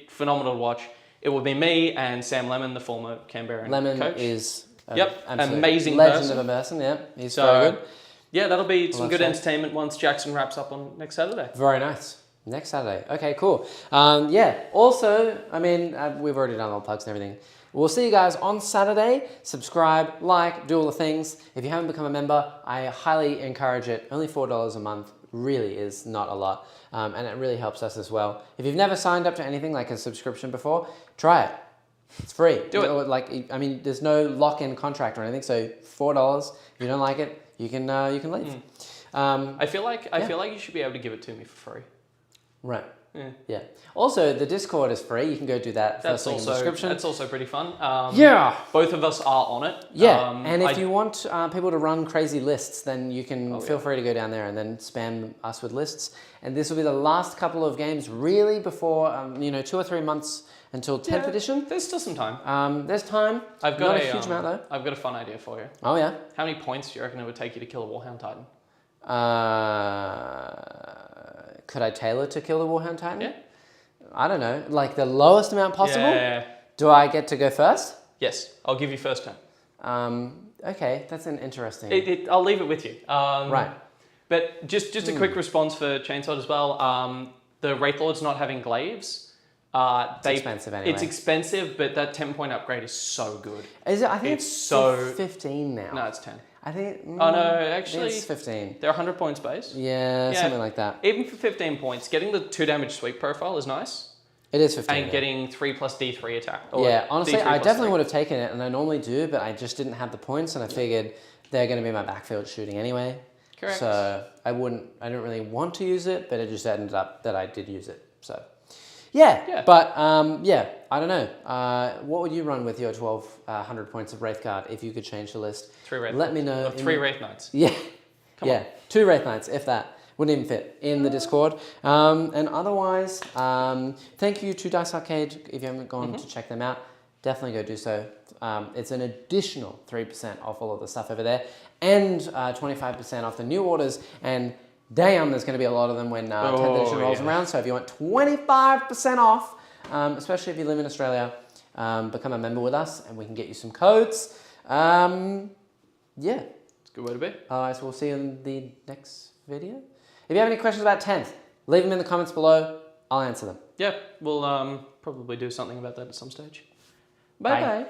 phenomenal to watch. It will be me and Sam Lemon, the former Canberran coach. Lemon is amazing legend of a person. Yeah, he's very good. Yeah, that'll be some good entertainment once Jackson wraps up on next Saturday. Very nice. Next Saturday. Okay, cool. Also, I mean, we've already done all the plugs and everything. We'll see you guys on Saturday. Subscribe, like, do all the things. If you haven't become a member, I highly encourage it. Only $4 a month really is not a lot. And it really helps us as well. If you've never signed up to anything like a subscription before, try it. It's free. Do it. Like, I mean, there's no lock-in contract or anything. So $4. If you don't like it, you can leave. I feel like you should be able to give it to me for free. Right. Yeah. Also, the Discord is free. You can go do that. That's also in the description. That's also pretty fun. Both of us are on it. Yeah. And if you want people to run crazy lists, then you can feel free to go down there and then spam us with lists. And this will be the last couple of games really before 2 or 3 months until 10th edition. There's still some time. There's time. I've got not a huge amount though. I've got a fun idea for you. Oh yeah. How many points do you reckon it would take you to kill a Warhound Titan? Could I tailor to kill the Warhound Titan? Yeah. I don't know. Like the lowest amount possible? Yeah. Do I get to go first? Yes. I'll give you first turn. Okay. That's an interesting... I'll leave it with you. Right. But just a quick response for Chainsword as well. The Wraith Lords not having glaives... it's expensive anyway. It's expensive, but that 10-point upgrade is so good. Is it? I think it's 15 now. No, it's 10. I think... oh, no, actually... It's 15. They're 100 points base. Yeah, something like that. Even for 15 points, getting the 2 damage sweep profile is nice. It is 15. And getting 3 plus D3 attack. Yeah, honestly, I definitely would have taken it, and I normally do, but I just didn't have the points, and I figured they're going to be my backfield shooting anyway. Correct. So I didn't really want to use it, but it just ended up that I did use it. So... Yeah, but I don't know. What would you run with your 1,200 points of Wraith Guard if you could change the list? 3 Wraith. Let me know. 3 Wraith Knights. Yeah, Come on. 2 Wraith Knights, if that. Wouldn't even fit in the Discord. And otherwise, thank you to Dice Arcade. If you haven't gone to check them out, definitely go do so. It's an additional 3% off all of the stuff over there, and 25% off the new orders. And damn, there's going to be a lot of them when 10th edition rolls around. So if you want 25% off, especially if you live in Australia, become a member with us and we can get you some codes. Yeah. It's a good way to be. Otherwise, we'll see you in the next video. If you have any questions about 10th, leave them in the comments below. I'll answer them. Yeah, we'll probably do something about that at some stage. Bye-bye.